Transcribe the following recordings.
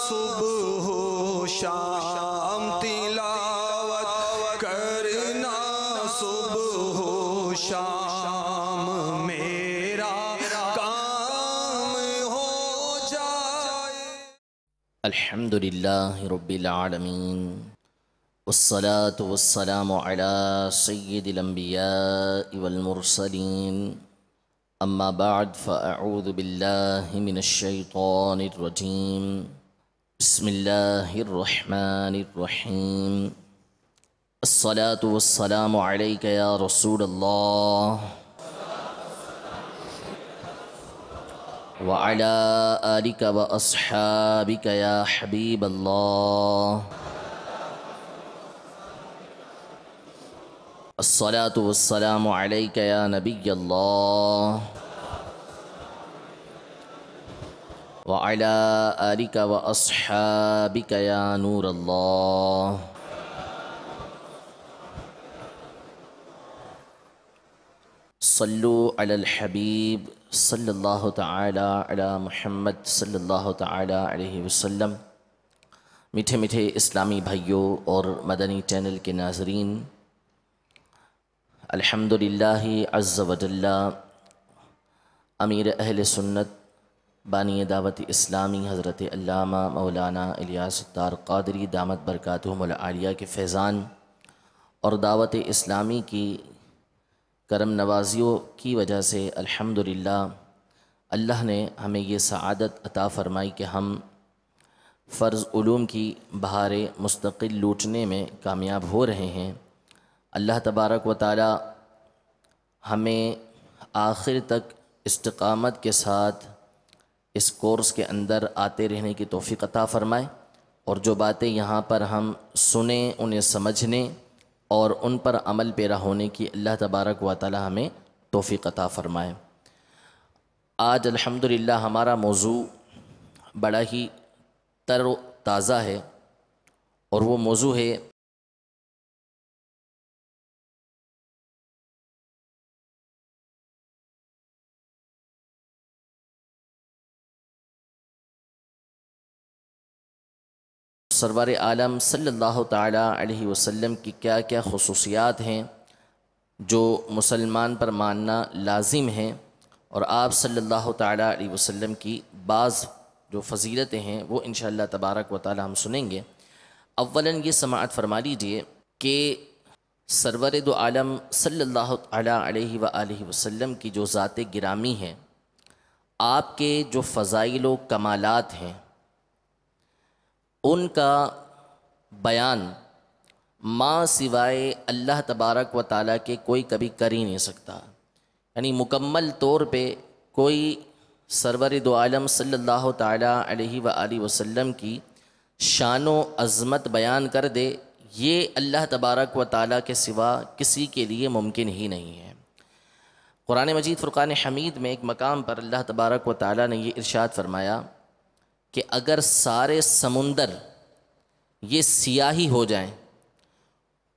صبح و شام تلاوت کرنا صبح و شام میرا کام ہو جائے۔ الحمدللہ رب العالمین والصلاة والسلام على سید الانبیاء والمرسلین اما بعد فاعوذ باللہ من الشیطان الرجیم بسم اللہ الرحمن الرحیم الصلاة والسلام علیک یا رسول اللہ وعلى آلك وأصحابك يا حبيب الله الصلاة والسلام عليك يا نبي الله وعلى آلك وأصحابك يا نور الله صلوا على الحبيب صلی اللہ تعالی علی محمد صلی اللہ تعالی علیہ وسلم۔ میٹھے میٹھے اسلامی بھائیوں اور مدنی چینل کے ناظرین، الحمدللہ عز و جل امیر اہل سنت بانی دعوت اسلامی حضرت علامہ مولانا الیاس الطار قادری دامت برکاتہم العالیہ کے فیضان اور دعوت اسلامی کی کرم نوازیوں کی وجہ سے الحمدللہ اللہ نے ہمیں یہ سعادت عطا فرمائی کہ ہم فرض علوم کی بہاریں مستقل لوٹنے میں کامیاب ہو رہے ہیں۔ اللہ تبارک و تعالی ہمیں آخر تک استقامت کے ساتھ اس کورس کے اندر آتے رہنے کی توفیق عطا فرمائے، اور جو باتیں یہاں پر ہم سنیں انہیں سمجھنے اور ان پر عمل پیرا ہونے کی اللہ تبارک و تعالی ہمیں توفیق عطا فرمائے۔ آج الحمدللہ ہمارا موضوع بڑا ہی تر و تازہ ہے، اور وہ موضوع ہے سرور عالم صلی اللہ تعالی علیہ وسلم کی کیا کیا خصوصیات ہیں جو مسلمان پر ماننا لازم ہیں، اور آپ صلی اللہ تعالی علیہ وسلم کی بعض جو فضیلتیں ہیں وہ انشاءاللہ تبارک و تعالی ہم سنیں گے۔ اولاً یہ سماعت فرما لیجئے کہ سرور دو عالم صلی اللہ تعالی علیہ وآلہ وسلم کی جو ذات گرامی ہے، آپ کے جو فضائل و کمالات ہیں، ان کا بیان ما سوائے اللہ تبارک و تعالیٰ کے کوئی کبھی کر ہی نہیں سکتا۔ یعنی مکمل طور پہ کوئی سرور دو عالم صلی اللہ تعالیٰ علیہ وآلہ وسلم کی شان و عظمت بیان کر دے، یہ اللہ تبارک و تعالیٰ کے سوا کسی کے لیے ممکن ہی نہیں ہے۔ قرآن مجید فرقان حمید میں ایک مقام پر اللہ تبارک و تعالیٰ نے یہ ارشاد فرمایا کہ اگر سارے سمندر یہ سیاہی ہو جائیں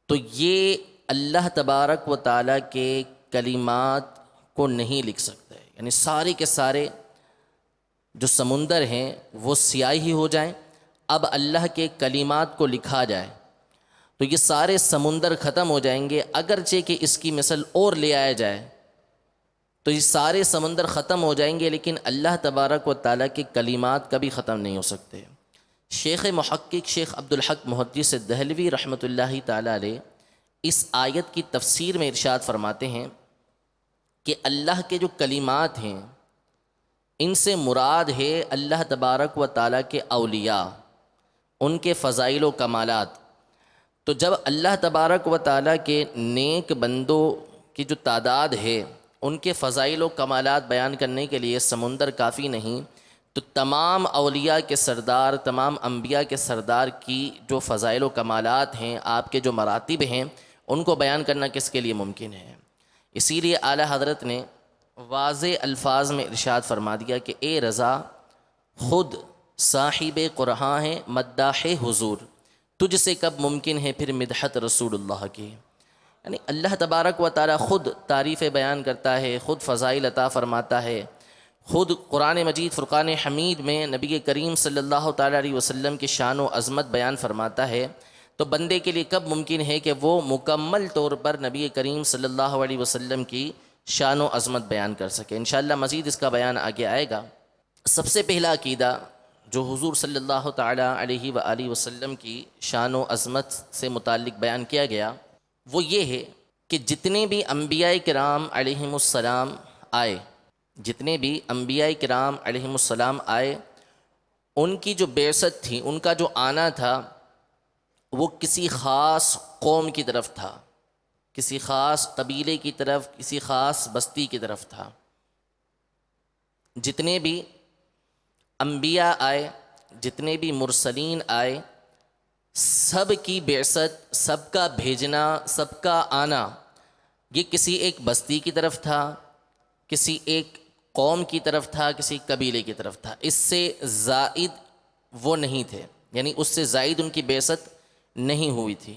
تو یہ اللہ تبارک و تعالیٰ کے کلمات کو نہیں لکھ سکتے۔ یعنی سارے کے سارے جو سمندر ہیں وہ سیاہی ہو جائیں، اب اللہ کے کلمات کو لکھا جائے تو یہ سارے سمندر ختم ہو جائیں گے، اگرچہ کہ اس کی مثل اور لے آیا جائے تو یہ سارے سمندر ختم ہو جائیں گے، لیکن اللہ تبارک و تعالیٰ کے کلمات کبھی ختم نہیں ہو سکتے۔ شیخ محقق شیخ عبدالحق محدث دہلوی رحمۃ اللہ تعالیٰ علیہ اس آیت کی تفسیر میں ارشاد فرماتے ہیں کہ اللہ کے جو کلمات ہیں ان سے مراد ہے اللہ تبارک و تعالیٰ کے اولیاء، ان کے فضائل و کمالات۔ تو جب اللہ تبارک و تعالیٰ کے نیک بندوں کی جو تعداد ہے ان کے فضائل و کمالات بیان کرنے کے لیے سمندر کافی نہیں، تو تمام اولیاء کے سردار، تمام انبیاء کے سردار کی جو فضائل و کمالات ہیں، آپ کے جو مراتب ہیں، ان کو بیان کرنا کس کے لیے ممکن ہے؟ اسی لیے اعلیٰ حضرت نے واضح الفاظ میں ارشاد فرما دیا کہ اے رضا خود صاحب قرآن ہے مداح حضور، تجھ سے کب ممکن ہے پھر مدحت رسول اللہ کی۔ یعنی اللہ تبارک و تعالی خود تعریف بیان کرتا ہے، خود فضائل عطا فرماتا ہے، خود قرآن مجید فرقان حمید میں نبی کریم صلی اللہ تعالیٰ علیہ وسلم کی شان و عظمت بیان فرماتا ہے، تو بندے کے لیے کب ممکن ہے کہ وہ مکمل طور پر نبی کریم صلی اللہ علیہ وسلم کی شان و عظمت بیان کر سکے؟ انشاءاللہ مزید اس کا بیان آگے آئے گا۔ سب سے پہلا عقیدہ جو حضور صلی اللہ تعالیٰ علیہ وآلہ وسلم کی شان و عظمت سے متعلق بیان کیا گیا وہ یہ ہے کہ جتنے بھی انبیاء کرام علیہم السلام آئے، جتنے بھی انبیاء کرام علیہم السلام آئے، ان کی جو بعثت تھی، ان کا جو آنا تھا، وہ کسی خاص قوم کی طرف تھا، کسی خاص قبیلے کی طرف، کسی خاص بستی کی طرف تھا۔ جتنے بھی انبیاء آئے، جتنے بھی مرسلین آئے، سب کی بعثت، سب کا بھیجنا، سب کا آنا یہ کسی ایک بستی کی طرف تھا، کسی ایک قوم کی طرف تھا، کسی قبیلے کی طرف تھا۔ اس سے زائد وہ نہیں تھے، یعنی اس سے زائد ان کی بعثت نہیں ہوئی تھی۔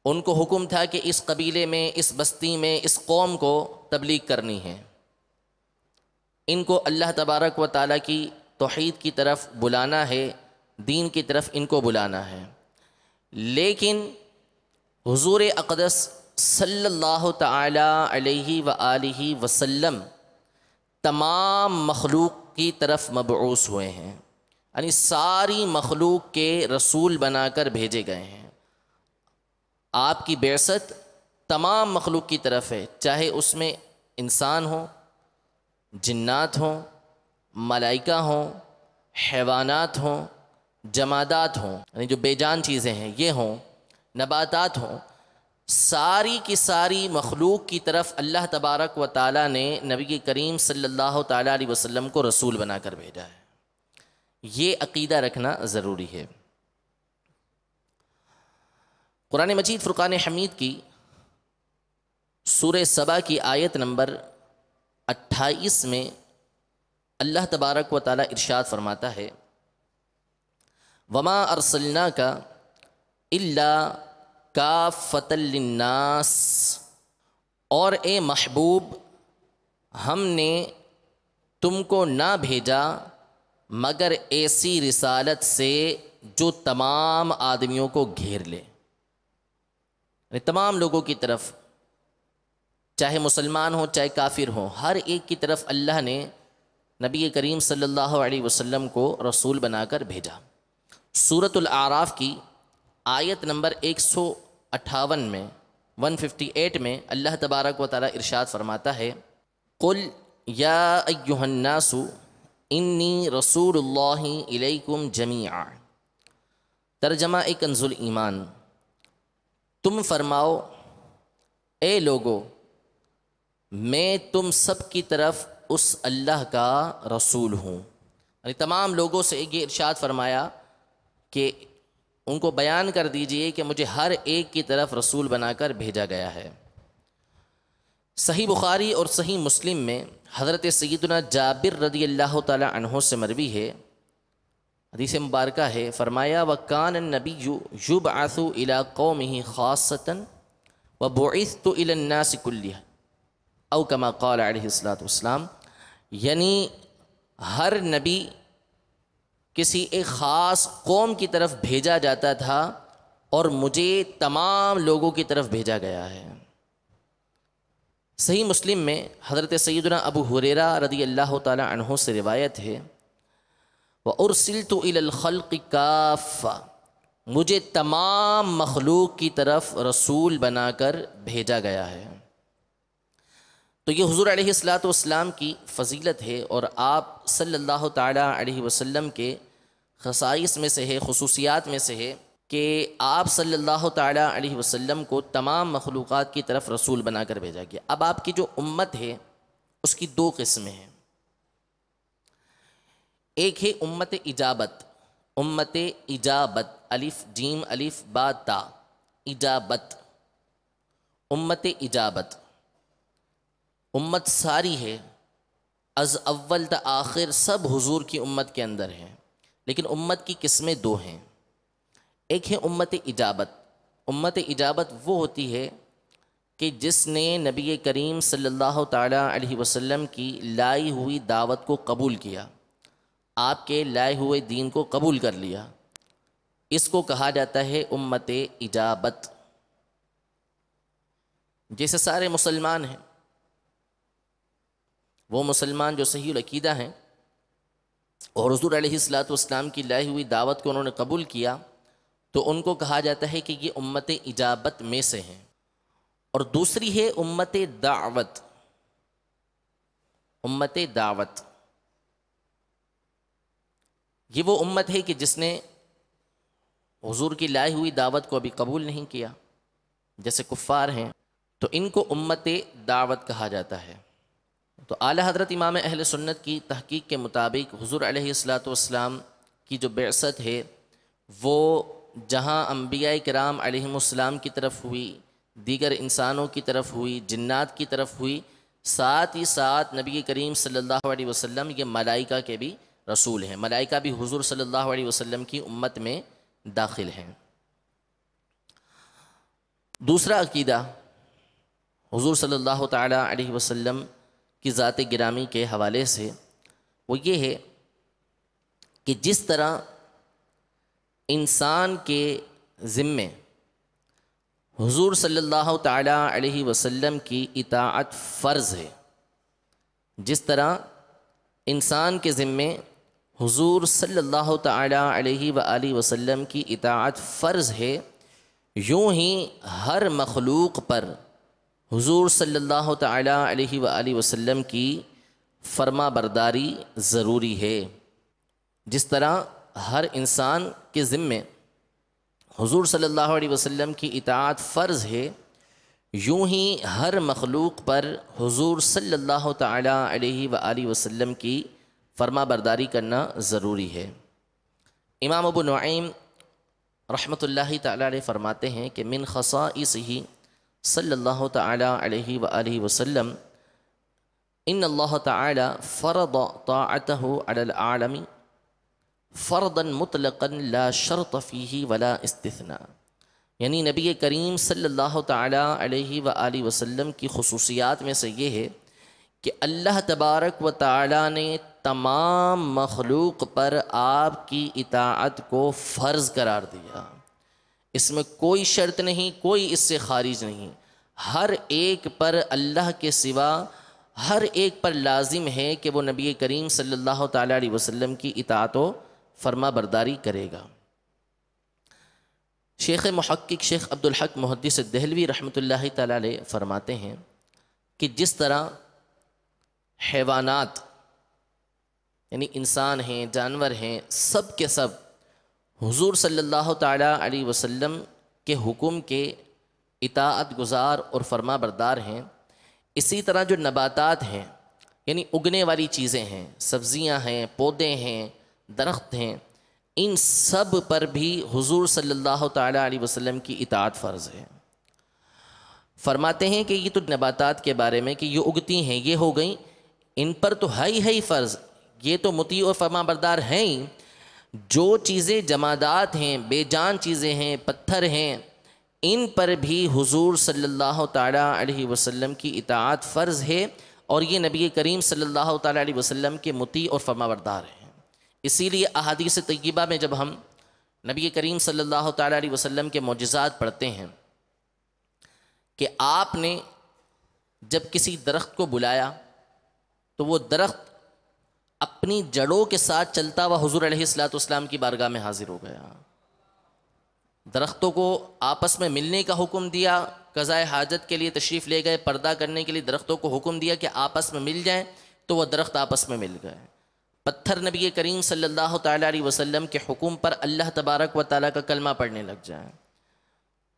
ان کو حکم تھا کہ اس قبیلے میں، اس بستی میں، اس قوم کو تبلیغ کرنی ہے، ان کو اللہ تبارک و تعالیٰ کی توحید کی طرف بلانا ہے، دین کی طرف ان کو بلانا ہے۔ لیکن حضور اقدس صلی اللہ تعالیٰ علیہ وآلہ وسلم تمام مخلوق کی طرف مبعوث ہوئے ہیں، یعنی ساری مخلوق کے رسول بنا کر بھیجے گئے ہیں۔ آپ کی بعثت تمام مخلوق کی طرف ہے، چاہے اس میں انسان ہوں، جنات ہوں، ملائکہ ہوں، حیوانات ہوں، جمادات ہوں، یعنی جو بے جان چیزیں ہیں یہ ہوں، نباتات ہوں، ساری کی ساری مخلوق کی طرف اللہ تبارک و تعالیٰ نے نبی کریم صلی اللہ تعالیٰ علیہ وسلم کو رسول بنا کر بھیجا ہے۔ یہ عقیدہ رکھنا ضروری ہے۔ قرآن مجید فرقان حمید کی سورہ سبا کی آیت نمبر 28 میں اللہ تبارک و تعالیٰ ارشاد فرماتا ہے، وَمَا أَرْسَلْنَاكَ إِلَّا كَافَّةً لِلنَّاسِ، اور اے محبوب ہم نے تم کو نہ بھیجا مگر ایسی رسالت سے جو تمام آدمیوں کو گھیر لے، یعنی تمام لوگوں کی طرف، چاہے مسلمان ہوں چاہے کافر ہوں، ہر ایک کی طرف اللہ نے نبی کریم صلی اللہ علیہ وسلم کو رسول بنا کر بھیجا۔ سورۃ الاعراف کی آیت نمبر 158 میں 158 میں اللہ تبارک و تعالیٰ ارشاد فرماتا ہے، قل یا ایھا الناس انی رسول اللہ الیکم جمیعا۔ ترجمہ کنز الایمان، تم فرماؤ اے لوگو میں تم سب کی طرف اس اللہ کا رسول ہوں، یعنی تمام لوگوں سے یہ ارشاد فرمایا کہ ان کو بیان کر دیجئے کہ مجھے ہر ایک کی طرف رسول بنا کر بھیجا گیا ہے۔ صحیح بخاری اور صحیح مسلم میں حضرت سیدنا جابر رضی اللہ تعالی عنہ سے مروی ہے، حدیث مبارکہ ہے، فرمایا وَكَانَ النَّبِيُّ يُبْعَثُ إِلَىٰ قَوْمِهِ خَاصَّةً وَبُعِثْتُ إِلَى النَّاسِ كُلِّهِ او کما قال علیہ الصلوۃ والسلام، یعنی ہر نبی کسی ایک خاص قوم کی طرف بھیجا جاتا تھا اور مجھے تمام لوگوں کی طرف بھیجا گیا ہے۔ صحیح مسلم میں حضرت سیدنا ابو ہریرہ رضی اللہ تعالی عنہ سے روایت ہے، وَأُرْسِلْتُ إِلَى الْخَلْقِ كَافَّةً، مجھے تمام مخلوق کی طرف رسول بنا کر بھیجا گیا ہے۔ تو یہ حضور علیہ الصلوۃ والسلام کی فضیلت ہے اور آپ صلی اللہ تعالیٰ علیہ وسلم کے خصائص میں سے ہے، خصوصیات میں سے ہے کہ آپ صلی اللہ تعالیٰ علیہ وسلم کو تمام مخلوقات کی طرف رسول بنا کر بھیجا گیا۔ اب آپ کی جو امت ہے اس کی دو قسمیں ہیں، ایک ہے امت اجابت، امت اجابت، الف جیم الف با تا، اجابت، امت اجابت، امت ساری ہے، از اول تا آخر سب حضور کی امت کے اندر ہیں، لیکن امت کی قسمیں دو ہیں۔ ایک ہے امت اجابت، امت اجابت وہ ہوتی ہے کہ جس نے نبی کریم صلی اللہ تعالیٰ علیہ وسلم کی لائی ہوئی دعوت کو قبول کیا، آپ کے لائے ہوئے دین کو قبول کر لیا، اس کو کہا جاتا ہے امت اجابت۔ جیسے سارے مسلمان ہیں، وہ مسلمان جو صحیح العقیدہ ہیں اور حضور علیہ الصلاۃ والسلام کی لائی ہوئی دعوت کو انہوں نے قبول کیا، تو ان کو کہا جاتا ہے کہ یہ امت اجابت میں سے ہیں۔ اور دوسری ہے امت دعوت۔ امت دعوت یہ وہ امت ہے کہ جس نے حضور کی لائی ہوئی دعوت کو ابھی قبول نہیں کیا، جیسے کفار ہیں، تو ان کو امت دعوت کہا جاتا ہے۔ تو اعلیٰ حضرت امام اہل سنت کی تحقیق کے مطابق حضور علیہ الصلاۃ والسلام کی جو بعثت ہے وہ جہاں انبیاء کرام علیہم السلام کی طرف ہوئی، دیگر انسانوں کی طرف ہوئی، جنات کی طرف ہوئی، ساتھ ہی ساتھ نبی کریم صلی اللہ علیہ وسلم یہ ملائکہ کے بھی رسول ہیں، ملائکہ بھی حضور صلی اللہ علیہ وسلم کی امت میں داخل ہیں۔ دوسرا عقیدہ حضور صلی اللہ تعالیٰ علیہ وسلم کی ذات گرامی کے حوالے سے وہ یہ ہے کہ جس طرح انسان کے ذمے حضور صلی اللہ تعالیٰ علیہ وسلم کی اطاعت فرض ہے، جس طرح انسان کے ذمے حضور صلی اللہ تعالیٰ علیہ وآلہ وسلم کی اطاعت فرض ہے، یوں ہی ہر مخلوق پر حضور صلی اللہ تعالیٰ علیہ وآلہ وسلم کی فرما برداری ضروری ہے۔ جس طرح ہر انسان کے ذمے حضور صلی اللہ علیہ وسلم کی اطاعت فرض ہے، یوں ہی ہر مخلوق پر حضور صلی اللہ تعالیٰ علیہ وآلہ وسلم کی فرما برداری کرنا ضروری ہے۔ امام ابو نعیم رحمۃ اللہ تعالیٰ علیہ فرماتے ہیں کہ من خصائصہ صلی اللہ تعالیٰ علیہ وآلہ وسلم ان اللہ تعالیٰ فرض طاعتہ علی العالم فرضا مطلقا لا شرط فیہ ولا استثناء، یعنی نبی کریم صلی اللہ تعالیٰ علیہ وآلہ وسلم کی خصوصیات میں سے یہ ہے کہ اللہ تبارک و تعالیٰ نے تمام مخلوق پر آپ کی اطاعت کو فرض قرار دیا، اس میں کوئی شرط نہیں، کوئی اس سے خارج نہیں، ہر ایک پر اللہ کے سوا ہر ایک پر لازم ہے کہ وہ نبی کریم صلی اللہ تعالیٰ علیہ وسلم کی اطاعت و فرما برداری کرے گا۔ شیخ محقق شیخ عبدالحق محدث دہلوی رحمۃ اللہ تعالیٰ علیہ فرماتے ہیں کہ جس طرح حیوانات یعنی انسان ہیں، جانور ہیں، سب کے سب حضور صلی اللہ تعالیٰ علیہ وسلم کے حکم کے اطاعت گزار اور فرما بردار ہیں، اسی طرح جو نباتات ہیں یعنی اگنے والی چیزیں ہیں، سبزیاں ہیں، پودے ہیں، درخت ہیں، ان سب پر بھی حضور صلی اللہ تعالیٰ علیہ وسلم کی اطاعت فرض ہے۔ فرماتے ہیں کہ یہ تو نباتات کے بارے میں کہ یہ اگتی ہیں، یہ ہو گئیں، ان پر تو ہے ہی فرض، یہ تو مطیع اور فرما بردار ہیں ہی۔ جو چیزیں جمادات ہیں، بے جان چیزیں ہیں، پتھر ہیں، ان پر بھی حضور صلی اللہ تعالیٰ علیہ وسلم کی اطاعت فرض ہے، اور یہ نبی کریم صلی اللہ تعالیٰ علیہ وسلم کے مطیع اور فرما بردار ہیں۔ اسی لیے احادیث طیبہ میں جب ہم نبی کریم صلی اللہ تعالیٰ علیہ وسلم کے معجزات پڑھتے ہیں کہ آپ نے جب کسی درخت کو بلایا تو وہ درخت اپنی جڑوں کے ساتھ چلتا ہوا حضور علیہ الصلاۃ والسلام کی بارگاہ میں حاضر ہو گیا۔ درختوں کو آپس میں ملنے کا حکم دیا، قضاء حاجت کے لیے تشریف لے گئے، پردہ کرنے کے لیے درختوں کو حکم دیا کہ آپس میں مل جائیں، تو وہ درخت آپس میں مل گئے۔ پتھر نبی کریم صلی اللہ تعالیٰ علیہ وسلم کے حکم پر اللہ تبارک و تعالیٰ کا کلمہ پڑھنے لگ جائیں۔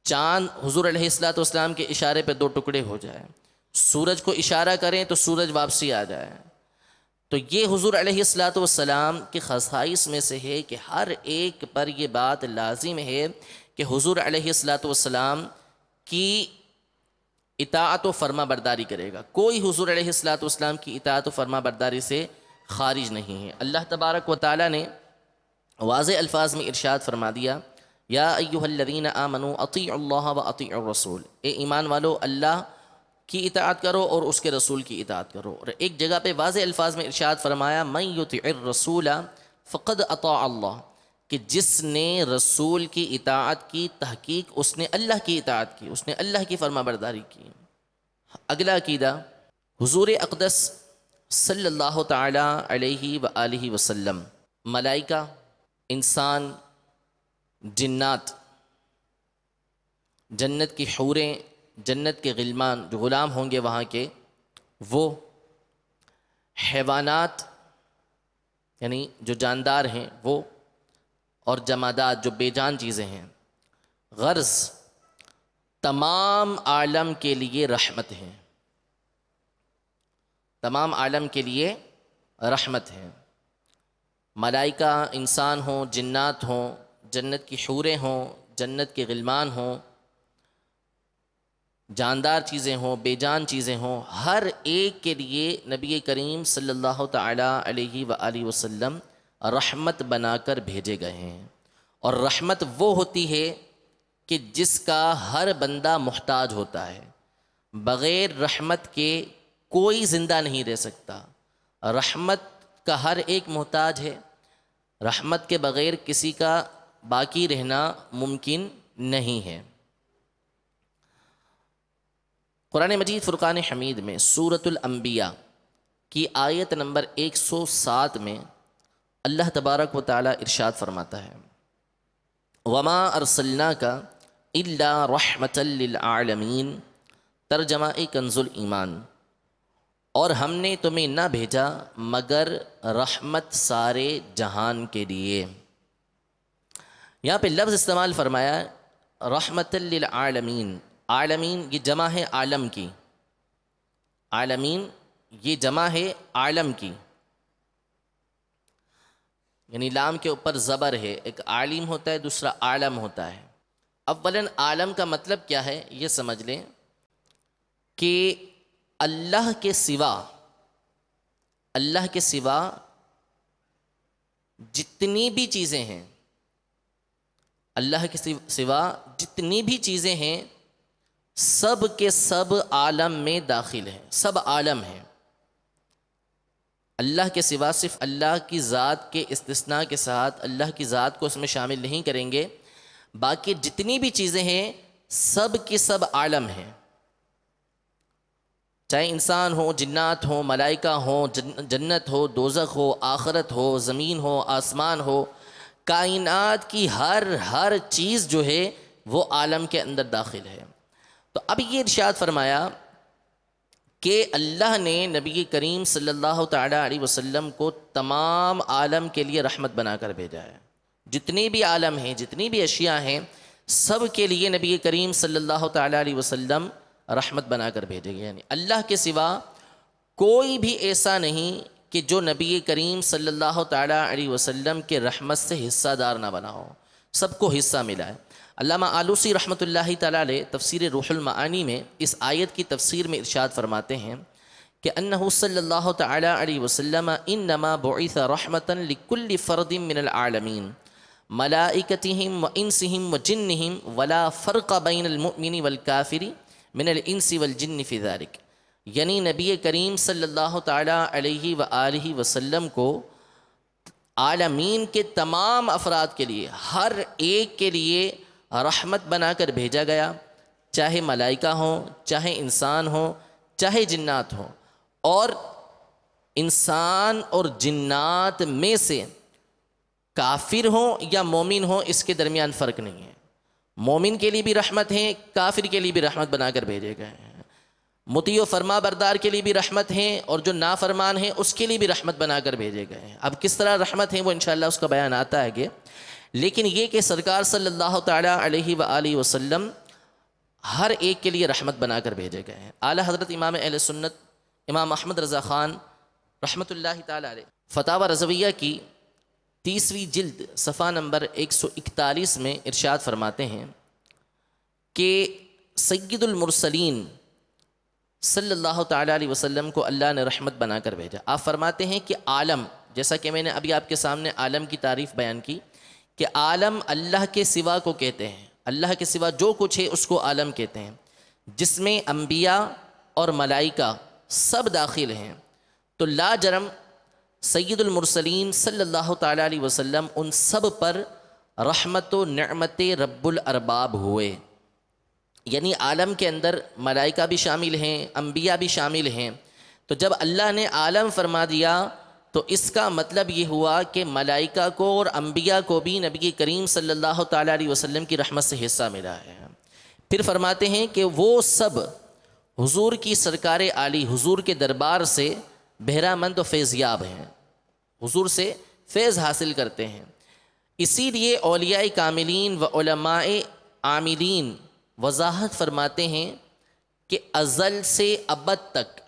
چاند حضور علیہ الصلاۃ والسلام کے اشارے پہ دو ٹکڑے ہو جائیں، سورج کو اشارہ کریں تو سورج واپسی آ جائے۔ تو یہ حضور علیہ الصلاۃ والسلام کی خصائص میں سے ہے کہ ہر ایک پر یہ بات لازم ہے کہ حضور علیہ الصلاۃ والسلام کی اطاعت و فرما برداری کرے گا، کوئی حضور علیہ الصلاۃ والسلام کی اطاعت و فرما برداری سے خارج نہیں ہے۔ اللہ تبارک و تعالیٰ نے واضح الفاظ میں ارشاد فرما دیا یا ایھا الذین آمنوا اطیعوا اللہ و اطیعوا الرسول، اے ایمان والو اللہ کی اطاعت کرو اور اس کے رسول کی اطاعت کرو۔ اور ایک جگہ پہ واضح الفاظ میں ارشاد فرمایا من یطع الرسول فقد اطاع اللہ، کہ جس نے رسول کی اطاعت کی تحقیق اس نے اللہ کی اطاعت کی، اس نے اللہ کی فرما برداری کی۔ اگلا عقیدہ، حضور اقدس صلی اللہ تعالی علیہ وآلہ وسلم، ملائکہ، انسان، جنات، جنت کی حوریں، جنت کے غلمان جو غلام ہوں گے وہاں کے، وہ حیوانات یعنی جو جاندار ہیں وہ، اور جمادات جو بے جان چیزیں ہیں، غرض تمام عالم کے لیے رحمت ہیں، تمام عالم کے لیے رحمت ہے۔ ملائکہ، انسان ہوں، جنات ہوں، جنت کی حوریں ہوں، جنت کے غلمان ہوں، جاندار چیزیں ہوں، بے جان چیزیں ہوں، ہر ایک کے لیے نبی کریم صلی اللہ تعالی علیہ وآلہ وسلم رحمت بنا کر بھیجے گئے ہیں۔ اور رحمت وہ ہوتی ہے کہ جس کا ہر بندہ محتاج ہوتا ہے، بغیر رحمت کے کوئی زندہ نہیں رہ سکتا۔ رحمت کا ہر ایک محتاج ہے، رحمت کے بغیر کسی کا باقی رہنا ممکن نہیں ہے۔ قرآن مجید فرقان حمید میں سورۃ الانبیاء کی آیت نمبر 107 میں اللہ تبارک و تعالی ارشاد فرماتا ہے وَمَا أَرْسَلْنَاكَ إِلَّا رَحْمَةً لِّلْعَالَمِينَ، ترجمہ کنز الایمان، اور ہم نے تمہیں نہ بھیجا مگر رحمت سارے جہان کے لیے۔ یہاں پہ لفظ استعمال فرمایا رحمةً للعالمین۔ عالمین یہ جمع ہے عالم کی، عالمین یہ جمع ہے عالم کی، یعنی لام کے اوپر زبر ہے، ایک عالم ہوتا ہے دوسرا عالم ہوتا ہے۔ اولاً عالم کا مطلب کیا ہے یہ سمجھ لیں کہ اللہ کے سوا جتنی بھی چیزیں ہیں، اللہ کے سوا جتنی بھی چیزیں ہیں سب کے سب عالم میں داخل ہیں، سب عالم ہیں۔ اللہ کے سوا صرف اللہ کی ذات کے استثناء کے ساتھ اللہ کی ذات کو اس میں شامل نہیں کریں گے، باقی جتنی بھی چیزیں ہیں سب کی سب عالم ہیں، چاہے انسان ہو، جنات ہوں، ملائکہ ہوں، جنت ہو، دوزخ ہو، آخرت ہو، زمین ہو، آسمان ہو، کائنات کی ہر چیز جو ہے وہ عالم کے اندر داخل ہے۔ تو اب یہ ارشاد فرمایا کہ اللہ نے نبی کریم صلی اللہ تعالی علیہ وسلم کو تمام عالم کے لیے رحمت بنا کر بھیجا ہے۔ جتنے بھی عالم ہیں، جتنی بھی اشیاء ہیں، سب کے لیے نبی کریم صلی اللہ تعالی علیہ وسلم رحمت بنا کر بھیجے گئے، یعنی اللہ کے سوا کوئی بھی ایسا نہیں کہ جو نبی کریم صلی اللہ تعالی علیہ وسلم کے رحمت سے حصہ دار نہ بنا ہو، سب کو حصہ ملا ہے۔ علامہ آلوسی رحمۃ اللہ تعالی علیہ تفسیر روح المعانی میں اس آیت کی تفسیر میں ارشاد فرماتے ہیں کہ انہ صلی اللہ تعالی علیہ وسلم انما بعث رحمتا لکل فرد من العالمین ملائکتہم وانسہم وجنہم ولا فرق بین المؤمن والکافر من الانس والجن فی ذلک، یعنی نبی کریم صلی اللہ تعالی علیہ وآلہ وسلم کو عالمین کے تمام افراد کے لیے، ہر ایک کے لیے رحمت بنا کر بھیجا گیا، چاہے ملائکہ ہوں، چاہے انسان ہوں، چاہے جنات ہوں، اور انسان اور جنات میں سے کافر ہوں یا مومن ہوں اس کے درمیان فرق نہیں ہے۔ مومن کے لیے بھی رحمت ہیں، کافر کے لیے بھی رحمت بنا کر بھیجے گئے ہیں، مطیع و فرما بردار کے لیے بھی رحمت ہیں، اور جو نافرمان ہیں اس کے لیے بھی رحمت بنا کر بھیجے گئے ہیں۔ اب کس طرح رحمت ہیں وہ انشاءاللہ اس کا بیان آتا ہے کہ، لیکن یہ کہ سرکار صلی اللہ تعالی علیہ وآلہ وسلم ہر ایک کے لیے رحمت بنا کر بھیجے گئے ہیں۔ اعلیٰ حضرت امام اہل سنت امام احمد رضا خان رحمۃ اللہ تعالی علیہ فتاوی رضویہ کی 30ویں جلد صفحہ نمبر 141 میں ارشاد فرماتے ہیں کہ سید المرسلین صلی اللہ تعالی علیہ وسلم کو اللہ نے رحمت بنا کر بھیجا۔ آپ فرماتے ہیں کہ عالم، جیسا کہ میں نے ابھی آپ کے سامنے عالم کی تعریف بیان کی، کہ عالم اللہ کے سوا کو کہتے ہیں، اللہ کے سوا جو کچھ ہے اس کو عالم کہتے ہیں، جس میں انبیاء اور ملائکہ سب داخل ہیں۔ تو لا جرم سید المرسلین صلی اللہ تعالیٰ علیہ وسلم ان سب پر رحمت و نعمت رب الارباب ہوئے، یعنی عالم کے اندر ملائکہ بھی شامل ہیں، انبیاء بھی شامل ہیں۔ تو جب اللہ نے عالم فرما دیا تو اس کا مطلب یہ ہوا کہ ملائکہ کو اور انبیاء کو بھی نبی کریم صلی اللہ تعالیٰ علیہ وسلم کی رحمت سے حصہ ملا ہے۔ پھر فرماتے ہیں کہ وہ سب حضور کی سرکار عالی، حضور کے دربار سے بہرہ مند و فیضیاب ہیں، حضور سے فیض حاصل کرتے ہیں۔ اسی لیے اولیاء کاملین و علماء عاملین وضاحت فرماتے ہیں کہ ازل سے ابد تک،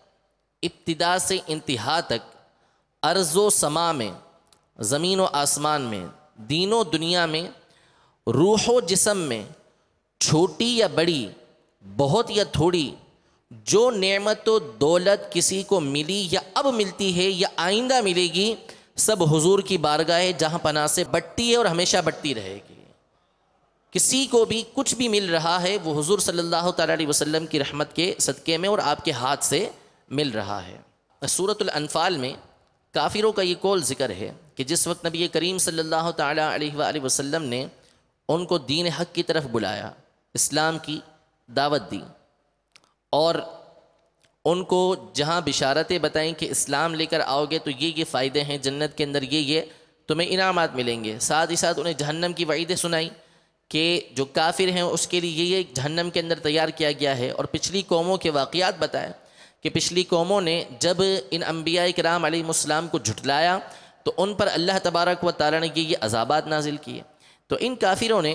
ابتدا سے انتہا تک، ارض و سما میں، زمین و آسمان میں، دین و دنیا میں، روح و جسم میں، چھوٹی یا بڑی، بہت یا تھوڑی، جو نعمت و دولت کسی کو ملی یا اب ملتی ہے یا آئندہ ملے گی، سب حضور کی بارگاہ جہاں پناہ سے بٹتی ہے اور ہمیشہ بٹتی رہے گی۔ کسی کو بھی کچھ بھی مل رہا ہے وہ حضور صلی اللہ تعالیٰ علیہ وسلم کی رحمت کے صدقے میں اور آپ کے ہاتھ سے مل رہا ہے۔ سورۃ الانفال میں کافروں کا یہ قول ذکر ہے کہ جس وقت نبی کریم صلی اللہ تعالیٰ علیہ وآلہ وسلم نے ان کو دین حق کی طرف بلایا، اسلام کی دعوت دی، اور ان کو جہاں بشارتیں بتائیں کہ اسلام لے کر آؤ گے تو یہ فائدے ہیں، جنت کے اندر یہ تمہیں انعامات ملیں گے، ساتھ ہی ساتھ انہیں جہنم کی وعیدیں سنائی کہ جو کافر ہیں اس کے لیے یہ جہنم کے اندر تیار کیا گیا ہے، اور پچھلی قوموں کے واقعات بتائے کہ پچھلی قوموں نے جب ان انبیاء کرام علیہ السلام کو جھٹلایا تو ان پر اللہ تبارک و تعالیٰ نے یہ عذابات نازل کیے۔ تو ان کافروں نے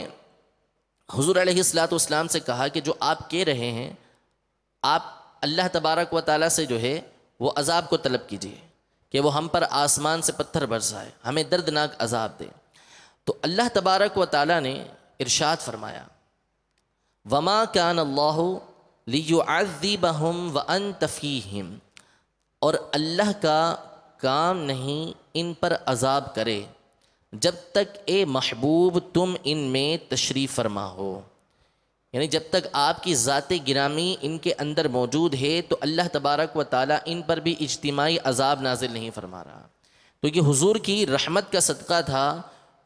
حضور علیہ السلام سے کہا کہ جو آپ کہہ رہے ہیں، آپ اللہ تبارک و تعالیٰ سے جو ہے وہ عذاب کو طلب کیجیے کہ وہ ہم پر آسمان سے پتھر برسائے، ہمیں دردناک عذاب دے۔ تو اللہ تبارک و تعالیٰ نے ارشاد فرمایا، وما کان اللہ لیعذبہم وانت فیہم، اور اللہ کا کام نہیں ان پر عذاب کرے جب تک اے محبوب تم ان میں تشریف فرما ہو، یعنی جب تک آپ کی ذات گرامی ان کے اندر موجود ہے تو اللہ تبارک و تعالیٰ ان پر بھی اجتماعی عذاب نازل نہیں فرما رہا۔ تو یہ حضور کی رحمت کا صدقہ تھا،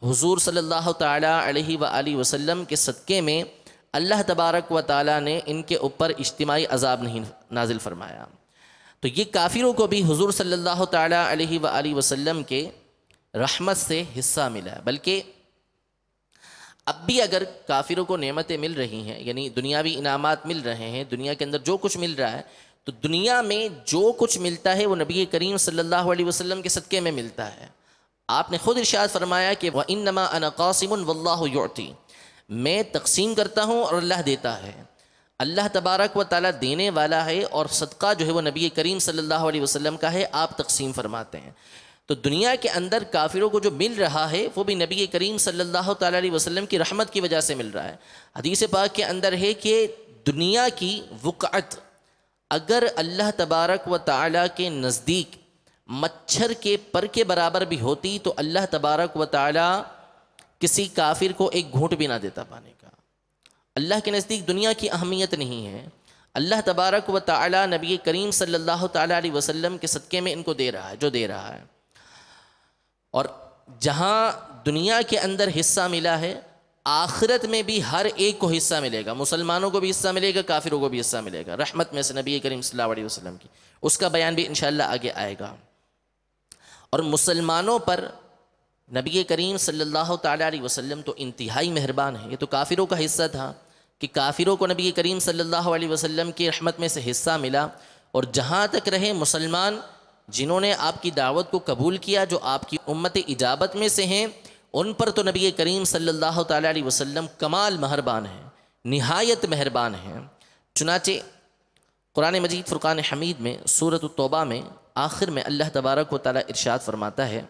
حضور صلی اللہ تعالیٰ علیہ وآلہ وسلم کے صدقے میں اللہ تبارک و تعالیٰ نے ان کے اوپر اجتماعی عذاب نہیں نازل فرمایا۔ تو یہ کافروں کو بھی حضور صلی اللہ تعالیٰ علیہ وآلہ وسلم کے رحمت سے حصہ ملا، بلکہ اب بھی اگر کافروں کو نعمتیں مل رہی ہیں، یعنی دنیاوی انعامات مل رہے ہیں، دنیا کے اندر جو کچھ مل رہا ہے، تو دنیا میں جو کچھ ملتا ہے وہ نبی کریم صلی اللہ علیہ وسلم کے صدقے میں ملتا ہے۔ آپ نے خود ارشاد فرمایا کہ وَإِنَّمَا أَنَا قَاسِمٌ وَاللَّهُ يُعْطِي، میں تقسیم کرتا ہوں اور اللہ دیتا ہے۔ اللہ تبارک و تعالیٰ دینے والا ہے اور صدقہ جو ہے وہ نبی کریم صلی اللہ علیہ وسلم کا ہے، آپ تقسیم فرماتے ہیں۔ تو دنیا کے اندر کافروں کو جو مل رہا ہے وہ بھی نبی کریم صلی اللہ تعالیٰ علیہ وسلم کی رحمت کی وجہ سے مل رہا ہے۔ حدیث پاک کے اندر ہے کہ دنیا کی وقعت اگر اللہ تبارک و تعالیٰ کے نزدیک مچھر کے پر کے برابر بھی ہوتی تو اللہ تبارک و تعالیٰ کسی کافر کو ایک گھونٹ بھی نہ دیتا پانے کا۔ اللہ کے نزدیک دنیا کی اہمیت نہیں ہے، اللہ تبارک و تعالیٰ نبی کریم صلی اللہ تعالیٰ علیہ وسلم کے صدقے میں ان کو دے رہا ہے جو دے رہا ہے۔ اور جہاں دنیا کے اندر حصہ ملا ہے، آخرت میں بھی ہر ایک کو حصہ ملے گا، مسلمانوں کو بھی حصہ ملے گا، کافروں کو بھی حصہ ملے گا، رحمت میں سے نبی کریم صلی اللہ علیہ وسلم کی، اس کا بیان بھی انشاءاللہ آگے آئے گا۔ اور مسلمانوں پر نبی کریم صلی اللہ تعالیٰ علیہ وسلم تو انتہائی مہربان ہے۔ یہ تو کافروں کا حصہ تھا کہ کافروں کو نبی کریم صلی اللہ علیہ وسلم کی رحمت میں سے حصہ ملا، اور جہاں تک رہے مسلمان جنہوں نے آپ کی دعوت کو قبول کیا، جو آپ کی امت اجابت میں سے ہیں، ان پر تو نبی کریم صلی اللہ تعالیٰ علیہ وسلم کمال مہربان ہیں، نہایت مہربان ہیں۔ چنانچہ قرآن مجید فرقان حمید میں سورۃ التوبہ میں آخر میں اللہ تبارک و تعالیٰ ارشاد فرماتا ہے،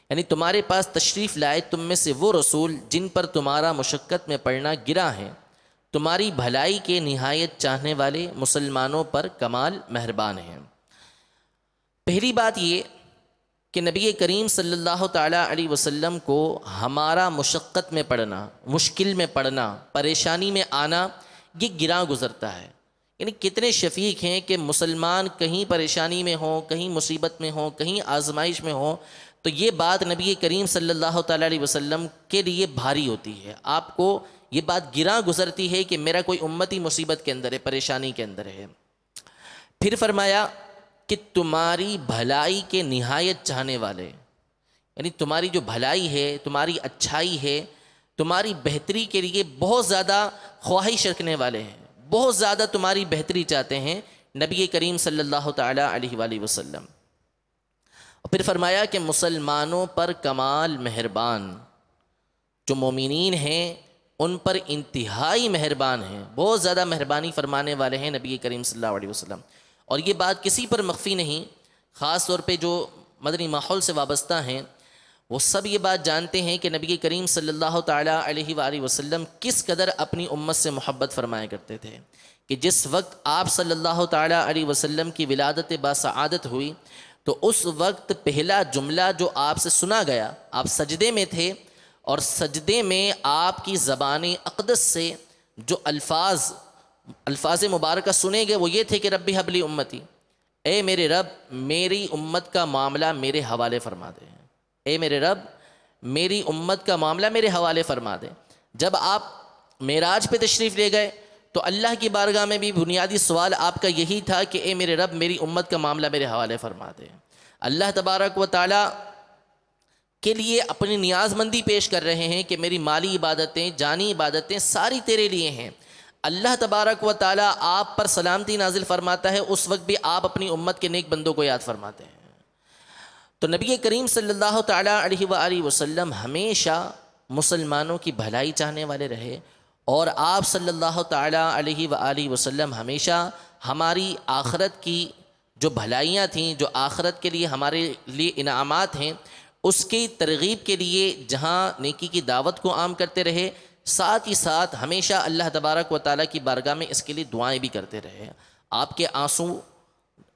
یعنی تمہارے پاس تشریف لائے تم میں سے وہ رسول جن پر تمہارا مشقت میں پڑنا گرا ہے، تمہاری بھلائی کے نہایت چاہنے والے مسلمانوں پر کمال مہربان ہیں۔ پہلی بات یہ کہ نبی کریم صلی اللہ تعالیٰ علیہ وسلم کو ہمارا مشقت میں پڑنا، مشکل میں پڑنا، پریشانی میں آنا یہ گراں گزرتا ہے۔ یعنی کتنے شفیق ہیں کہ مسلمان کہیں پریشانی میں ہوں، کہیں مصیبت میں ہوں، کہیں آزمائش میں ہوں، تو یہ بات نبی کریم صلی اللہ تعالیٰ علیہ وسلم کے لیے بھاری ہوتی ہے، آپ کو یہ بات گراں گزرتی ہے کہ میرا کوئی امتی مصیبت کے اندر ہے، پریشانی کے اندر ہے۔ پھر فرمایا کہ تمہاری بھلائی کے نہایت چاہنے والے، یعنی تمہاری جو بھلائی ہے، تمہاری اچھائی ہے، تمہاری بہتری کے لیے بہت زیادہ خواہش رکھنے والے ہیں، بہت زیادہ تمہاری بہتری چاہتے ہیں نبی کریم صلی اللہ تعالیٰ علیہ وآلہ وسلم۔ اور پھر فرمایا کہ مسلمانوں پر کمال مہربان، جو مومنین ہیں ان پر انتہائی مہربان ہیں، بہت زیادہ مہربانی فرمانے والے ہیں نبی کریم صلی اللہ علیہ وسلم۔ اور یہ بات کسی پر مخفی نہیں، خاص طور پہ جو مدنی ماحول سے وابستہ ہیں وہ سب یہ بات جانتے ہیں کہ نبی کریم صلی اللہ تعالیٰ علیہ وآلہ وسلم کس قدر اپنی امت سے محبت فرمایا کرتے تھے، کہ جس وقت آپ صلی اللہ تعالیٰ علیہ وسلم کی ولادت باسعادت ہوئی تو اس وقت پہلا جملہ جو آپ سے سنا گیا، آپ سجدے میں تھے اور سجدے میں آپ کی زبان اقدس سے جو الفاظ مبارکہ سنے گئے وہ یہ تھے کہ رب ہب لی امتی، اے میرے رب میری امت کا معاملہ میرے حوالے فرما دے، اے میرے رب میری امت کا معاملہ میرے حوالے فرما دے۔ جب آپ معراج پہ تشریف لے گئے تو اللہ کی بارگاہ میں بھی بنیادی سوال آپ کا یہی تھا کہ اے میرے رب میری امت کا معاملہ میرے حوالے فرما دے۔ اللہ تبارک و تعالیٰ کے لیے اپنی نیاز مندی پیش کر رہے ہیں کہ میری مالی عبادتیں، جانی عبادتیں ساری تیرے لیے ہیں۔ اللہ تبارک و تعالیٰ آپ پر سلامتی نازل فرماتا ہے، اس وقت بھی آپ اپنی امت کے نیک بندوں کو یاد فرماتے ہیں۔ تو نبی کریم صلی اللہ تعالیٰ علیہ وآلہ وسلم ہمیشہ مسلمانوں کی بھلائی چاہنے والے رہے، اور آپ صلی اللہ تعالیٰ علیہ وآلہ وسلم ہمیشہ ہماری آخرت کی جو بھلائیاں تھیں، جو آخرت کے لیے ہمارے لیے انعامات ہیں، اس کی ترغیب کے لیے جہاں نیکی کی دعوت کو عام کرتے رہے، ساتھ ہی ساتھ ہمیشہ اللہ تبارک و تعالیٰ کی بارگاہ میں اس کے لیے دعائیں بھی کرتے رہے۔ آپ کے آنسو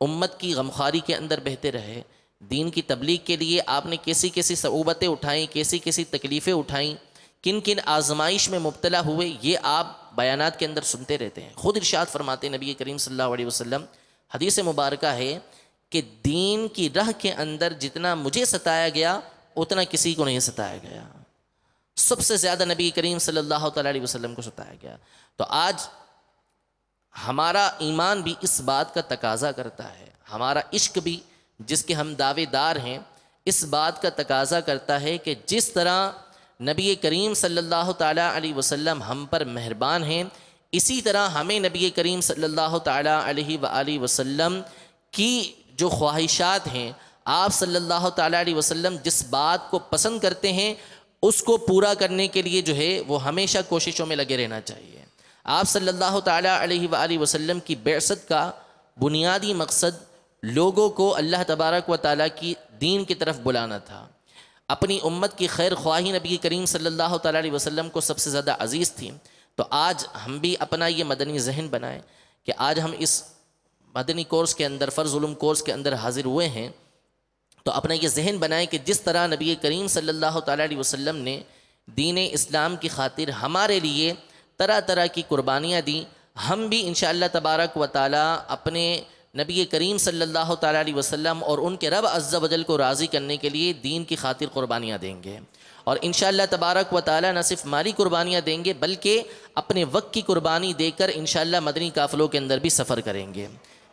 امت کی غمخواری کے اندر بہتے رہے، دین کی تبلیغ کے لیے آپ نے کیسی کیسی صعوبتیں اٹھائیں، کیسی کیسی تکلیفیں اٹھائیں، کن کن آزمائش میں مبتلا ہوئے، یہ آپ بیانات کے اندر سنتے رہتے ہیں۔ خود ارشاد فرماتے ہیں نبی کریم صلی اللہ علیہ وسلم، حدیث مبارکہ ہے کہ دین کی راہ کے اندر جتنا مجھے ستایا گیا اتنا کسی کو نہیں ستایا گیا، سب سے زیادہ نبی کریم صلی اللہ تعالیٰ علیہ وسلم کو ستایا گیا۔ تو آج ہمارا ایمان بھی اس بات کا تقاضا کرتا ہے، ہمارا عشق بھی جس کے ہم دعوے دار ہیں اس بات کا تقاضا کرتا ہے کہ جس طرح نبی کریم صلی اللہ تعالیٰ علیہ وسلم ہم پر مہربان ہیں، اسی طرح ہمیں نبی کریم صلی اللہ تعالیٰ علیہ وآلہ وسلم کی جو خواہشات ہیں، آپ صلی اللہ تعالیٰ علیہ وسلم جس بات کو پسند کرتے ہیں اس کو پورا کرنے کے لیے جو ہے وہ ہمیشہ کوششوں میں لگے رہنا چاہیے۔ آپ صلی اللہ تعالیٰ علیہ وآلہ وسلم کی بعثت کا بنیادی مقصد لوگوں کو اللہ تبارک و تعالیٰ کی دین کی طرف بلانا تھا۔ اپنی امت کی خیر خواہی نبی کریم صلی اللہ تعالیٰ علیہ وسلم کو سب سے زیادہ عزیز تھی۔ تو آج ہم بھی اپنا یہ مدنی ذہن بنائیں کہ آج ہم اس مدنی کورس کے اندر، فرض علوم کورس کے اندر حاضر ہوئے ہیں، تو اپنا یہ ذہن بنائیں کہ جس طرح نبی کریم صلی اللہ تعالیٰ علیہ وسلم نے دین اسلام کی خاطر ہمارے لیے طرح طرح کی قربانیاں دیں، ہم بھی انشاءاللہ تبارک و تعالیٰ اپنے نبی کریم صلی اللہ تعالیٰ علیہ وسلم اور ان کے رب عز و جل کو راضی کرنے کے لیے دین کی خاطر قربانیاں دیں گے، اور انشاءاللہ تبارک و تعالیٰ نہ صرف مالی قربانیاں دیں گے بلکہ اپنے وقت کی قربانی دے کر انشاءاللہ مدنی قافلوں کے اندر بھی سفر کریں گے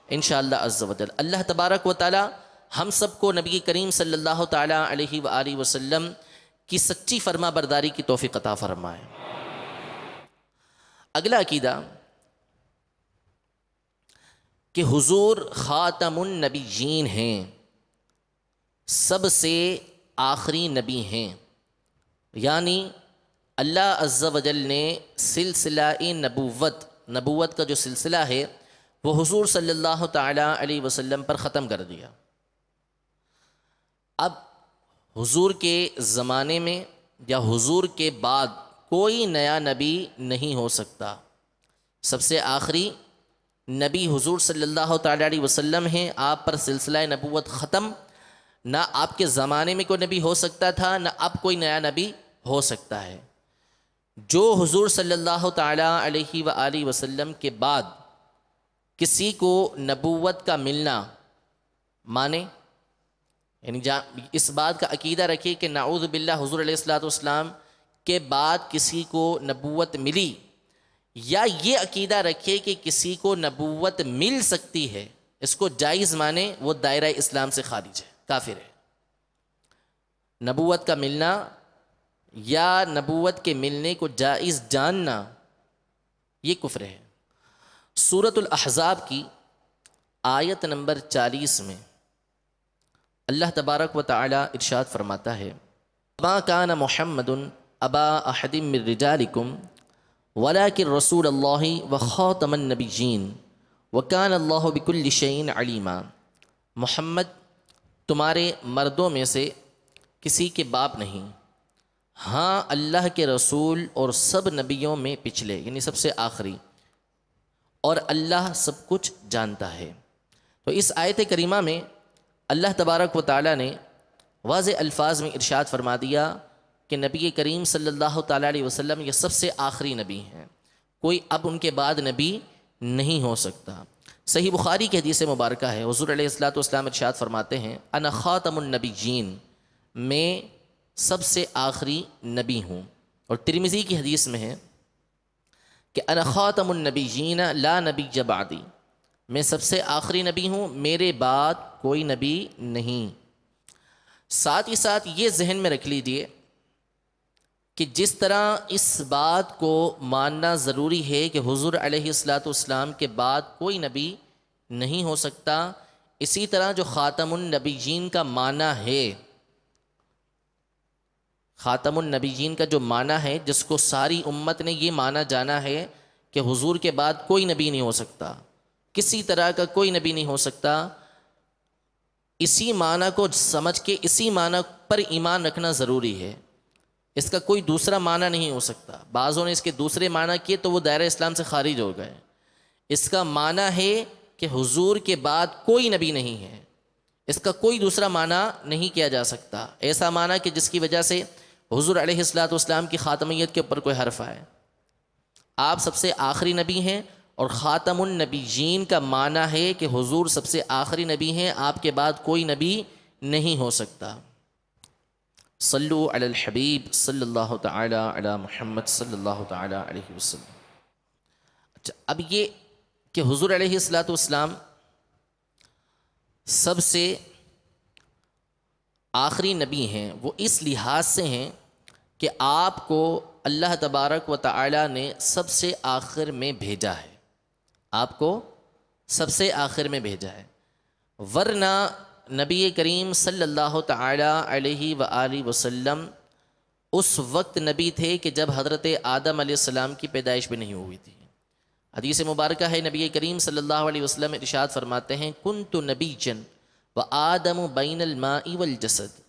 انشاءاللہ عز و جل۔ اللہ تبارک و تعالیٰ ہم سب کو نبی کریم صلی اللہ تعالیٰ علیہ وآلہ وسلم کی سچی فرما برداری کی توفیق عطا فرمائے۔ اگلا عقیدہ کہ حضور خاتم النبیین ہیں، سب سے آخری نبی ہیں، یعنی اللہ عز و جل نے سلسلہ نبوت کا جو سلسلہ ہے وہ حضور صلی اللہ تعالیٰ علیہ وسلم پر ختم کر دیا۔ اب حضور کے زمانے میں یا حضور کے بعد کوئی نیا نبی نہیں ہو سکتا، سب سے آخری نبی حضور صلی اللہ تعالیٰ علیہ وسلم ہیں، آپ پر سلسلہ نبوت ختم، نہ آپ کے زمانے میں کوئی نبی ہو سکتا تھا، نہ اب کوئی نیا نبی ہو سکتا ہے۔ جو حضور صلی اللہ تعالیٰ علیہ وآلہ وسلم کے بعد کسی کو نبوت کا ملنا مانے، یعنی اس بات کا عقیدہ رکھے کہ نعوذ باللہ حضور علیہ الصلوۃ والسلام کے بعد کسی کو نبوت ملی، یا یہ عقیدہ رکھے کہ کسی کو نبوت مل سکتی ہے، اس کو جائز مانے، وہ دائرہ اسلام سے خارج ہے، کافر ہے۔ نبوت کا ملنا یا نبوت کے ملنے کو جائز جاننا یہ کفر ہے۔ سورۃ الاحزاب کی آیت نمبر 40 میں اللہ تبارک و تعالی ارشاد فرماتا ہے، ما کان محمد ابا احد من رجالکم ولکن رسول اللہ وخاتم النبیین وکان اللہ بکل شیء علیما۔ محمد تمہارے مردوں میں سے کسی کے باپ نہیں، ہاں اللہ کے رسول اور سب نبیوں میں پچھلے، یعنی سب سے آخری، اور اللہ سب کچھ جانتا ہے۔ تو اس آیت کریمہ میں اللہ تبارک و تعالیٰ نے واضح الفاظ میں ارشاد فرما دیا کہ نبی کریم صلی اللہ تعالیٰ علیہ وسلم یہ سب سے آخری نبی ہیں، کوئی اب ان کے بعد نبی نہیں ہو سکتا۔ صحیح بخاری کی حدیث مبارکہ ہے، حضور علیہ الصلوۃ والسلام ارشاد فرماتے ہیں، انا خاتم النبیین، میں سب سے آخری نبی ہوں۔ اور ترمذی کی حدیث میں ہے کہ انا خاتم النبیین لا نبی بعدی، میں سب سے آخری نبی ہوں، میرے بعد کوئی نبی نہیں۔ ساتھ ہی ساتھ یہ ذہن میں رکھ لیجیے کہ جس طرح اس بات کو ماننا ضروری ہے کہ حضور علیہ الصلوۃ والسلام کے بعد کوئی نبی نہیں ہو سکتا، اسی طرح جو خاتم النبیین کا معنی ہے، خاتم النبیین کا جو معنی ہے جس کو ساری امت نے یہ مانا جانا ہے کہ حضور کے بعد کوئی نبی نہیں ہو سکتا، کسی طرح کا کوئی نبی نہیں ہو سکتا، اسی معنی کو سمجھ کے اسی معنی پر ایمان رکھنا ضروری ہے، اس کا کوئی دوسرا معنی نہیں ہو سکتا۔ بعضوں نے اس کے دوسرے معنی کیے تو وہ دائرہ اسلام سے خارج ہو گئے۔ اس کا معنی ہے کہ حضور کے بعد کوئی نبی نہیں ہے، اس کا کوئی دوسرا معنی نہیں کیا جا سکتا، ایسا معنی کہ جس کی وجہ سے حضور علیہ الصلوۃ والسلام کی خاتمیت کے اوپر کوئی حرف آئے۔ آپ سب سے آخری نبی ہیں، اور خاتم النبیین کا معنی ہے کہ حضور سب سے آخری نبی ہیں، آپ کے بعد کوئی نبی نہیں ہو سکتا۔ صلو علی الحبیب صلی اللہ تعالی علی محمد صلی اللہ تعالی علیہ وسلم۔ اچھا، اب یہ کہ حضور علیہ الصلوۃ والسلام سب سے آخری نبی ہیں، وہ اس لحاظ سے ہیں کہ آپ کو اللہ تبارک و تعالی نے سب سے آخر میں بھیجا ہے، آپ کو سب سے آخر میں بھیجا ہے، ورنہ نبی کریم صلی اللہ تعالی علیہ وآلہ وسلم اس وقت نبی تھے کہ جب حضرت آدم علیہ السلام کی پیدائش بھی نہیں ہوئی تھی۔ حدیث مبارکہ ہے، نبی کریم صلی اللہ علیہ وسلم ارشاد فرماتے ہیں، کنت نبیًا وآدم بین الماء والجسد،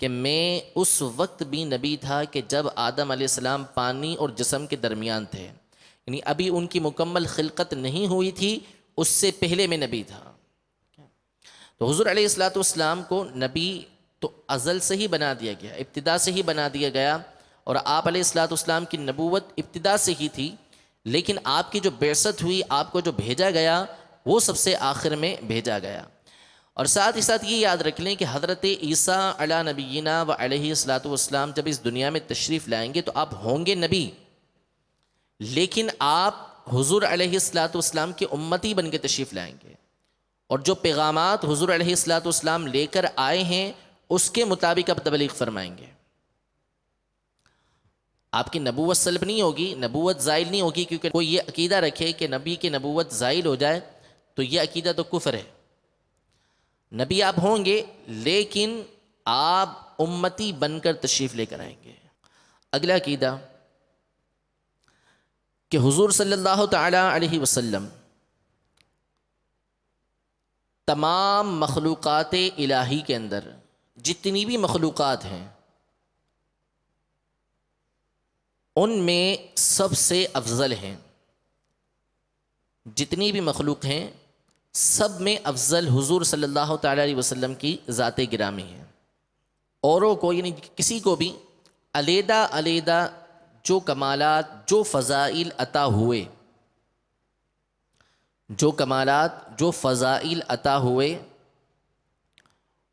کہ میں اس وقت بھی نبی تھا کہ جب آدم علیہ السلام پانی اور جسم کے درمیان تھے، یعنی ابھی ان کی مکمل خلقت نہیں ہوئی تھی، اس سے پہلے میں نبی تھا۔ تو حضور علیہ الصلوۃ والسلام کو نبی تو ازل سے ہی بنا دیا گیا، ابتدا سے ہی بنا دیا گیا، اور آپ علیہ الصلوۃ والسلام کی نبوت ابتدا سے ہی تھی، لیکن آپ کی جو بعثت ہوئی، آپ کو جو بھیجا گیا، وہ سب سے آخر میں بھیجا گیا۔ اور ساتھ ہی ساتھ یہ یاد رکھ لیں کہ حضرت عیسیٰ علی نبینا و علیہ الصلوۃ والسلام جب اس دنیا میں تشریف لائیں گے تو آپ ہوں گے نبی، لیکن آپ حضور علیہ الصلوۃ والسلام کے امتی بن کے تشریف لائیں گے، اور جو پیغامات حضور علیہ الصلوۃ والسلام لے کر آئے ہیں اس کے مطابق آپ تبلیغ فرمائیں گے۔ آپ کی نبوت سلب نہیں ہوگی، نبوت زائل نہیں ہوگی، کیونکہ کوئی یہ عقیدہ رکھے کہ نبی کی نبوت زائل ہو جائے تو یہ عقیدہ تو کفر ہے۔ نبی آپ ہوں گے لیکن آپ امتی بن کر تشریف لے کر آئیں گے۔ اگلا عقیدہ کہ حضور صلی اللہ تعالی علیہ وسلم تمام مخلوقات الہی کے اندر جتنی بھی مخلوقات ہیں ان میں سب سے افضل ہیں، جتنی بھی مخلوق ہیں سب میں افضل حضور صلی اللہ تعالیٰ علیہ وسلم کی ذات گرامی ہے۔ اوروں کو یعنی کسی کو بھی علیحدہ علیحدہ جو کمالات، جو فضائل عطا ہوئے، جو کمالات، جو فضائل عطا ہوئے،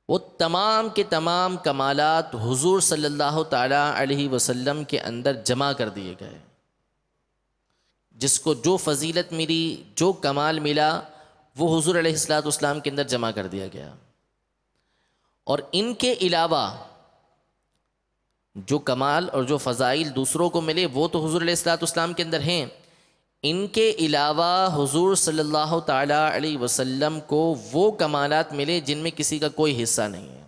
وہ تمام کے تمام کمالات حضور صلی اللہ تعالیٰ علیہ وسلم کے اندر جمع کر دیے گئے۔ جس کو جو فضیلت ملی، جو کمال ملا، وہ حضور علیہ السلام کے اندر جمع کر دیا گیا۔ اور ان کے علاوہ جو کمال اور جو فضائل دوسروں کو ملے وہ تو حضور علیہ السلام کے اندر ہیں، ان کے علاوہ حضور صلی اللہ تعالیٰ علیہ وسلم کو وہ کمالات ملے جن میں کسی کا کوئی حصہ نہیں ہے،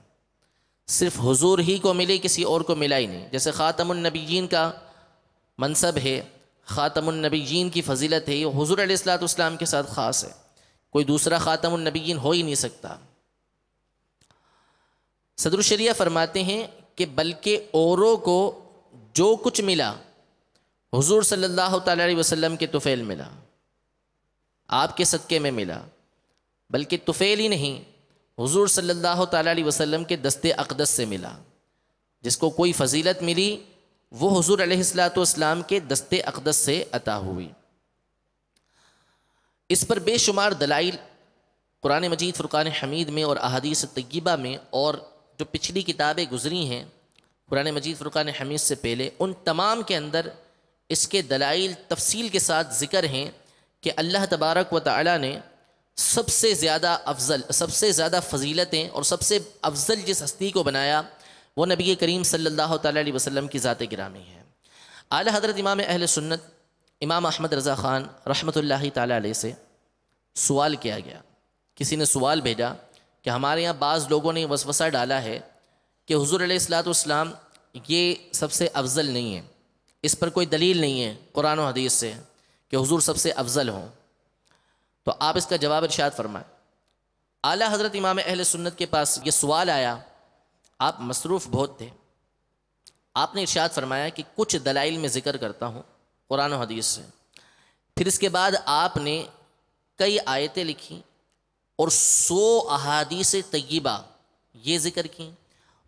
صرف حضور ہی کو ملے، کسی اور کو ملا ہی نہیں۔ جیسے خاتم النبیین کا منصب ہے، خاتم النبیین کی فضیلت ہے، یہ حضور علیہ السلام کے ساتھ خاص ہے، کوئی دوسرا خاتم النبیین ہو ہی نہیں سکتا۔ صدر الشریعہ فرماتے ہیں کہ بلکہ اوروں کو جو کچھ ملا حضور صلی اللہ تعالیٰ علیہ وسلم کے طفیل ملا، آپ کے صدقے میں ملا، بلکہ طفیل ہی نہیں، حضور صلی اللہ تعالیٰ علیہ وسلم کے دست اقدس سے ملا۔ جس کو کوئی فضیلت ملی وہ حضور علیہ السلام کے دست اقدس سے عطا ہوئی۔ اس پر بے شمار دلائل قرآن مجید فرقان حمید میں اور احادیث طیبہ میں، اور جو پچھلی کتابیں گزری ہیں قرآن مجید فرقان حمید سے پہلے، ان تمام کے اندر اس کے دلائل تفصیل کے ساتھ ذکر ہیں کہ اللہ تبارک و تعالی نے سب سے زیادہ افضل، سب سے زیادہ فضیلتیں اور سب سے افضل جس ہستی کو بنایا وہ نبی کریم صلی اللہ تعالیٰ علیہ وسلم کی ذات گرامی ہے۔ اعلیٰ حضرت امام اہل سنت امام احمد رضا خان رحمۃ اللہ تعالیٰ علیہ سے سوال کیا گیا، کسی نے سوال بھیجا کہ ہمارے یہاں بعض لوگوں نے وسوسہ ڈالا ہے کہ حضور علیہ السلام یہ سب سے افضل نہیں ہے، اس پر کوئی دلیل نہیں ہے قرآن و حدیث سے کہ حضور سب سے افضل ہوں، تو آپ اس کا جواب ارشاد فرمائیں۔ اعلیٰ حضرت امام اہل سنت کے پاس یہ سوال آیا، آپ مصروف بہت تھے، آپ نے ارشاد فرمایا کہ کچھ دلائل میں ذکر کرتا ہوں قرآن و حدیث سے، پھر اس کے بعد آپ نے کئی آیتیں لکھی اور 100 احادیث طیبہ یہ ذکر کی،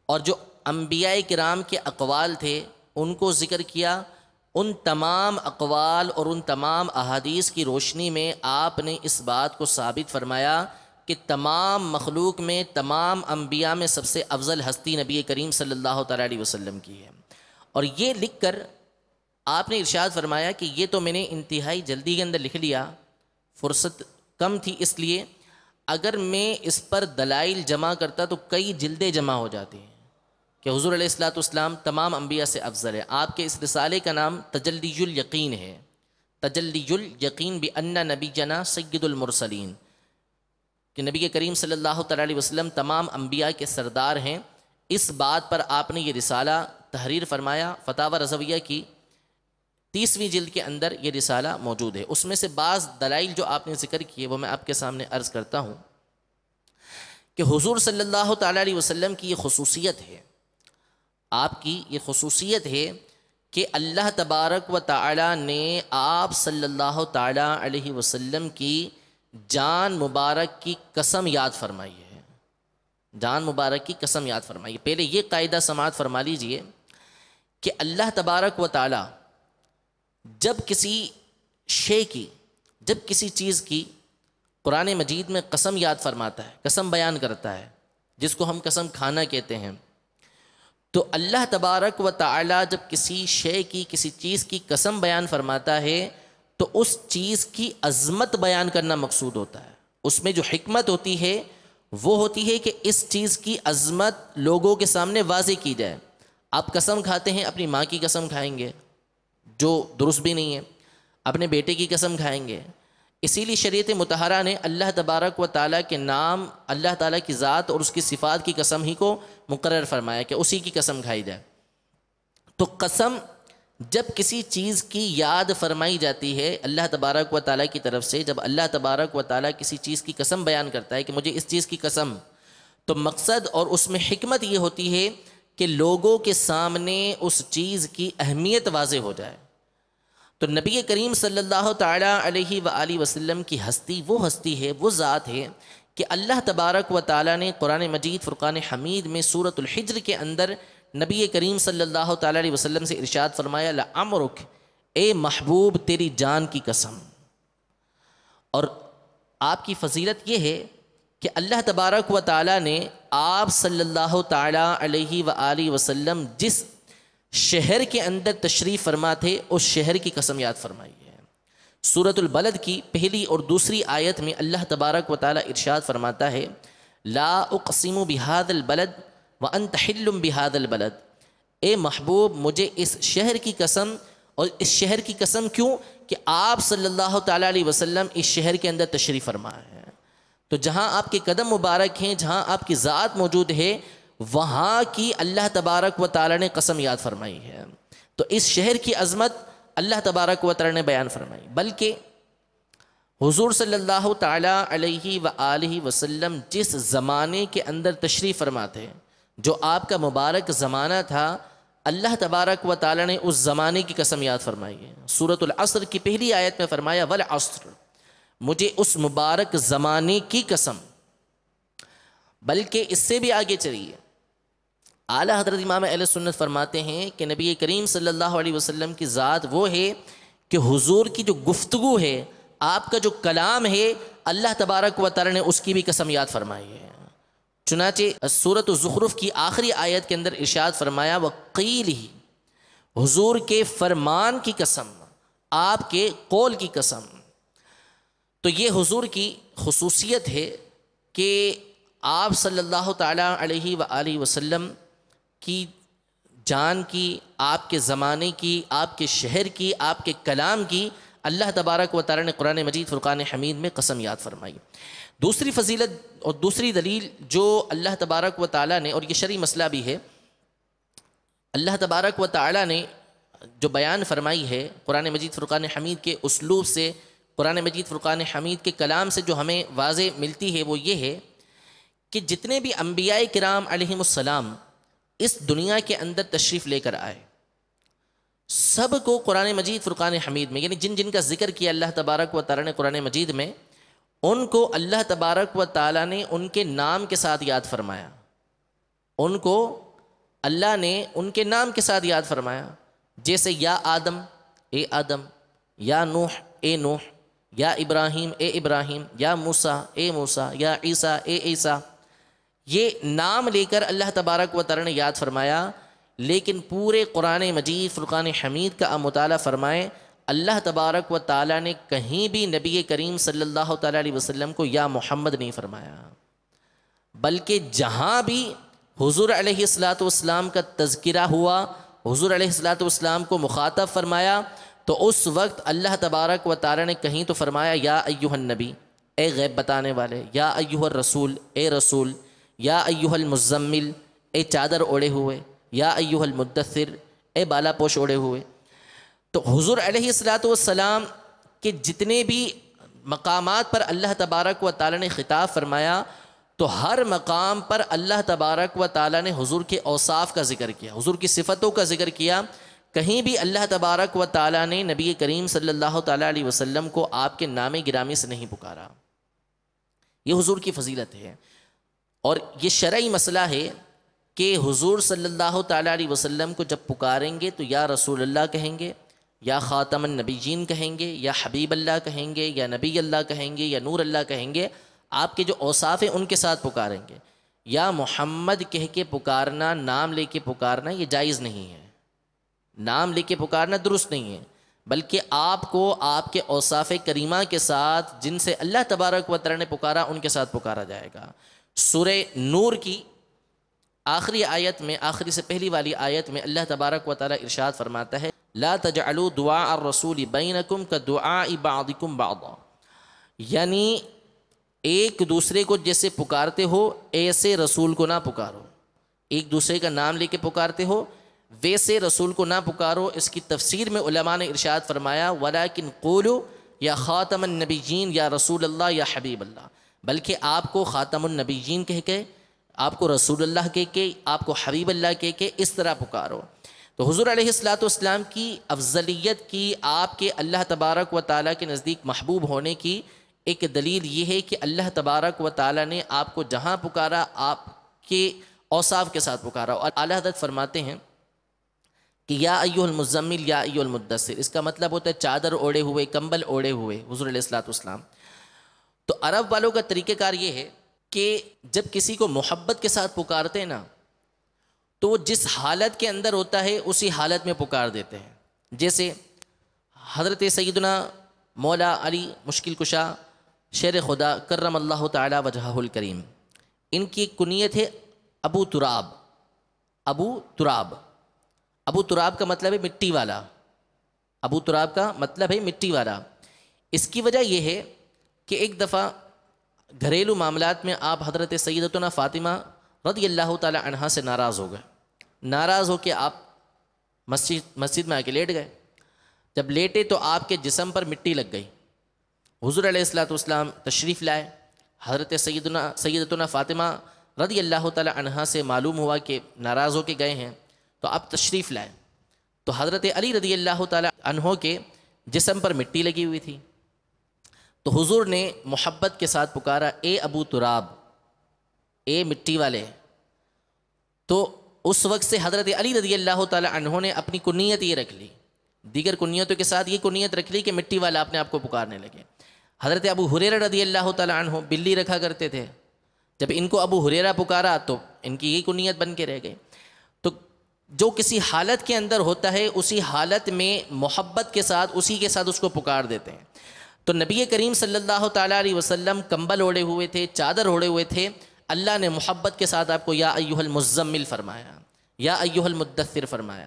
اور جو انبیاء کرام کے اقوال تھے ان کو ذکر کیا۔ ان تمام اقوال اور ان تمام احادیث کی روشنی میں آپ نے اس بات کو ثابت فرمایا کہ تمام مخلوق میں، تمام انبیاء میں سب سے افضل ہستی نبی کریم صلی اللہ تعالیٰ علیہ وسلم کی ہے۔ اور یہ لکھ کر آپ نے ارشاد فرمایا کہ یہ تو میں نے انتہائی جلدی کے اندر لکھ لیا، فرصت کم تھی، اس لیے اگر میں اس پر دلائل جمع کرتا تو کئی جلدیں جمع ہو جاتی ہیں کہ حضور علیہ السلام تمام انبیاء سے افضل ہے۔ آپ کے اس رسالے کا نام تجلی الیقین ہے، تجلی الیقین بان نبینا سید المرسلین، کہ نبی کریم صلی اللہ تعالیٰ علیہ وسلم تمام انبیاء کے سردار ہیں۔ اس بات پر آپ نے یہ رسالہ تحریر فرمایا، فتاوی رضویہ کی 30ویں جلد کے اندر یہ رسالہ موجود ہے۔ اس میں سے بعض دلائل جو آپ نے ذکر کیے وہ میں آپ کے سامنے عرض کرتا ہوں کہ حضور صلی اللہ تعالیٰ علیہ وسلم کی یہ خصوصیت ہے، آپ کی یہ خصوصیت ہے کہ اللہ تبارک و تعالی نے آپ صلی اللہ تعالیٰ علیہ وسلم کی جان مبارک کی قسم یاد فرمائی ہے، جان مبارک کی قسم یاد فرمائی ہے۔ پہلے یہ قاعدہ سماعت فرما لیجئے کہ اللہ تبارک و تعالی جب کسی شے کی، جب کسی چیز کی قرآن مجید میں قسم یاد فرماتا ہے، قسم بیان کرتا ہے، جس کو ہم قسم کھانا کہتے ہیں، تو اللہ تبارک و تعالی جب کسی شے کی، کسی چیز کی قسم بیان فرماتا ہے تو اس چیز کی عظمت بیان کرنا مقصود ہوتا ہے۔ اس میں جو حکمت ہوتی ہے وہ ہوتی ہے کہ اس چیز کی عظمت لوگوں کے سامنے واضح کی جائے۔ آپ قسم کھاتے ہیں، اپنی ماں کی قسم کھائیں گے جو درست بھی نہیں ہے، اپنے بیٹے کی قسم کھائیں گے، اسی لیے شریعت مطہرہ نے اللہ تبارک و تعالیٰ کے نام، اللہ تعالیٰ کی ذات اور اس کی صفات کی قسم ہی کو مقرر فرمایا کہ اسی کی قسم کھائی جائے۔ تو قسم جب کسی چیز کی یاد فرمائی جاتی ہے اللہ تبارک و تعالیٰ کی طرف سے، جب اللہ تبارک و تعالیٰ کسی چیز کی قسم بیان کرتا ہے کہ مجھے اس چیز کی قسم، تو مقصد اور اس میں حکمت یہ ہوتی ہے کہ لوگوں کے سامنے اس چیز کی اہمیت واضح ہو جائے۔ تو نبی کریم صلی اللہ تعالیٰ علیہ وآلہ وسلم کی ہستی وہ ہستی ہے، وہ ذات ہے کہ اللہ تبارک و تعالیٰ نے قرآن مجید فرقان حمید میں سورۃ الحجر کے اندر نبی کریم صلی اللہ تعالیٰ علیہ وسلم سے ارشاد فرمایا لعمرک، اے محبوب تیری جان کی قسم۔ اور آپ کی فضیلت یہ ہے کہ اللہ تبارک و تعالیٰ نے آپ صلی اللہ تعالیٰ علیہ وآلہ وسلم جس شہر کے اندر تشریف فرما تھے اس شہر کی قسم یاد فرمائی ہے۔ سورۃ البلد کی پہلی اور دوسری آیت میں اللہ تبارک و تعالیٰ ارشاد فرماتا ہے لا اقسم بہذا البلد وانت حل بہذا البلد، اے محبوب مجھے اس شہر کی قسم، اور اس شہر کی قسم کیوں کہ آپ صلی اللہ تعالیٰ علیہ وسلم اس شہر کے اندر تشریف فرما ہے۔ تو جہاں آپ کے قدم مبارک ہیں، جہاں آپ کی ذات موجود ہے، وہاں کی اللہ تبارک و تعالیٰ نے قسم یاد فرمائی ہے۔ تو اس شہر کی عظمت اللہ تبارک و تعالیٰ نے بیان فرمائی، بلکہ حضور صلی اللہ تعالیٰ علیہ وآلہ وسلم جس زمانے کے اندر تشریف فرماتے، جو آپ کا مبارک زمانہ تھا، اللہ تبارک و تعالیٰ نے اس زمانے کی قسم یاد فرمائی ہے۔ سورۃ العصر کی پہلی آیت میں فرمایا والعصر، مجھے اس مبارک زمانے کی قسم۔ بلکہ اس سے بھی آگے چلیے، اعلیٰ حضرت امام اہل سنت فرماتے ہیں کہ نبی کریم صلی اللہ علیہ وسلم کی ذات وہ ہے کہ حضور کی جو گفتگو ہے، آپ کا جو کلام ہے، اللہ تبارک و تعالیٰ نے اس کی بھی قسم یاد فرمائی ہے۔ چنانچہ سورۃ الزخرف کی آخری آیت کے اندر ارشاد فرمایا وقیل ہی، حضور کے فرمان کی قسم، آپ کے قول کی قسم۔ تو یہ حضور کی خصوصیت ہے کہ آپ صلی اللہ تعالیٰ علیہ وآلہ وسلم کی جان کی، آپ کے زمانے کی، آپ کے شہر کی، آپ کے کلام کی اللہ تبارک و تعالیٰ نے قرآن مجید فرقان حمید میں قسم یاد فرمائی۔ دوسری فضیلت اور دوسری دلیل جو اللہ تبارک و تعالیٰ نے، اور یہ شرعی مسئلہ بھی ہے، اللہ تبارک و تعالیٰ نے جو بیان فرمائی ہے قرآن مجید فرقان حمید کے اسلوب سے، قرآن مجید فرقان حمید کے کلام سے جو ہمیں واضح ملتی ہے، وہ یہ ہے کہ جتنے بھی انبیاء کرام علیہم السلام اس دنیا کے اندر تشریف لے کر آئے، سب کو قرآن مجید فرقان حمید میں، یعنی جن جن کا ذکر کیا اللہ تبارک و تعالیٰ نے قرآن مجید میں، ان کو اللہ تبارک و تعالیٰ نے ان کے نام کے ساتھ یاد فرمایا، ان کو اللہ نے ان کے نام کے ساتھ یاد فرمایا۔ جیسے یا آدم اے آدم، یا نوح اے نوح، یا ابراہیم اے ابراہیم، یا موسیٰ اے موسیٰ، یا عیسیٰ اے عیسیٰ، یہ نام لے کر اللہ تبارک و تعالیٰ نے یاد فرمایا۔ لیکن پورے قرآن مجید فرقان حمید کا مطالعہ فرمائیں، اللہ تبارک و تعالیٰ نے کہیں بھی نبی کریم صلی اللہ تعالیٰ علیہ وسلم کو یا محمد نہیں فرمایا، بلکہ جہاں بھی حضور علیہ الصلاۃ والسلام کا تذکرہ ہوا، حضور علیہ الصلاۃ والسلام کو مخاطب فرمایا، تو اس وقت اللہ تبارک و تعالیٰ نے کہیں تو فرمایا یا ایہا النبی، اے غیب بتانے والے، یا ایہا الرسول، اے رسول، یا ایہا المزمل، اے چادر اوڑے ہوئے، یا ایہا المدثر، اے بالا پوش اوڑے ہوئے۔ تو حضور علیہ الصلاۃ والسلام کے جتنے بھی مقامات پر اللہ تبارک و تعالیٰ نے خطاب فرمایا، تو ہر مقام پر اللہ تبارک و تعالیٰ نے حضور کے اوصاف کا ذکر کیا، حضور کی صفتوں کا ذکر کیا۔ کہیں بھی اللہ تبارک و تعالیٰ نے نبی کریم صلی اللہ تعالیٰ علیہ وسلم کو آپ کے نام گرامی سے نہیں پکارا۔ یہ حضور کی فضیلت ہے، اور یہ شرعی مسئلہ ہے کہ حضور صلی اللہ تعالیٰ علیہ وسلم کو جب پکاریں گے تو یا رسول اللہ کہیں گے، یا خاتم النبیین کہیں گے، یا حبیب اللہ کہیں گے، یا نبی اللہ کہیں گے، یا نور اللہ کہیں گے۔ آپ کے جو اوصاف ہیں ان کے ساتھ پکاریں گے۔ یا محمد کہہ کے پکارنا، نام لے کے پکارنا، یہ جائز نہیں ہے، نام لے کے پکارنا درست نہیں ہے، بلکہ آپ کو آپ کے اوصاف کریمہ کے ساتھ جن سے اللہ تبارک و تعالیٰ نے پکارا ان کے ساتھ پکارا جائے گا۔ سورہ نور کی آخری آیت میں، آخری سے پہلی والی آیت میں اللہ تبارک و تعالیٰ ارشاد فرماتا ہے لا تجعلوا دعاء الرسول بینکم کدعاء بعضکم بعضا، یعنی ایک دوسرے کو جیسے پکارتے ہو ایسے رسول کو نہ پکارو، ایک دوسرے کا نام لے کے پکارتے ہو ویسے رسول کو نہ پکارو۔ اس کی تفسیر میں علماء نے ارشاد فرمایا ولیکن قولوا یا خاتم النبیین یا رسول اللہ یا حبیب اللہ، بلکہ آپ کو خاتم النبیین کہہ کے، آپ کو رسول اللہ کہہ کے، آپ کو حبیب اللہ کہہ کے اس طرح پکارو۔ تو حضور علیہ الصلوۃ والسلام کی افضلیت کی، آپ کے اللہ تبارک و تعالیٰ کے نزدیک محبوب ہونے کی ایک دلیل یہ ہے کہ اللہ تبارک و تعالیٰ نے آپ کو جہاں پکارا آپ کے اوصاف کے ساتھ پکارا۔ اور اعلیٰ حضرت فرماتے ہیں کہ یا ایھا المزمل یا ایھا المدثر، اس کا مطلب ہوتا ہے چادر اوڑھے ہوئے، کمبل اوڑھے ہوئے حضور علیہ الصلوۃ والسلام۔ تو عرب والوں کا طریقہ کار یہ ہے کہ جب کسی کو محبت کے ساتھ پکارتے ہیں نا، تو وہ جس حالت کے اندر ہوتا ہے اسی حالت میں پکار دیتے ہیں۔ جیسے حضرت سیدنا مولا علی مشکل کشا شیر خدا کرم اللہ تعالی وجہہ الکریم، ان کی کنیت ہے ابو تراب۔ ابو تراب، ابو تراب کا مطلب ہے مٹی والا، ابو تراب کا مطلب ہے مٹی والا۔ اس کی وجہ یہ ہے کہ ایک دفعہ گھریلو معاملات میں آپ حضرت سیدتنا فاطمہ رضی اللہ تعالی عنہا سے ناراض ہو گئے۔ ناراض ہو کے آپ مسجد میں آ کے لیٹ گئے۔ جب لیٹے تو آپ کے جسم پر مٹی لگ گئی۔ حضور علیہ الصلوۃ والسلام تشریف لائے۔ حضرت سیدتنا فاطمہ رضی اللہ تعالی عنہا سے معلوم ہوا کہ ناراض ہو کے گئے ہیں، تو آپ تشریف لائے تو حضرت علی رضی اللہ تعالی عنہ کے جسم پر مٹی لگی ہوئی تھی۔ تو حضور نے محبت کے ساتھ پکارا، اے ابو تراب، اے مٹی والے۔ تو اس وقت سے حضرت علی رضی اللہ تعالی عنہ نے اپنی کنیت یہ رکھ لی، دیگر کنیتوں کے ساتھ یہ کنیت رکھ لی کہ مٹی والا اپنے آپ کو پکارنے لگے۔ حضرت ابو ہریرہ رضی اللہ تعالی عنہ بلی رکھا کرتے تھے، جب ان کو ابو ہریرہ پکارا تو ان کی یہی کنیت بن کے رہ گئی۔ تو جو کسی حالت کے اندر ہوتا ہے اسی حالت میں محبت کے ساتھ اسی کے ساتھ اس کو پکار دیتے ہیں۔ تو نبی کریم صلی اللہ تعالیٰ علیہ وسلم کمبل اوڑھے ہوئے تھے، چادر اوڑھے ہوئے تھے، اللہ نے محبت کے ساتھ آپ کو یا ایھا المزمل فرمایا، یا ایھا المدثر فرمایا،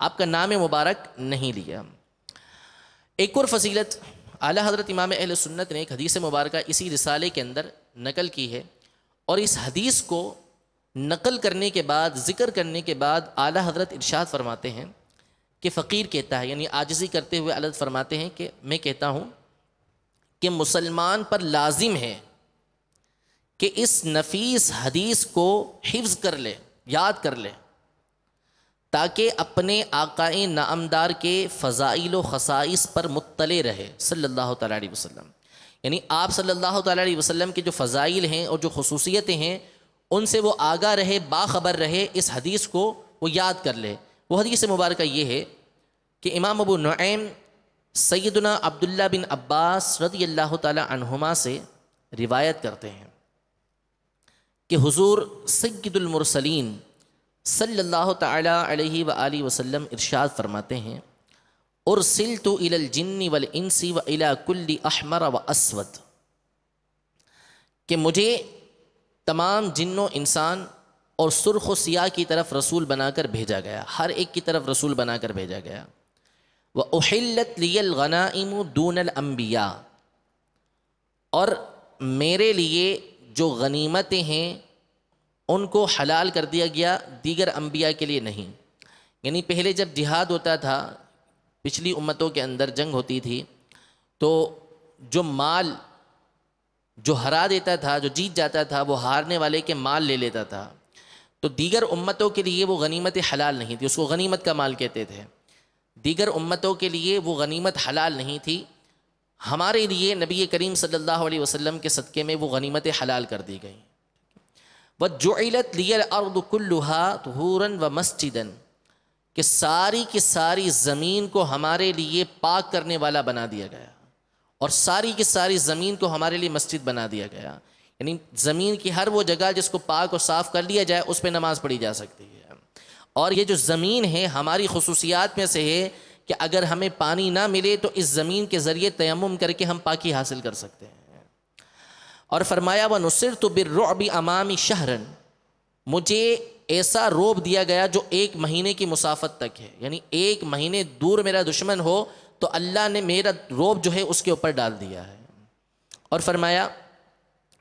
آپ کا نام مبارک نہیں لیا۔ ایک اور فضیلت اعلیٰ حضرت امام اہل سنت نے ایک حدیث مبارکہ اسی رسالے کے اندر نقل کی ہے، اور اس حدیث کو نقل کرنے کے بعد، ذکر کرنے کے بعد اعلیٰ حضرت ارشاد فرماتے ہیں کہ فقیر کہتا ہے، یعنی عاجزی کرتے ہوئے اعلیٰ حضرت فرماتے ہیں کہ میں کہتا ہوں کہ مسلمان پر لازم ہے کہ اس نفیس حدیث کو حفظ کر لے، یاد کر لے، تاکہ اپنے آقائے نامدار کے فضائل و خصائص پر مطلع رہے صلی اللہ تعالیٰ علیہ وسلم۔ یعنی آپ صلی اللہ تعالیٰ علیہ وسلم کے جو فضائل ہیں اور جو خصوصیتیں ہیں ان سے وہ آگاہ رہے، باخبر رہے، اس حدیث کو وہ یاد کر لے۔ وہ حدیث مبارکہ یہ ہے کہ امام ابو نعیم سیدنا عبداللہ بن عباس رضی اللہ تعالی عنہما سے روایت کرتے ہیں کہ حضور سید المرسلین صلی اللہ تعالی علیہ وآلہ وسلم ارشاد فرماتے ہیں، ارسلت الی الجن والانس والی کل احمر واسود، کہ مجھے تمام جن و انسان اور سرخ و سیاہ کی طرف رسول بنا کر بھیجا گیا، ہر ایک کی طرف رسول بنا کر بھیجا گیا۔ وَأُحِلَّتْ لِيَ الْغَنَائِمُ دُونَ الْأَنْبِيَاءِ، اور میرے لیے جو غنیمتیں ہیں ان کو حلال کر دیا گیا، دیگر انبیاء کے لیے نہیں۔ یعنی پہلے جب جہاد ہوتا تھا، پچھلی امتوں کے اندر جنگ ہوتی تھی، تو جو مال جو ہرا دیتا تھا، جو جیت جاتا تھا، وہ ہارنے والے کے مال لے لیتا تھا، تو دیگر امتوں کے لیے وہ غنیمت حلال نہیں تھی، اس کو غنیمت کا مال کہتے تھے۔ دیگر امتوں کے لیے وہ غنیمت حلال نہیں تھی، ہمارے لیے نبی کریم صلی اللہ علیہ وسلم کے صدقے میں وہ غنیمت حلال کر دی گئی۔ وَجُعِلَتْ لِيَ الْأَرْضُ كُلُّهَا طُهُورًا وَمَسْجِدًا، کہ ساری کی ساری زمین کو ہمارے لیے پاک کرنے والا بنا دیا گیا، اور ساری کی ساری زمین کو ہمارے لیے مسجد بنا دیا گیا۔ یعنی زمین کی ہر وہ جگہ جس کو پاک اور صاف کر لیا جائے اس پہ نماز پڑھی جا سکتی ہے۔ اور یہ جو زمین ہے ہماری خصوصیات میں سے ہے کہ اگر ہمیں پانی نہ ملے تو اس زمین کے ذریعے تیمم کر کے ہم پاکی حاصل کر سکتے ہیں۔ اور فرمایا وَنُصِرْتُ بِالرُّعْبِ أَمَامِ شَهْرًا، مجھے ایسا روب دیا گیا جو 1 مہینے کی مسافت تک ہے، یعنی 1 مہینے دور میرا دشمن ہو تو اللہ نے میرا روب جو ہے اس کے اوپر ڈال دیا ہے۔ اور فرمایا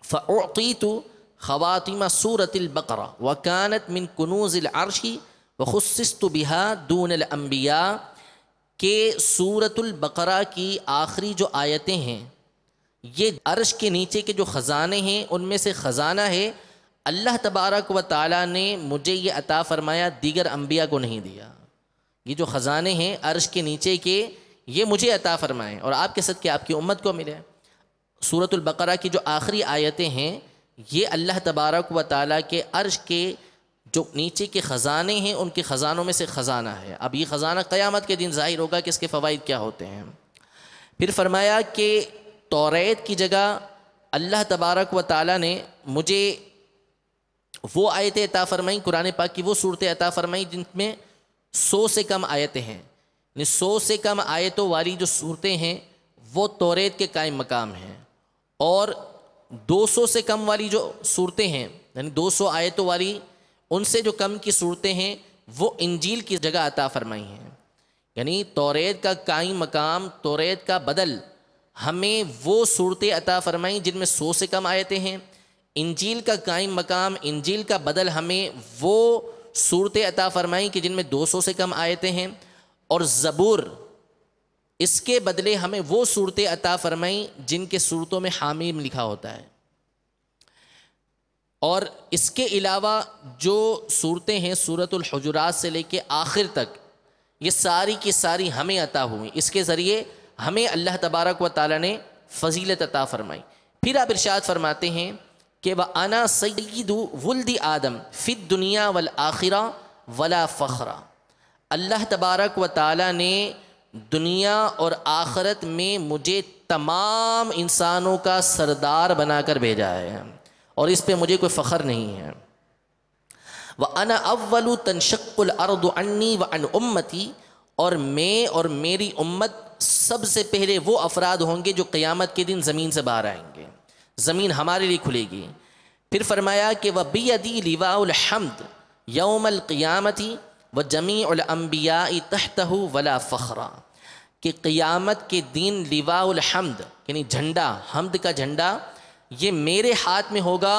فَأُعْطِيتُ خواتم سورة البقرة وَكَانَتْ مِن كُنُوزِ الْعَرْشِ وَخُصِّصْتُ بِهَا دُونَ الْأَنْبِيَاءِ، کہ سورة البقرہ کی آخری جو آیتیں ہیں یہ عرش کے نیچے کے جو خزانے ہیں ان میں سے خزانہ ہے، اللہ تبارک و تعالیٰ نے مجھے یہ عطا فرمایا، دیگر انبیاء کو نہیں دیا۔ یہ جو خزانے ہیں عرش کے نیچے کے، یہ مجھے عطا فرمائیں اور آپ کے صدقے آپ کی امت کو ملے۔ سورۃ البقرہ کی جو آخری آیتیں ہیں یہ اللہ تبارک و تعالیٰ کے عرش کے جو نیچے کے خزانے ہیں ان کے خزانوں میں سے خزانہ ہے۔ اب یہ خزانہ قیامت کے دن ظاہر ہوگا کہ اس کے فوائد کیا ہوتے ہیں۔ پھر فرمایا کہ توریت کی جگہ اللہ تبارک و تعالیٰ نے مجھے وہ آیتیں عطا فرمائیں، قرآن پاک کی وہ صورتیں عطا فرمائیں جن میں 100 سے کم آیتیں ہیں، یعنی 100 سے کم آیتوں والی جو صورتیں ہیں وہ توریت کے قائم مقام ہیں، اور 200 سے کم والی جو صورتیں ہیں یعنی 200 آیتوں والی ان سے جو کم کی صورتیں ہیں وہ انجیل کی جگہ عطا فرمائی ہیں۔ یعنی توریت کا قائم مقام، توریت کا بدل ہمیں وہ صورتیں عطا فرمائیں جن میں 100 سے کم آیتیں ہیں، انجیل کا قائم مقام، انجیل کا بدل ہمیں وہ صورتیں عطا فرمائیں کہ جن میں 200 سے کم آیتیں ہیں، اور زبور اس کے بدلے ہمیں وہ صورتیں عطا فرمائیں جن کے صورتوں میں حامیم لکھا ہوتا ہے۔ اور اس کے علاوہ جو صورتیں ہیں سورۃ الحجرات سے لے کے آخر تک، یہ ساری کی ساری ہمیں عطا ہوئیں، اس کے ذریعے ہمیں اللہ تبارک و تعالیٰ نے فضیلت عطا فرمائی۔ پھر آپ ارشاد فرماتے ہیں کہ وَأَنَا سَيِّدُ وُلْدِ آدم فِي الدُّنْيَا وَالْآخِرَةِ وَلَا فَخْرًا۔ اللہ تبارک و تعالیٰ نے دنیا اور آخرت میں مجھے تمام انسانوں کا سردار بنا کر بھیجا ہے، اور اس پہ مجھے کوئی فخر نہیں ہے۔ وَأَنَا أَوَّلُ تَنشَقُّ الْأَرْضُ عَنِّي وَعَنْ أُمَّتِي، اور میں اور میری امت سب سے پہلے وہ افراد ہوں گے جو قیامت کے دن زمین سے باہر آئیں گے، زمین ہمارے لیے کھلے گی۔ پھر فرمایا کہ وَبِيَدِي لِوَاءُ الْحَمْدِ يَوْمَ الْقِيَامَةِ وَجَمِيعُ الْأَنْبِيَاءِ تَحْتَهُ وَلَا فَخْرًا، کہ قیامت کے دن لواء الحمد یعنی جھنڈا، حمد کا جھنڈا، یہ میرے ہاتھ میں ہوگا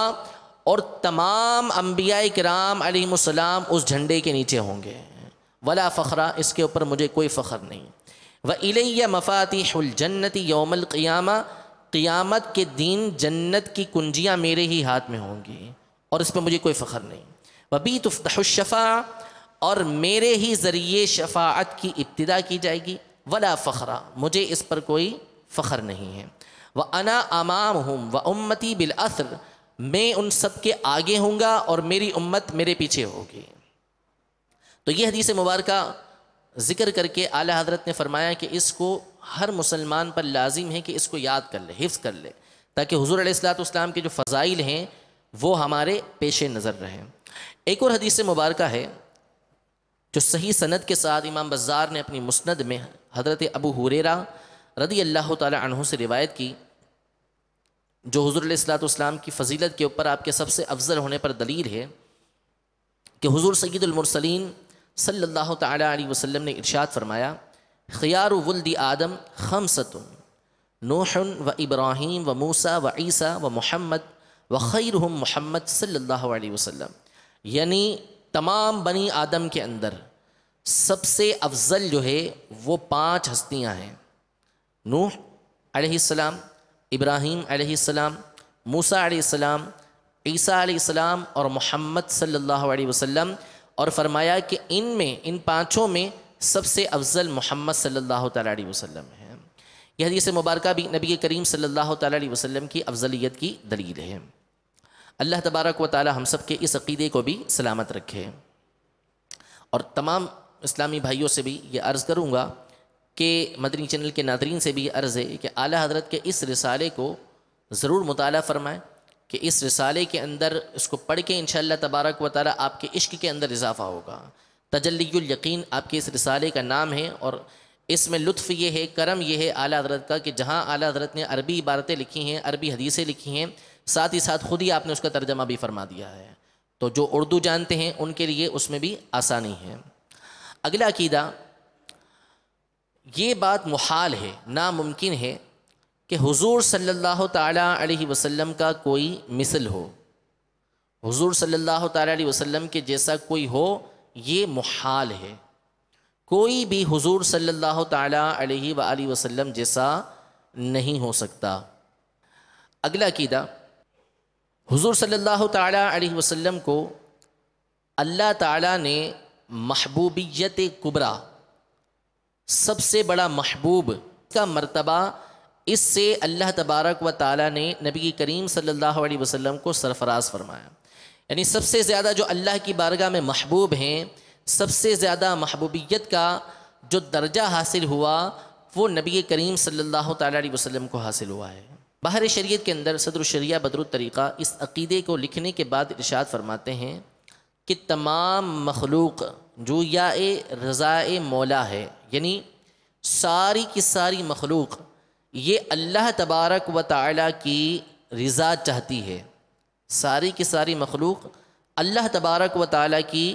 اور تمام انبیاء کرام علیہم السلام اس جھنڈے کے نیچے ہوں گے۔ ولا فخرا، اس کے اوپر مجھے کوئی فخر نہیں۔ وَإِلَيَّ مَفَاتِحُ الْجَنَّةِ يَوْمَ الْقِيَامَةِ، قیامت کے دن جنت کی کنجیاں میرے ہی ہاتھ میں ہوں گی اور اس پہ مجھے کوئی فخر نہیں۔ وَبِي تُفْتَحُ الشَّفَاعَةُ، اور میرے ہی ذریعے شفاعت کی ابتدا کی جائے گی۔ ولا فخرا، مجھے اس پر کوئی فخر نہیں ہے۔ وَأَنَا أَمَامُهُمْ وَأُمَّتِي بِالْأَثْرِ، میں ان سب کے آگے ہوں گا اور میری امت میرے پیچھے ہوگی۔ تو یہ حدیث مبارکہ ذکر کر کے اعلیٰ حضرت نے فرمایا کہ اس کو ہر مسلمان پر لازم ہے کہ اس کو یاد کر لے، حفظ کر لے، تاکہ حضور علیہ السلام کے جو فضائل ہیں وہ ہمارے پیش نظر رہیں۔ ایک اور حدیث مبارکہ ہے جو صحیح سند کے ساتھ امام بزار نے اپنی مسند میں حضرت ابو ہریرہ رضی اللہ تعالی عنہ سے روایت کی، جو حضور علیہ السلام کی فضیلت کے اوپر آپ کے سب سے افضل ہونے پر دلیل ہے، کہ حضور سید المرسلین صلی اللہ تعالی علیہ وسلم نے ارشاد فرمایا، خیار ولد آدم خمسۃ، نوح و ابراہیم و موسیٰ و عیسیٰ و محمد و خیرہم محمد صلی اللہ علیہ وسلم، یعنی تمام بنی آدم کے اندر سب سے افضل جو ہے وہ 5 ہستیاں ہیں، نوح علیہ السلام، ابراہیم علیہ السلام، موسیٰ علیہ السلام، عیسیٰ علیہ السلام اور محمد صلی اللہ علیہ وسلم، اور فرمایا کہ ان میں، ان 5 میں سب سے افضل محمد صلی اللہ تعالیٰ علیہ وسلم ہے۔ یہ حدیث مبارکہ بھی نبی کریم صلی اللہ تعالیٰ علیہ وسلم کی افضلیت کی دلیل ہے۔ اللہ تبارک و تعالی ہم سب کے اس عقیدے کو بھی سلامت رکھے۔ اور تمام اسلامی بھائیوں سے بھی یہ عرض کروں گا کہ مدنی چینل کے ناظرین سے بھی یہ عرض ہے کہ اعلیٰ حضرت کے اس رسالے کو ضرور مطالعہ فرمائیں، کہ اس رسالے کے اندر اس کو پڑھ کے انشاءاللہ تبارک و تعالی آپ کے عشق کے اندر اضافہ ہوگا۔ تجلی الیقین آپ کے اس رسالے کا نام ہے، اور اس میں لطف یہ ہے، کرم یہ ہے اعلیٰ حضرت کا کہ جہاں اعلیٰ حضرت نے عربی عبارتیں لکھی ہیں، عربی حدیثیں لکھی ہیں، ساتھ ہی ساتھ خود ہی آپ نے اس کا ترجمہ بھی فرما دیا ہے، تو جو اردو جانتے ہیں ان کے لیے اس میں بھی آسانی ہے۔ اگلا عقیدہ، یہ بات محال ہے، ناممکن ہے کہ حضور صلی اللہ تعالیٰ علیہ وسلم کا کوئی مثل ہو، حضور صلی اللہ تعالیٰ علیہ وسلم کے جیسا کوئی ہو، یہ محال ہے۔ کوئی بھی حضور صلی اللہ تعالیٰ علیہ وآلہ وسلم جیسا نہیں ہو سکتا۔ اگلا عقیدہ، حضور صلی اللہ تعالیٰ علیہ وسلم کو اللہ تعالیٰ نے محبوبیت کبریٰ سب سے بڑا محبوب کا مرتبہ اس سے اللہ تبارک و تعالیٰ نے نبی کریم صلی اللہ علیہ وسلم کو سرفراز فرمایا. یعنی سب سے زیادہ جو اللہ کی بارگاہ میں محبوب ہیں، سب سے زیادہ محبوبیت کا جو درجہ حاصل ہوا وہ نبی کریم صلی اللہ تعالیٰ علیہ وسلم کو حاصل ہوا ہے. بحر شریعت کے اندر صدر الشریعہ بدر الطریقہ اس عقیدے کو لکھنے کے بعد ارشاد فرماتے ہیں کہ تمام مخلوق جو یا رضائے مولا ہے، یعنی ساری کی ساری مخلوق یہ اللہ تبارک و تعالیٰ کی رضا چاہتی ہے. ساری کی ساری مخلوق اللہ تبارک و تعالیٰ کی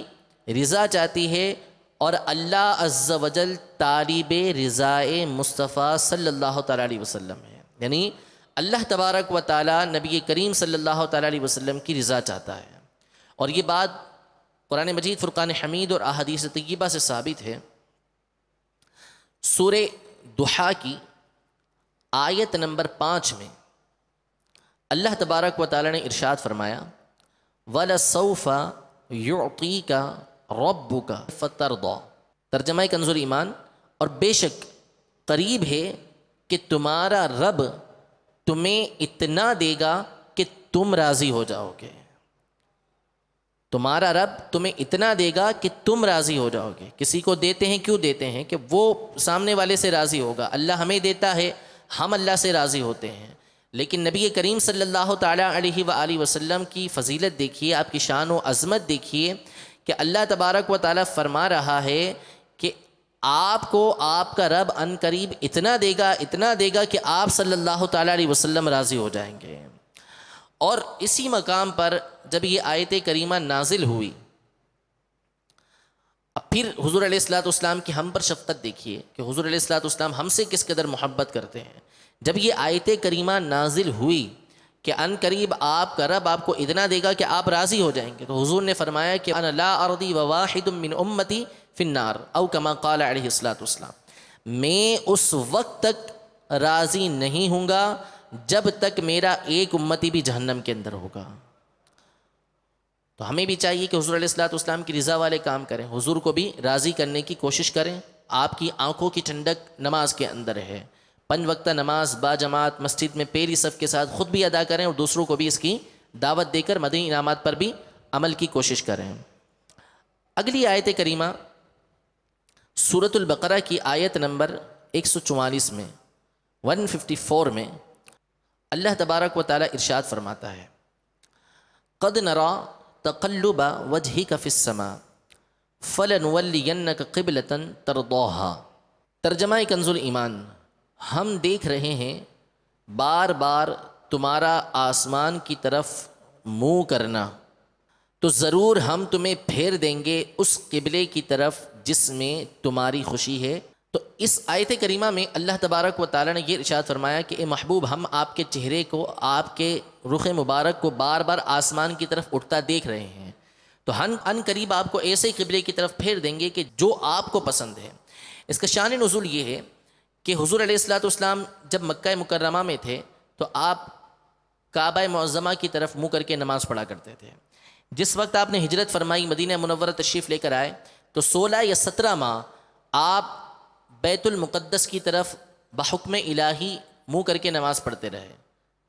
رضا چاہتی ہے، اور اللہ عز و جل طالب رضائے مصطفیٰ صلی اللہ تعالیٰ علیہ وسلم ہے. یعنی اللہ تبارک و تعالیٰ نبی کریم صلی اللہ تعالیٰ علیہ وسلم کی رضا چاہتا ہے. اور یہ بات قرآن مجید فرقان حمید اور احادیث طیبہ سے ثابت ہے. سورہ ضحیٰ کی آیت نمبر 5 میں اللہ تبارک و تعالیٰ نے ارشاد فرمایا وَلَسَوْفَ يُعْطِيكَ رَبُّكَ فَتَرْضَى. ترجمہ کنز الایمان، اور بے شک قریب ہے کہ تمہارا رب تمہیں اتنا دے گا کہ تم راضی ہو جاؤ گے. تمہارا رب تمہیں اتنا دے گا کہ تم راضی ہو جاؤ گے. کسی کو دیتے ہیں، کیوں دیتے ہیں؟ کہ وہ سامنے والے سے راضی ہوگا. اللہ ہمیں دیتا ہے، ہم اللہ سے راضی ہوتے ہیں. لیکن نبی کریم صلی اللہ تعالیٰ علیہ وآلہ وسلم کی فضیلت دیکھیے، آپ کی شان و عظمت دیکھیے کہ اللہ تبارک و تعالیٰ فرما رہا ہے کہ آپ کو آپ کا رب ان قریب اتنا دے گا کہ آپ صلی اللہ تعالیٰ علیہ وسلم راضی ہو جائیں گے. اور اسی مقام پر جب یہ آیت کریمہ نازل ہوئی، اب پھر حضور علیہ السلام کی ہم پر شفقت دیکھیے کہ حضور علیہ السلام ہم سے کس قدر محبت کرتے ہیں. جب یہ آیت کریمہ نازل ہوئی کہ ان قریب آپ کا رب آپ کو اتنا دے گا کہ آپ راضی ہو جائیں گے، تو حضور نے فرمایا کہ انا لا ارضی وواحد من امتی فی النار او کما قال علیہ السلام. میں اس وقت تک راضی نہیں ہوں گا جب تک میرا ایک امتی بھی جہنم کے اندر ہوگا. تو ہمیں بھی چاہیے کہ حضور علیہ السلام کی رضا والے کام کریں، حضور کو بھی راضی کرنے کی کوشش کریں. آپ کی آنکھوں کی ٹھنڈک نماز کے اندر ہے. 5 وقتہ نماز با جماعت مسجد میں پہلی صف کے ساتھ خود بھی ادا کریں اور دوسروں کو بھی اس کی دعوت دے کر مدنی انعامات پر بھی عمل کی کوشش کریں. اگلی آیت کریمہ سورۃ البقرہ کی آیت نمبر 144 میں 154 میں اللہ تبارک و تعالیٰ ارشاد فرماتا ہے قد نرا تقلب وجهك في السماء فلنولينك قبلة ترضاها. ترجمہ کنز الایمان، ہم دیکھ رہے ہیں بار بار تمہارا آسمان کی طرف منہ کرنا، تو ضرور ہم تمہیں پھیر دیں گے اس قبلے کی طرف جس میں تمہاری خوشی ہے. تو اس آیت کریمہ میں اللہ تبارک و تعالیٰ نے یہ ارشاد فرمایا کہ اے محبوب، ہم آپ کے چہرے کو، آپ کے رخ مبارک کو بار بار آسمان کی طرف اٹھتا دیکھ رہے ہیں، تو ہم ان قریب آپ کو ایسے قبلے کی طرف پھیر دیں گے کہ جو آپ کو پسند ہے. اس کا شان نزول یہ ہے کہ حضور علیہ السلام جب مکہ مکرمہ میں تھے تو آپ کعبہ معظمہ کی طرف منہ کر کے نماز پڑھا کرتے تھے. جس وقت آپ نے ہجرت فرمائی، مدینہ منورہ تشریف لے کر آئے، تو 16 یا 17 ماہ آپ بیت المقدس کی طرف بحکم الہی منہ کر کے نماز پڑھتے رہے.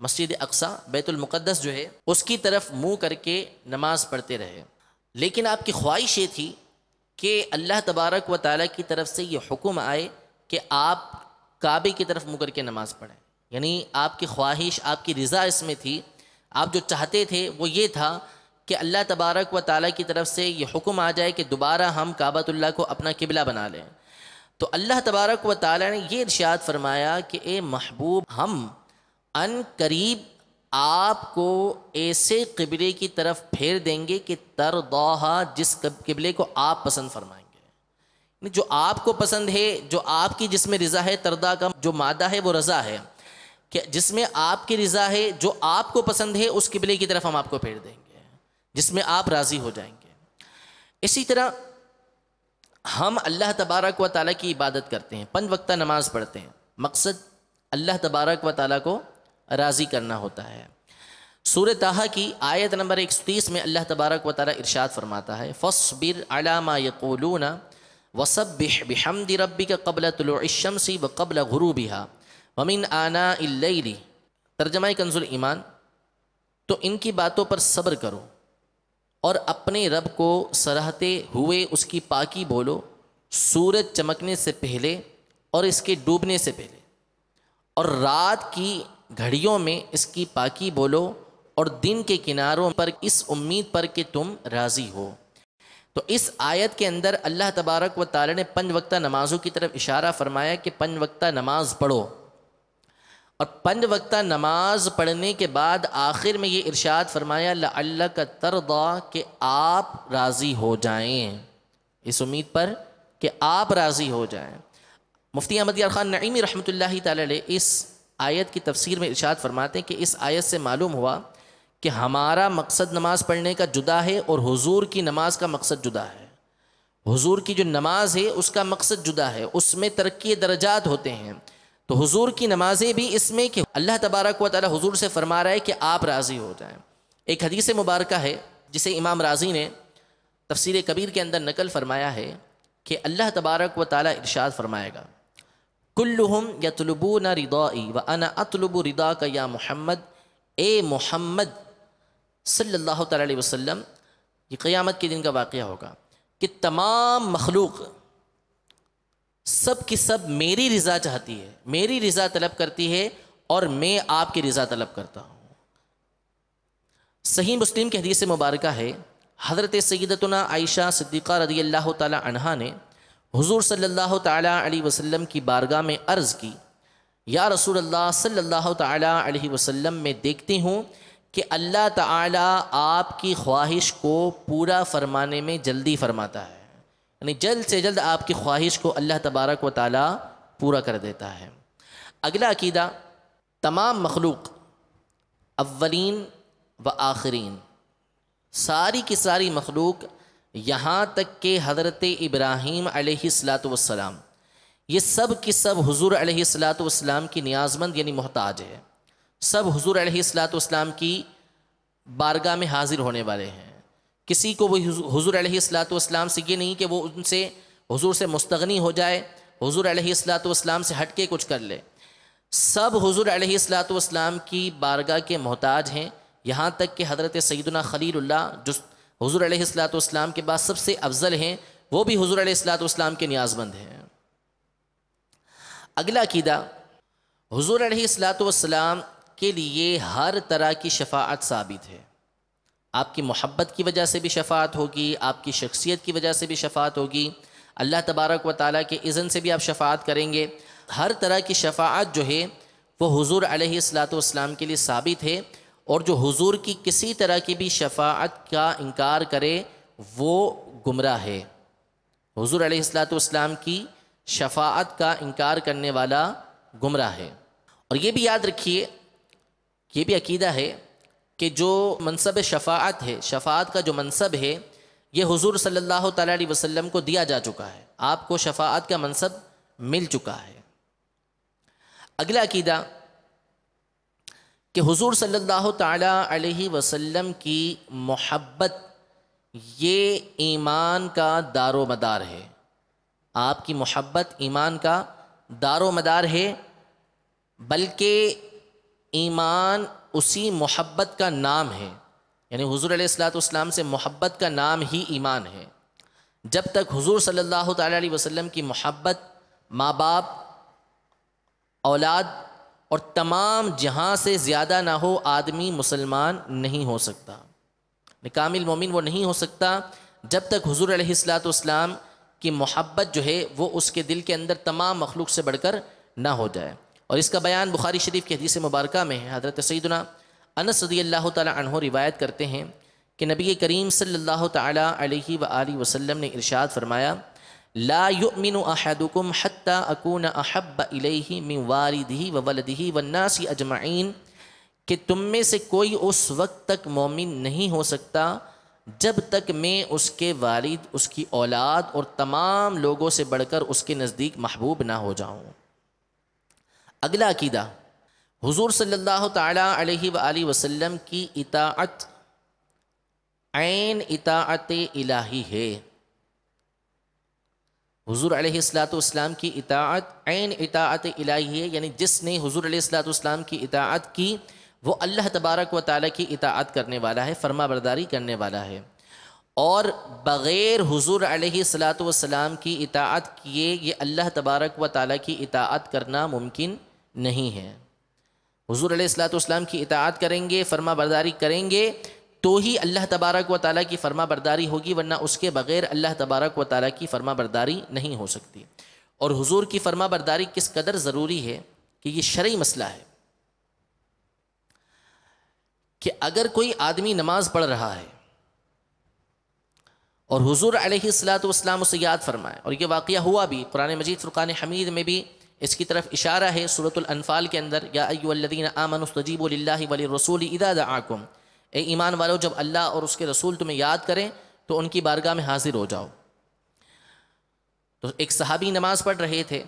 مسجد اقصی بیت المقدس جو ہے اس کی طرف منہ کر کے نماز پڑھتے رہے. لیکن آپ کی خواہش یہ تھی کہ اللہ تبارک و تعالیٰ کی طرف سے یہ حکم آئے کہ آپ کعبے کی طرف منہ کر کے نماز پڑھیں. یعنی آپ کی خواہش، آپ کی رضا اس میں تھی. آپ جو چاہتے تھے وہ یہ تھا کہ اللہ تبارک و تعالیٰ کی طرف سے یہ حکم آ جائے کہ دوبارہ ہم کعبۃ اللہ کو اپنا قبلہ بنا لیں. تو اللہ تبارک و تعالیٰ نے یہ ارشاد فرمایا کہ اے محبوب، ہم ان قریب آپ کو ایسے قبلے کی طرف پھیر دیں گے کہ ترضاہا، جس قبلے کو آپ پسند فرمائیں گے. جو آپ کو پسند ہے، جو آپ کی جس میں رضا ہے، ترضا کا جو مادہ ہے وہ رضا ہے، کہ جس میں آپ کی رضا ہے، جو آپ کو پسند ہے اس قبلے کی طرف ہم آپ کو پھیر دیں گے جس میں آپ راضی ہو جائیں گے. اسی طرح ہم اللہ تبارک و تعالیٰ کی عبادت کرتے ہیں، 5 وقتہ نماز پڑھتے ہیں، مقصد اللہ تبارک و تعالیٰ کو راضی کرنا ہوتا ہے. سورہ طٰہٰ کی آیت نمبر 130 میں اللہ تبارک و تعالیٰ ارشاد فرماتا ہے فَاصْبِرْ عَلَىٰ مَا يَقُولُونَ وَسَبِّحْ بِحَمْدِ رَبِّكَ قَبْلَ طُلُوعِ الشَّمْسِ وَقَبْلَ غُرُوبِهَا وَمِنْ آنَاءِ اللَّيْلِ۔ ترجمہ کنز الایمان۔ تو ان کی باتوں پر صبر کرو اور اپنے رب کو سراہتے ہوئے اس کی پاکی بولو، سورج چمکنے سے پہلے اور اس کے ڈوبنے سے پہلے، اور رات کی گھڑیوں میں اس کی پاکی بولو، اور دن کے کناروں پر اس امید پر کہ تم راضی ہو۔ تو اس آیت کے اندر اللہ تبارک و تعالی نے 5 وقتہ نمازوں کی طرف اشارہ فرمایا کہ 5 وقتہ نماز پڑھو، اور 5 وقتہ نماز پڑھنے کے بعد آخر میں یہ ارشاد فرمایا لعلک ترضی، کہ آپ راضی ہو جائیں، اس امید پر کہ آپ راضی ہو جائیں۔ مفتی احمد یار خان نعیمی رحمۃ اللہ تعالی علیہ اس آیت کی تفسیر میں ارشاد فرماتے ہیں کہ اس آیت سے معلوم ہوا کہ ہمارا مقصد نماز پڑھنے کا جدا ہے اور حضور کی نماز کا مقصد جدا ہے۔ حضور کی جو نماز ہے اس کا مقصد جدا ہے، اس میں ترقی درجات ہوتے ہیں۔ تو حضور کی نمازیں بھی اس میں کہ اللہ تبارک و تعالی حضور سے فرما رہا ہے کہ آپ راضی ہو جائیں۔ ایک حدیث مبارکہ ہے جسے امام رازی نے تفسیر کبیر کے اندر نقل فرمایا ہے کہ اللہ تبارک و تعالی ارشاد فرمائے گا کلہم یطلبون رضائی وانا اطلب رضاک یا محمد، اے محمد صلی اللہ تعالی علیہ وسلم۔ یہ قیامت کے دن کا واقعہ ہوگا کہ تمام مخلوق سب کی سب میری رضا چاہتی ہے، میری رضا طلب کرتی ہے، اور میں آپ کی رضا طلب کرتا ہوں۔ صحیح مسلم کی حدیث مبارکہ ہے، حضرت سیدتنا عائشہ صدیقہ رضی اللہ تعالی عنہا نے حضور صلی اللہ تعالی علیہ وسلم کی بارگاہ میں عرض کی، یا رسول اللہ صلی اللہ تعالی علیہ وسلم، میں دیکھتی ہوں کہ اللہ تعالی آپ کی خواہش کو پورا فرمانے میں جلدی فرماتا ہے، یعنی جلد سے جلد آپ کی خواہش کو اللہ تبارک و تعالی پورا کر دیتا ہے۔ اگلا عقیدہ، تمام مخلوق اولین و آخرین، ساری کی ساری مخلوق، یہاں تک کہ حضرت ابراہیم علیہ السلام، یہ سب کی سب حضور علیہ السلام کی نیاز مند یعنی محتاج ہے، سب حضور علیہ السلام کی بارگاہ میں حاضر ہونے والے ہیں۔ کسی کو وہ حضور علیہ السلام سے یہ نہیں کہ وہ ان سے حضور سے مستغنی ہو جائے، حضور علیہ السلام سے ہٹ کے کچھ کر لے۔ سب حضور علیہ السلام کی بارگاہ کے محتاج ہیں، یہاں تک کہ حضرت سیدنا خلیل اللہ جو حضور علیہ السلام کے بعد سب سے افضل ہیں، وہ بھی حضور علیہ السلام کے نیاز مند ہیں۔ اگلا عقیدہ، حضور علیہ السلام کے لیے ہر طرح کی شفاعت ثابت ہے۔ آپ کی محبت کی وجہ سے بھی شفاعت ہوگی، آپ کی شخصیت کی وجہ سے بھی شفاعت ہوگی، اللہ تبارک و تعالیٰ کے اذن سے بھی آپ شفاعت کریں گے۔ ہر طرح کی شفاعت جو ہے وہ حضور علیہ السلام کے لیے ثابت ہے، اور جو حضور کی کسی طرح کی بھی شفاعت کا انکار کرے وہ گمراہ ہے۔ حضور علیہ السلام کی شفاعت کا انکار کرنے والا گمراہ ہے۔ اور یہ بھی یاد رکھیے، یہ بھی عقیدہ ہے کہ جو منصب شفاعت ہے، شفاعت کا جو منصب ہے، یہ حضور صلی اللہ تعالیٰ علیہ وسلم کو دیا جا چکا ہے، آپ کو شفاعت کا منصب مل چکا ہے۔ اگلا عقیدہ کہ حضور صلی اللہ تعالیٰ علیہ وسلم کی محبت یہ ایمان کا دار و مدار ہے، آپ کی محبت ایمان کا دار و مدار ہے، بلکہ ایمان اسی محبت کا نام ہے، یعنی حضور علیہ السلام سے محبت کا نام ہی ایمان ہے۔ جب تک حضور صلی اللہ تعالیٰ علیہ وسلم کی محبت ماں باپ، اولاد اور تمام جہاں سے زیادہ نہ ہو، آدمی مسلمان نہیں ہو سکتا، کامل مومن وہ نہیں ہو سکتا جب تک حضور علیہ السلام کی محبت جو ہے وہ اس کے دل کے اندر تمام مخلوق سے بڑھ کر نہ ہو جائے۔ اور اس کا بیان بخاری شریف کی حدیث مبارکہ میں ہے۔ حضرت سیدنا انس رضی اللہ تعالی عنہ روایت کرتے ہیں کہ نبی کریم صلی اللہ تعالی علیہ وآلہ وسلم نے ارشاد فرمایا، لا یؤمن احدکم حتی اکون احب الیہ من والدہ وولدہ والناس اجمعین، کہ تم میں سے کوئی اس وقت تک مومن نہیں ہو سکتا جب تک میں اس کے والد، اس کی اولاد اور تمام لوگوں سے بڑھ کر اس کے نزدیک محبوب نہ ہو جاؤں۔ اگلا عقیدہ، حضور صلی اللہ تعالی علیہ وآلہ وسلم کی اطاعت عین اطاعت الہی ہے۔ حضور علیہ الصلوۃ والسلام کی اطاعت عین اطاعت الہی ہے، یعنی جس نے حضور علیہ الصلوۃ والسلام کی اطاعت کی وہ اللہ تبارک و تعالیٰ کی اطاعت کرنے والا ہے، فرما برداری کرنے والا ہے، اور بغیر حضور علیہ الصلوۃ والسلام کی اطاعت کیے یہ اللہ تبارک و تعالیٰ کی اطاعت کرنا ممکن نہیں ہے۔ حضور علیہ الصلوۃ والسلام کی اطاعت کریں گے، فرما برداری کریں گے تو ہی اللہ تبارک و تعالیٰ کی فرما برداری ہوگی، ورنہ اس کے بغیر اللہ تبارک و تعالیٰ کی فرما برداری نہیں ہو سکتی۔ اور حضور کی فرما برداری کس قدر ضروری ہے کہ یہ شرعی مسئلہ ہے کہ اگر کوئی آدمی نماز پڑھ رہا ہے اور حضور علیہ الصلوۃ والسلام اسے یاد فرمائے، اور یہ واقعہ ہوا بھی، قرآن مجید فرقان حمید میں بھی اس کی طرف اشارہ ہے، سورۃ الانفال کے اندر، یا ایھا الذین آمنوا استجیبوا للہ وللرسول اذا دعاکم، اے ایمان والو جب اللہ اور اس کے رسول تمہیں یاد کریں تو ان کی بارگاہ میں حاضر ہو جاؤ۔ تو ایک صحابی نماز پڑھ رہے تھے،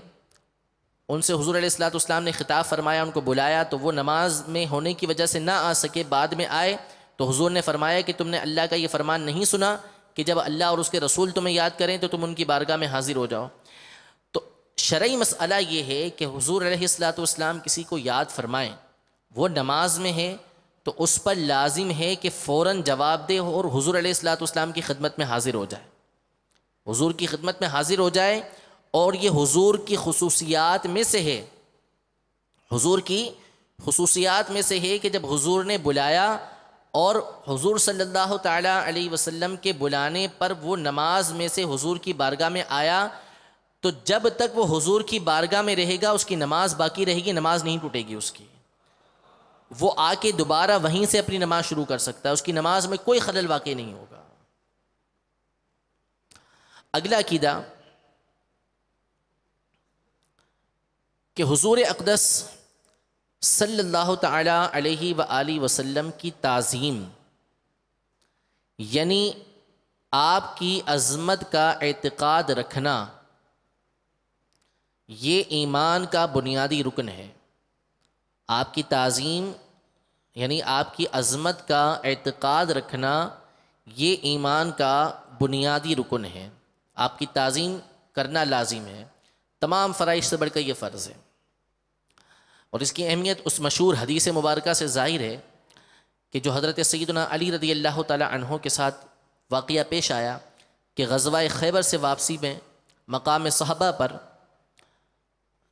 ان سے حضور علیہ الصلوۃ والسلام نے خطاب فرمایا، ان کو بلایا تو وہ نماز میں ہونے کی وجہ سے نہ آ سکے، بعد میں آئے تو حضور نے فرمایا کہ تم نے اللہ کا یہ فرمان نہیں سنا کہ جب اللہ اور اس کے رسول تمہیں یاد کریں تو تم ان کی بارگاہ میں حاضر ہو جاؤ۔ تو شرعی مسئلہ یہ ہے کہ حضور علیہ الصلوۃ والسلام کسی کو یاد فرمائیں، وہ نماز میں ہے تو اس پر لازم ہے کہ فوراً جواب دے اور حضور علیہ الصلوۃ والسلام کی خدمت میں حاضر ہو جائے، حضور کی خدمت میں حاضر ہو جائے۔ اور یہ حضور کی خصوصیات میں سے ہے، حضور کی خصوصیات میں سے ہے کہ جب حضور نے بلایا اور حضور صلی اللہ تعالیٰ علیہ وسلم کے بلانے پر وہ نماز میں سے حضور کی بارگاہ میں آیا تو جب تک وہ حضور کی بارگاہ میں رہے گا اس کی نماز باقی رہے گی، نماز نہیں ٹوٹے گی اس کی، وہ آ کے دوبارہ وہیں سے اپنی نماز شروع کر سکتا ہے، اس کی نماز میں کوئی خلل واقع نہیں ہوگا۔ اگلا عقیدہ کہ حضور اقدس صلی اللہ تعالی علیہ وآلہ وسلم کی تعظیم، یعنی آپ کی عظمت کا اعتقاد رکھنا، یہ ایمان کا بنیادی رکن ہے۔ آپ کی تعظیم یعنی آپ کی عظمت کا اعتقاد رکھنا یہ ایمان کا بنیادی رکن ہے، آپ کی تعظیم کرنا لازم ہے، تمام فرائض سے بڑھ کر یہ فرض ہے۔ اور اس کی اہمیت اس مشہور حدیث مبارکہ سے ظاہر ہے کہ جو حضرت سیدنا علی رضی اللہ تعالی عنہ کے ساتھ واقعہ پیش آیا کہ غزوہ خیبر سے واپسی میں مقام صحابہ پر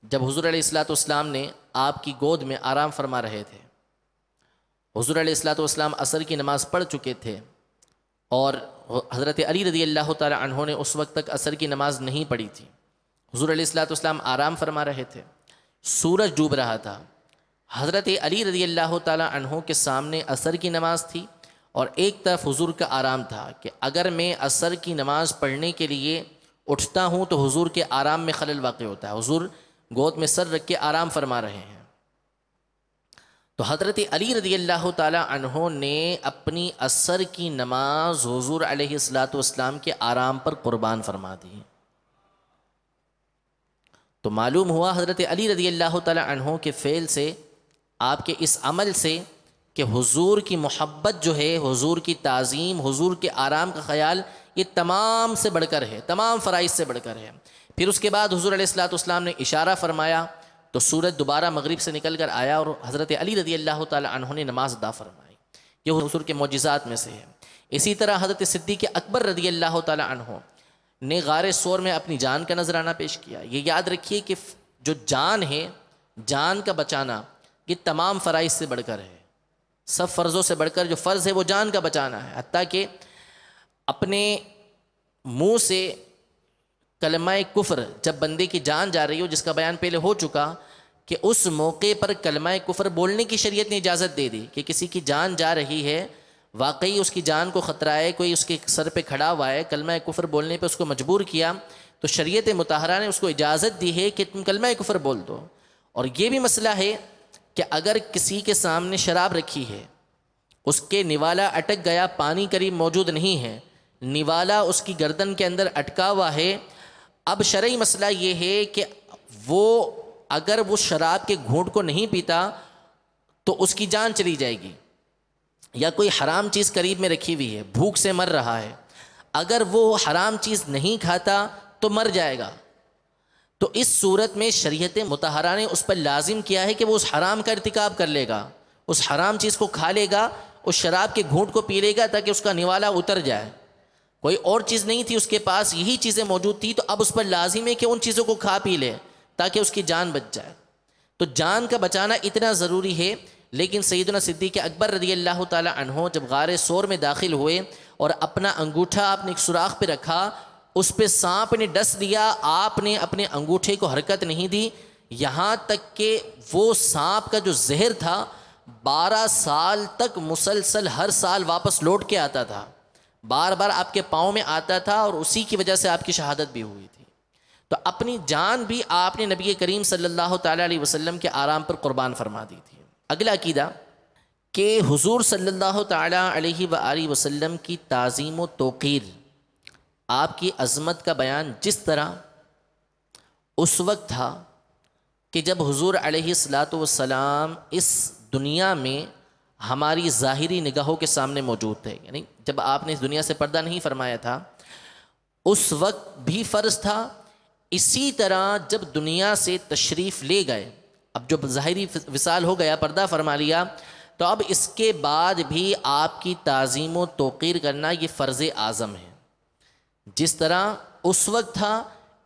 جب حضور علیہ الصلوۃ والسلام نے آپ کی گود میں آرام فرما رہے تھے، حضور علیہ الصلوۃ والسلام عصر کی نماز پڑھ چکے تھے اور حضرت علی رضی اللہ تعالی عنہ نے اس وقت تک عصر کی نماز نہیں پڑھی تھی۔ حضور علیہ الصلوۃ والسلام آرام فرما رہے تھے، سورج ڈوب رہا تھا، حضرت علی رضی اللہ تعالی عنہ کے سامنے عصر کی نماز تھی اور ایک طرف حضور کا آرام تھا کہ اگر میں عصر کی نماز پڑھنے کے لیے اٹھتا ہوں تو حضور کے آرام میں خلل واقع ہوتا ہے، حضور گود میں سر رکھ کے آرام فرما رہے ہیں۔ تو حضرت علی رضی اللہ تعالی عنہ نے اپنی عصر کی نماز حضور علیہ الصلوۃ والسلام کے آرام پر قربان فرما دی۔ تو معلوم ہوا حضرت علی رضی اللہ تعالی عنہ کے فعل سے، آپ کے اس عمل سے، کہ حضور کی محبت جو ہے، حضور کی تعظیم، حضور کے آرام کا خیال، یہ تمام سے بڑھ کر ہے، تمام فرائض سے بڑھ کر ہے۔ پھر اس کے بعد حضور علیہ الصلوۃ والسلام نے اشارہ فرمایا تو سورج دوبارہ مغرب سے نکل کر آیا اور حضرت علی رضی اللہ تعالی عنہ نے نماز ادا فرمائی۔ یہ حضور کے معجزات میں سے ہے۔ اسی طرح حضرت صدیق اکبر رضی اللہ تعالی عنہ نے غار ثور میں اپنی جان کا نذرانہ پیش کیا۔ یہ یاد رکھیے کہ جو جان ہے، جان کا بچانا، یہ تمام فرائض سے بڑھ کر ہے، سب فرضوں سے بڑھ کر جو فرض ہے وہ جان کا بچانا ہے، حتیٰ کہ اپنے منہ سے کلمہ کفر جب بندے کی جان جا رہی ہو، جس کا بیان پہلے ہو چکا کہ اس موقع پر کلمہ کفر بولنے کی شریعت نے اجازت دے دی کہ کسی کی جان جا رہی ہے، واقعی اس کی جان کو خطرہ ہے، کوئی اس کے سر پہ کھڑا ہوا ہے، کلمہ کفر بولنے پہ اس کو مجبور کیا، تو شریعت مطہرہ نے اس کو اجازت دی ہے کہ تم کلمہ کفر بول دو۔ اور یہ بھی مسئلہ ہے کہ اگر کسی کے سامنے شراب رکھی ہے، اس کے نوالا اٹک گیا، پانی قریب موجود نہیں ہے، نوالا اس کی گردن کے اندر اٹکا ہوا ہے، اب شرعی مسئلہ یہ ہے کہ وہ اگر وہ شراب کے گھونٹ کو نہیں پیتا تو اس کی جان چلی جائے گی، یا کوئی حرام چیز قریب میں رکھی ہوئی ہے، بھوک سے مر رہا ہے، اگر وہ حرام چیز نہیں کھاتا تو مر جائے گا، تو اس صورت میں شریعت مطہرہ نے اس پر لازم کیا ہے کہ وہ اس حرام کا ارتکاب کر لے گا، اس حرام چیز کو کھا لے گا، اس شراب کے گھونٹ کو پی لے گا تاکہ اس کا نوالا اتر جائے۔ کوئی اور چیز نہیں تھی اس کے پاس، یہی چیزیں موجود تھی، تو اب اس پر لازم ہے کہ ان چیزوں کو کھا پی لے تاکہ اس کی جان بچ جائے۔ تو جان کا بچانا اتنا ضروری ہے۔ لیکن سیدنا صدیق اکبر رضی اللہ تعالی عنہ جب غار ثور میں داخل ہوئے اور اپنا انگوٹھا آپ نے ایک سوراخ پہ رکھا، اس پہ سانپ نے ڈس دیا، آپ نے اپنے انگوٹھے کو حرکت نہیں دی، یہاں تک کہ وہ سانپ کا جو زہر تھا 12 سال تک مسلسل ہر سال واپس لوٹ کے آتا تھا، بار بار آپ کے پاؤں میں آتا تھا، اور اسی کی وجہ سے آپ کی شہادت بھی ہوئی تھی۔ تو اپنی جان بھی آپ نے نبی کریم صلی اللہ تعالیٰ علیہ وسلم کے آرام پر قربان فرما دی تھی۔ اگلا عقیدہ کہ حضور صلی اللہ تعالیٰ علیہ وآلہ وسلم کی تعظیم و توقیر، آپ کی عظمت کا بیان جس طرح اس وقت تھا کہ جب حضور علیہ السلام اس دنیا میں ہماری ظاہری نگاہوں کے سامنے موجود تھے، یعنی جب آپ نے اس دنیا سے پردہ نہیں فرمایا تھا اس وقت بھی فرض تھا، اسی طرح جب دنیا سے تشریف لے گئے، اب جب ظاہری وصال ہو گیا، پردہ فرما لیا، تو اب اس کے بعد بھی آپ کی تعظیم و توقیر کرنا یہ فرض اعظم ہے۔ جس طرح اس وقت تھا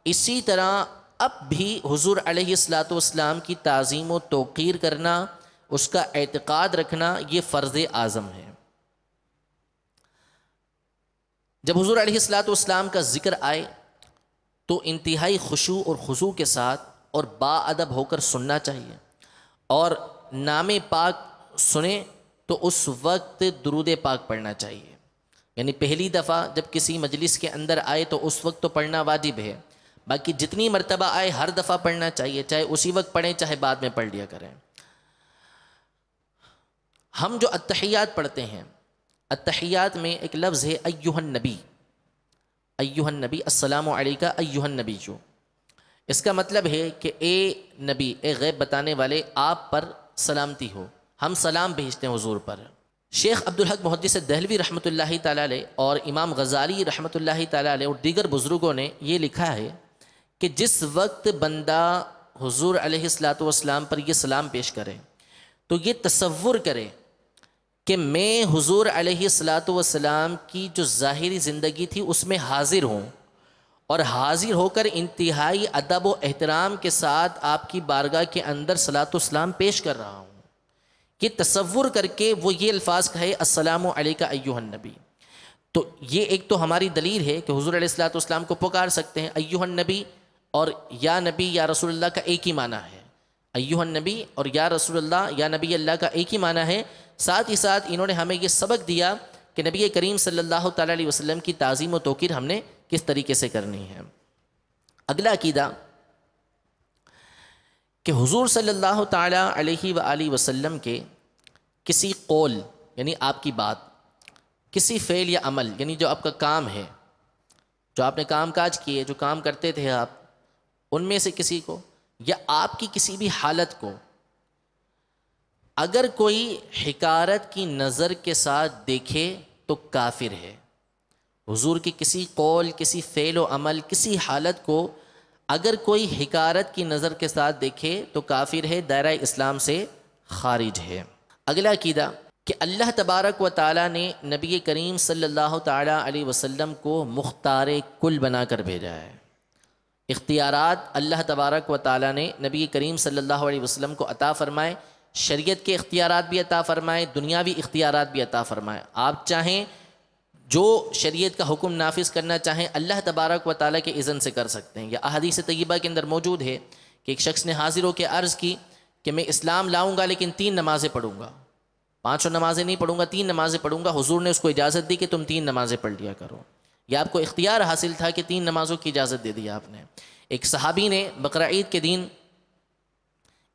اسی طرح اب بھی حضور علیہ السلام کی تعظیم و توقیر کرنا، اس کا اعتقاد رکھنا یہ فرض اعظم ہے۔ جب حضور علیہ السلام کا ذکر آئے تو انتہائی خشوع اور خضوع کے ساتھ اور با ادب ہو کر سننا چاہیے، اور نام پاک سنیں تو اس وقت درود پاک پڑھنا چاہیے، یعنی پہلی دفعہ جب کسی مجلس کے اندر آئے تو اس وقت تو پڑھنا واجب ہے، باقی جتنی مرتبہ آئے ہر دفعہ پڑھنا چاہیے، چاہے اسی وقت پڑھیں چاہے بعد میں پڑھ لیا کریں۔ ہم جو اتحیات پڑھتے ہیں، اتحیات میں ایک لفظ ہے ایھا النبی، ایھا النبی، السلام علیکہ ایھا النبی، جو اس کا مطلب ہے کہ اے نبی، اے غیب بتانے والے، آپ پر سلامتی ہو، ہم سلام بھیجتے ہیں حضور پر۔ شیخ عبدالحق محدث دہلوی رحمۃ اللہ تعالیٰ علیہ اور امام غزالی رحمۃ اللہ تعالیٰ علیہ اور دیگر بزرگوں نے یہ لکھا ہے کہ جس وقت بندہ حضور علیہ السلام پر یہ سلام پیش کرے تو یہ تصور کرے کہ میں حضور علیہ السلام کی جو ظاہری زندگی تھی اس میں حاضر ہوں، اور حاضر ہو کر انتہائی ادب و احترام کے ساتھ آپ کی بارگاہ کے اندر صلاۃ و سلام پیش کر رہا ہوں۔ یہ تصور کر کے وہ یہ الفاظ کہے السلام علیکہ ایھا النبی، تو یہ ایک تو ہماری دلیل ہے کہ حضور علیہ السلام کو پکار سکتے ہیں ایھا النبی، اور یا نبی یا رسول اللہ کا ایک ہی معنی ہے، ایھا النبی اور یا رسول اللہ یا نبی اللہ کا ایک ہی معنی ہے۔ ساتھ ہی ساتھ انہوں نے ہمیں یہ سبق دیا کہ نبی کریم صلی اللہ تعالیٰ علیہ وسلم کی تعظیم و توقیر ہم نے کس طریقے سے کرنی ہے۔ اگلا عقیدہ کہ حضور صلی اللہ تعالیٰ علیہ وآلہ وسلم کے کسی قول یعنی آپ کی بات، کسی فعل یا عمل یعنی جو آپ کا کام ہے، جو آپ نے کام کاج کیے، جو کام کرتے تھے آپ، ان میں سے کسی کو یا آپ کی کسی بھی حالت کو اگر کوئی حقارت کی نظر کے ساتھ دیکھے تو کافر ہے۔ حضور کی کسی قول، کسی فعل و عمل، کسی حالت کو اگر کوئی حقارت کی نظر کے ساتھ دیکھے تو کافر ہے، دائرہ اسلام سے خارج ہے۔ اگلا عقیدہ کہ اللہ تبارک و تعالیٰ نے نبی کریم صلی اللہ تعالیٰ علیہ وسلم کو مختار کل بنا کر بھیجا ہے۔ اختیارات اللہ تبارک و تعالیٰ نے نبی کریم صلی اللہ علیہ وسلم کو عطا فرمائے، شریعت کے اختیارات بھی عطا فرمائے، دنیاوی اختیارات بھی عطا فرمائے۔ آپ چاہیں جو شریعت کا حکم نافذ کرنا چاہیں اللہ تبارک و تعالیٰ کے اذن سے کر سکتے ہیں۔ یا احادیث طیبہ کے اندر موجود ہے کہ ایک شخص نے حاضر ہو کے عرض کی کہ میں اسلام لاؤں گا لیکن 3 نمازیں پڑھوں گا، 5 نمازیں نہیں پڑھوں گا، 3 نمازیں پڑھوں گا۔ حضور نے اس کو اجازت دی کہ تم 3 نمازیں پڑھ لیا کرو، یا آپ کو اختیار حاصل تھا کہ 3 نمازوں کی اجازت دے دی آپ نے۔ ایک صحابی نے بقرہ عید کے دن،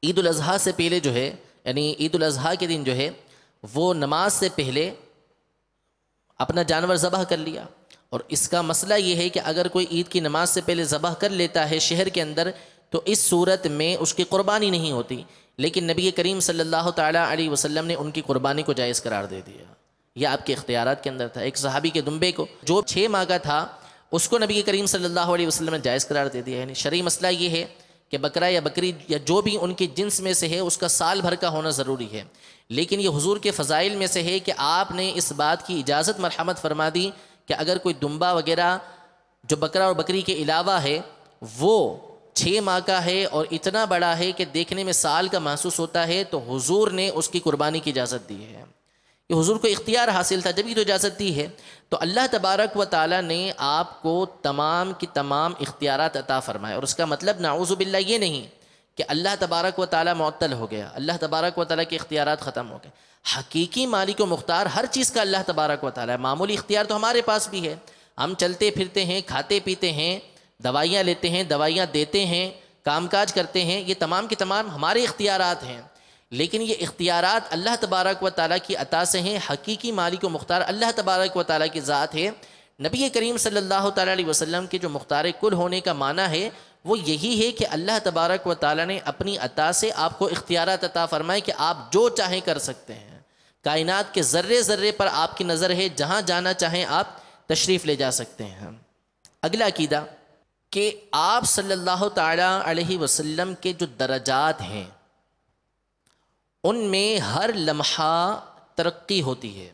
عید الاضحیٰ سے پہلے جو ہے، یعنی عید الاضحیٰ کے دن جو ہے وہ نماز سے پہلے اپنا جانور ذبح کر لیا، اور اس کا مسئلہ یہ ہے کہ اگر کوئی عید کی نماز سے پہلے ذبح کر لیتا ہے شہر کے اندر تو اس صورت میں اس کی قربانی نہیں ہوتی، لیکن نبی کریم صلی اللہ تعالیٰ علیہ وسلم نے ان کی قربانی کو جائز قرار دے دیا۔ یہ آپ کے اختیارات کے اندر تھا۔ ایک صحابی کے دمبے کو جو 6 ماہ کا تھا اس کو نبی کریم صلی اللہ علیہ وسلم نے جائز قرار دے دیا. یعنی شرعی مسئلہ یہ ہے کہ بکرا یا بکری یا جو بھی ان کی جنس میں سے ہے اس کا سال بھر کا ہونا ضروری ہے. لیکن یہ حضور کے فضائل میں سے ہے کہ آپ نے اس بات کی اجازت مرحمت فرما دی کہ اگر کوئی دمبا وغیرہ جو بکرا اور بکری کے علاوہ ہے وہ 6 ماہ کا ہے اور اتنا بڑا ہے کہ دیکھنے میں سال کا محسوس ہوتا ہے تو حضور نے اس کی قربانی کی اجازت دی ہے. یہ حضور کو اختیار حاصل تھا جب ہی تو اجازت دی ہے. تو اللہ تبارک و تعالیٰ نے آپ کو تمام کی تمام اختیارات عطا فرمائے. اور اس کا مطلب نعوذ باللہ یہ نہیں کہ اللہ تبارک و تعالیٰ معطل ہو گیا, اللہ تبارک و تعالیٰ کے اختیارات ختم ہو گئے. حقیقی مالک و مختار ہر چیز کا اللہ تبارک و تعالیٰ ہے. معمولی اختیار تو ہمارے پاس بھی ہے, ہم چلتے پھرتے ہیں, کھاتے پیتے ہیں, دوائیاں لیتے ہیں, دوائیاں دیتے ہیں, کام کاج کرتے ہیں, یہ تمام کے تمام ہمارے اختیارات ہیں. لیکن یہ اختیارات اللہ تبارک و تعالیٰ کی عطا سے ہیں. حقیقی مالک و مختار اللہ تبارک و تعالیٰ کی ذات ہے. نبی کریم صلی اللہ تعالیٰ علیہ وسلم کے جو مختار کل ہونے کا معنی ہے وہ یہی ہے کہ اللہ تبارک و تعالیٰ نے اپنی عطا سے آپ کو اختیارات عطا فرمائے کہ آپ جو چاہیں کر سکتے ہیں. کائنات کے ذرے ذرے پر آپ کی نظر ہے, جہاں جانا چاہیں آپ تشریف لے جا سکتے ہیں. اگلا عقیدہ کہ آپ صلی اللہ تعالیٰ علیہ وسلم کے جو درجات ہیں ان میں ہر لمحہ ترقی ہوتی ہے,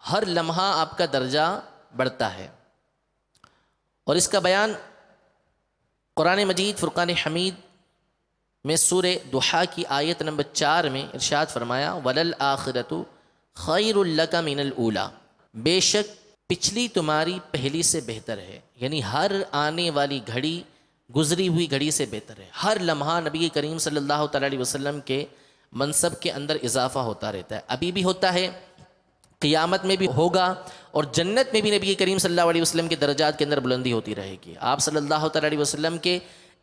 ہر لمحہ آپ کا درجہ بڑھتا ہے. اور اس کا بیان قرآن مجید فرقان حمید میں سورہ ضحیٰ کی آیت نمبر 4 میں ارشاد فرمایا وَلَلْآخِرَةُ خَيْرٌ لَكَ مِنَ الْأُولَى, بے شک پچھلی تمہاری پہلی سے بہتر ہے. یعنی ہر آنے والی گھڑی گزری ہوئی گھڑی سے بہتر ہے. ہر لمحہ نبی کریم صلی اللہ تعالیٰ علیہ وسلم کے منصب کے اندر اضافہ ہوتا رہتا ہے. ابھی بھی ہوتا ہے, قیامت میں بھی ہوگا, اور جنت میں بھی نبی کریم صلی اللہ علیہ وسلم کے درجات کے اندر بلندی ہوتی رہے گی. آپ صلی اللہ تعالیٰ علیہ وسلم کے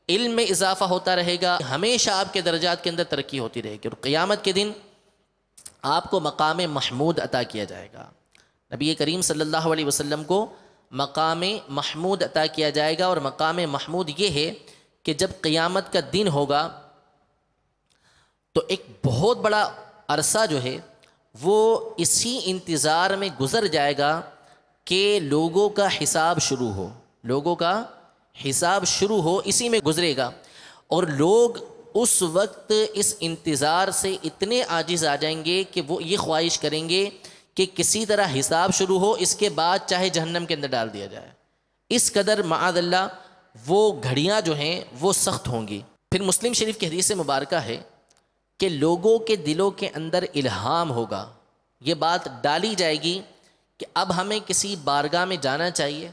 علم میں اضافہ ہوتا رہے گا, ہمیشہ آپ کے درجات کے اندر ترقی ہوتی رہے گی. اور قیامت کے دن آپ کو مقام محمود عطا کیا جائے گا. نبی کریم صلی اللہ علیہ وسلم کو مقام محمود عطا کیا جائے گا. اور مقام محمود یہ ہے کہ جب قیامت کا دن ہوگا تو ایک بہت بڑا عرصہ جو ہے وہ اسی انتظار میں گزر جائے گا کہ لوگوں کا حساب شروع ہو, لوگوں کا حساب شروع ہو, اسی میں گزرے گا. اور لوگ اس وقت اس انتظار سے اتنے عاجز آ جائیں گے کہ وہ یہ خواہش کریں گے کہ کسی طرح حساب شروع ہو, اس کے بعد چاہے جہنم کے اندر ڈال دیا جائے. اس قدر معاذ اللہ وہ گھڑیاں جو ہیں وہ سخت ہوں گی. پھر مسلم شریف کی حدیث مبارکہ ہے کہ لوگوں کے دلوں کے اندر الہام ہوگا, یہ بات ڈالی جائے گی کہ اب ہمیں کسی بارگاہ میں جانا چاہیے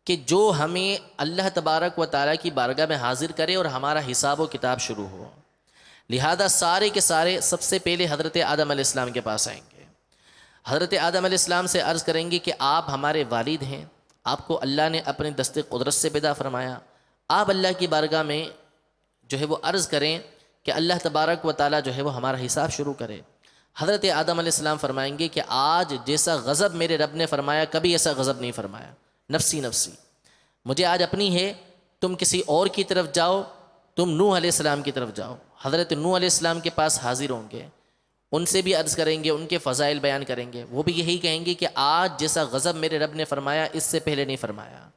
کہ جو ہمیں اللہ تبارک و تعالیٰ کی بارگاہ میں حاضر کرے اور ہمارا حساب و کتاب شروع ہو. لہذا سارے کے سارے سب سے پہلے حضرت آدم علیہ السلام کے پاس آئیں گے. حضرت آدم علیہ السلام سے عرض کریں گے کہ آپ ہمارے والد ہیں, آپ کو اللہ نے اپنے دست قدرت سے پیدا فرمایا. آپ اللہ کی بارگاہ میں جو ہے وہ عرض کریں کہ اللہ تبارک و تعالیٰ جو ہے وہ ہمارا حساب شروع کرے. حضرت آدم علیہ السلام فرمائیں گے کہ آج جیسا غضب میرے رب نے فرمایا کبھی ایسا غضب نہیں فرمایا. نفسی نفسی, مجھے آج اپنی ہے, تم کسی اور کی طرف جاؤ, تم نوح علیہ السلام کی طرف جاؤ. حضرت نوح علیہ السلام کے پاس حاضر ہوں گے, ان سے بھی عرض کریں گے, ان کے فضائل بیان کریں گے. وہ بھی یہی کہیں گے کہ آج جیسا غضب میرے رب نے فرمایا اس سے پہلے نہیں فرمایا.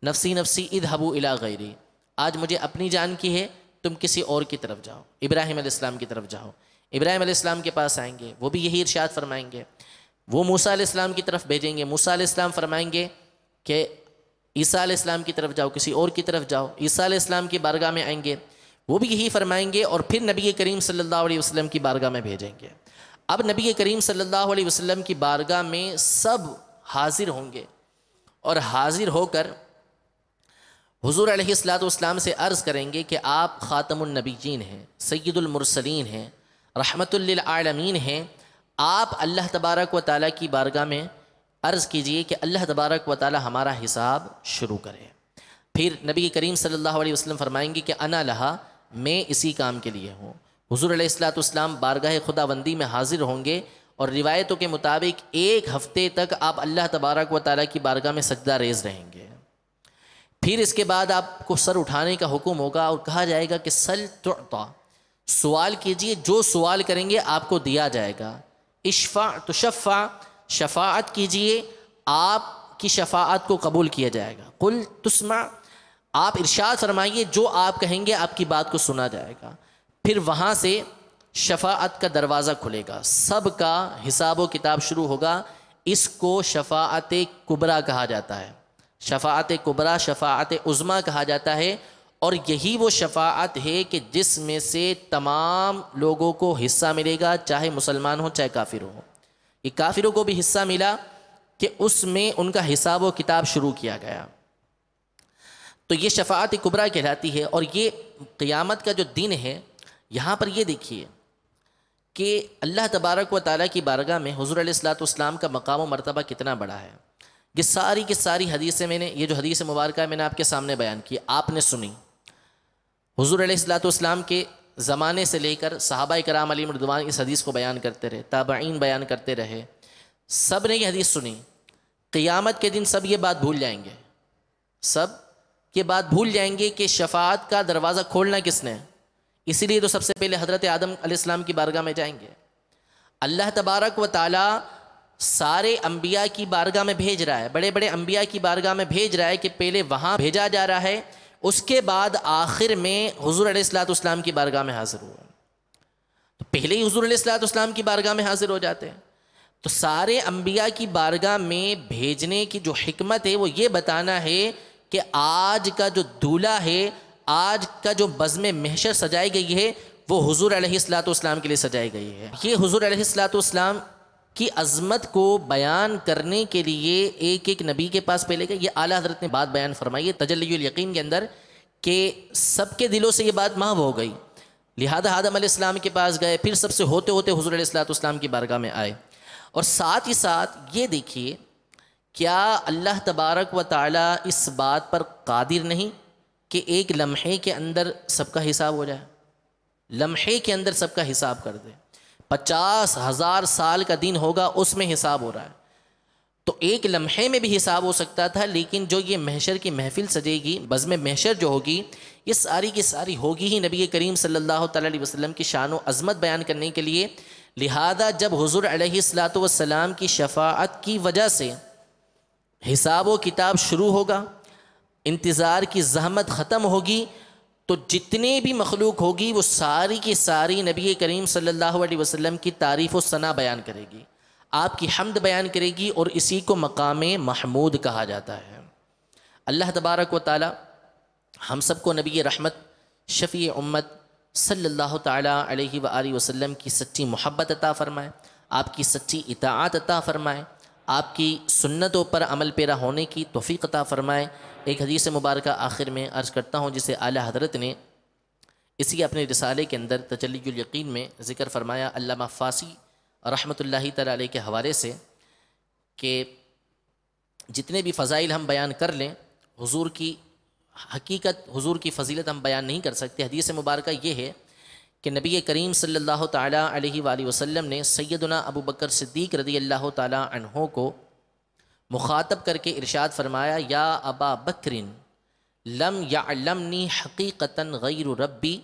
نفسی نفسی اذهبوا الی غیری, آج مجھے اپنی جان کی ہے, تم کسی اور کی طرف جاؤ. ابراہیم علیہ السلام کی طرف جاؤ. ابراہیم علیہ السلام کے پاس آئیں گے, وہ بھی یہی ارشاد فرمائیں گے. وہ موسیٰ علیہ السلام کی طرف بھیجیں گے, موسیٰ علیہ السلام فرمائیں گے کہ عیسیٰ علیہ السلام کی طرف جاؤ, کسی اور کی طرف جاؤ. عیسیٰ علیہ السلام کی بارگاہ میں آئیں گے, وہ بھی یہی فرمائیں گے, اور پھر نبی کریم صلی اللہ علیہ وسلم کی بارگاہ میں بھیجیں گے. اب نبی کریم صلی اللہ علیہ وسلم کی بارگاہ میں سب حاضر ہوں گے, اور حاضر ہو کر حضور علیہ السلام سے عرض کریں گے کہ آپ خاتم النبیین ہیں, سید المرسلین ہیں, رحمت للعالمین ہیں. آپ اللہ تبارک و تعالیٰ کی بارگاہ میں عرض کیجئے کہ اللہ تبارک و تعالیٰ ہمارا حساب شروع کرے. پھر نبی کریم صلی اللہ علیہ وسلم فرمائیں گے کہ انا لہا, میں اسی کام کے لیے ہوں. حضور علیہ السلام بارگاہ خداوندی میں حاضر ہوں گے, اور روایتوں کے مطابق 1 ہفتے تک آپ اللہ تبارک و تعالیٰ کی بارگاہ میں سجدہ ریز رہیں گے. پھر اس کے بعد آپ کو سر اٹھانے کا حکم ہوگا, اور کہا جائے گا کہ سل تعطا, سوال کیجئے, جو سوال کریں گے آپ کو دیا جائے گا. اشفع تشفع, شفاعت کیجئے, آپ کی شفاعت کو قبول کیا جائے گا۔ قل تسمع، آپ ارشاد فرمائیے جو آپ کہیں گے آپ کی بات کو سنا جائے گا۔ پھر وہاں سے شفاعت کا دروازہ کھلے گا، سب کا حساب و کتاب شروع ہوگا۔ اس کو شفاعت کبریٰ کہا جاتا ہے، شفاعت کبریٰ، شفاعت عظمیٰ کہا جاتا ہے، اور یہی وہ شفاعت ہے کہ جس میں سے تمام لوگوں کو حصہ ملے گا، چاہے مسلمان ہو چاہے کافر ہو۔ یہ کافروں کو بھی حصہ ملا کہ اس میں ان کا حساب و کتاب شروع کیا گیا، تو یہ شفاعت کبریٰ کہلاتی ہے۔ اور یہ قیامت کا جو دن ہے، یہاں پر یہ دیکھیے کہ اللہ تبارک و تعالیٰ کی بارگاہ میں حضور علیہ الصلوۃ والسلام کا مقام و مرتبہ کتنا بڑا ہے۔ یہ ساری کی ساری حدیثیں میں نے، یہ جو حدیث مبارکہ ہے میں نے آپ کے سامنے بیان کی، آپ نے سنی۔ حضور علیہ الصلوۃ والسلام کے زمانے سے لے کر صحابہ کرام علیہم رضوان اس حدیث کو بیان کرتے رہے، تابعین بیان کرتے رہے، سب نے یہ حدیث سنی۔ قیامت کے دن سب یہ بات بھول جائیں گے، سب یہ بات بھول جائیں گے کہ شفاعت کا دروازہ کھولنا کس نے۔ اسی لیے تو سب سے پہلے حضرت آدم علیہ السلام کی بارگاہ میں جائیں گے۔ اللہ تبارک و تعالیٰ سارے انبیاء کی بارگاہ میں بھیج رہا ہے، بڑے بڑے انبیاء کی بارگاہ میں بھیج رہا ہے کہ پہلے وہاں بھیجا جا رہا ہے، اس کے بعد آخر میں حضور علیہ الصلوۃ والسلام کی بارگاہ میں حاضر ہوا۔ تو پہلے ہی حضور علیہ الصلوۃ والسلام کی بارگاہ میں حاضر ہو جاتے ہیں۔ تو سارے انبیاء کی بارگاہ میں بھیجنے کی جو حکمت ہے وہ یہ بتانا ہے کہ آج کا جو دولہا ہے، آج کا جو بزم محشر سجائی گئی ہے، وہ حضور علیہ الصلوۃ والسلام کے لیے سجائی گئی ہے۔ یہ حضور علیہ الصلوۃ والسلام کی عظمت کو بیان کرنے کے لیے ایک ایک نبی کے پاس پہلے گئے۔ یہ اعلیٰ حضرت نے بات بیان فرمائی ہے تجلی الیقین کے اندر کہ سب کے دلوں سے یہ بات محو ہو گئی، لہذا آدم علیہ السلام کے پاس گئے، پھر سب سے ہوتے ہوتے حضور علیہ الصلوۃ والسلام کی بارگاہ میں آئے۔ اور ساتھ ہی ساتھ یہ دیکھیے، کیا اللہ تبارک و تعالیٰ اس بات پر قادر نہیں کہ ایک لمحے کے اندر سب کا حساب ہو جائے، لمحے کے اندر سب کا حساب کر دے؟ 50,000 سال کا دن ہوگا، اس میں حساب ہو رہا ہے، تو ایک لمحے میں بھی حساب ہو سکتا تھا۔ لیکن جو یہ محشر کی محفل سجے گی، بزم محشر جو ہوگی، یہ ساری کی ساری ہوگی ہی نبی کریم صلی اللہ تعالیٰ علیہ وسلم کی شان و عظمت بیان کرنے کے لیے۔ لہذا جب حضور علیہ الصلوۃ والسلام کی شفاعت کی وجہ سے حساب و کتاب شروع ہوگا، انتظار کی زحمت ختم ہوگی، تو جتنے بھی مخلوق ہوگی وہ ساری کی ساری نبی کریم صلی اللہ علیہ وسلم کی تعریف و ثنا بیان کرے گی، آپ کی حمد بیان کرے گی، اور اسی کو مقام محمود کہا جاتا ہے۔ اللہ تبارک و تعالی ہم سب کو نبی رحمت شفیع امت صلی اللہ تعالیٰ علیہ وآلہ وسلم کی سچی محبت عطا فرمائے، آپ کی سچی اطاعت عطا فرمائے، آپ کی سنتوں پر عمل پیرا ہونے کی توفیق عطا فرمائے۔ ایک حدیث مبارکہ آخر میں عرض کرتا ہوں، جسے اعلیٰ حضرت نے اسی اپنے رسالے کے اندر تجلی الیقین میں ذکر فرمایا، علامہ فاسی رحمۃ اللہ تعالیٰ علیہ کے حوالے سے، کہ جتنے بھی فضائل ہم بیان کر لیں، حضور کی حقیقت، حضور کی فضیلت ہم بیان نہیں کر سکتے۔ حدیث مبارکہ یہ ہے کہ نبی کریم صلی اللہ تعالیٰ علیہ وآلہ وسلم نے سیدنا ابو بکر صدیق رضی اللہ تعالیٰ عنہ کو مخاطب کر کے ارشاد فرمایا، یا ابا بکر لم یعلمنی حقیقتاً غیر ربی،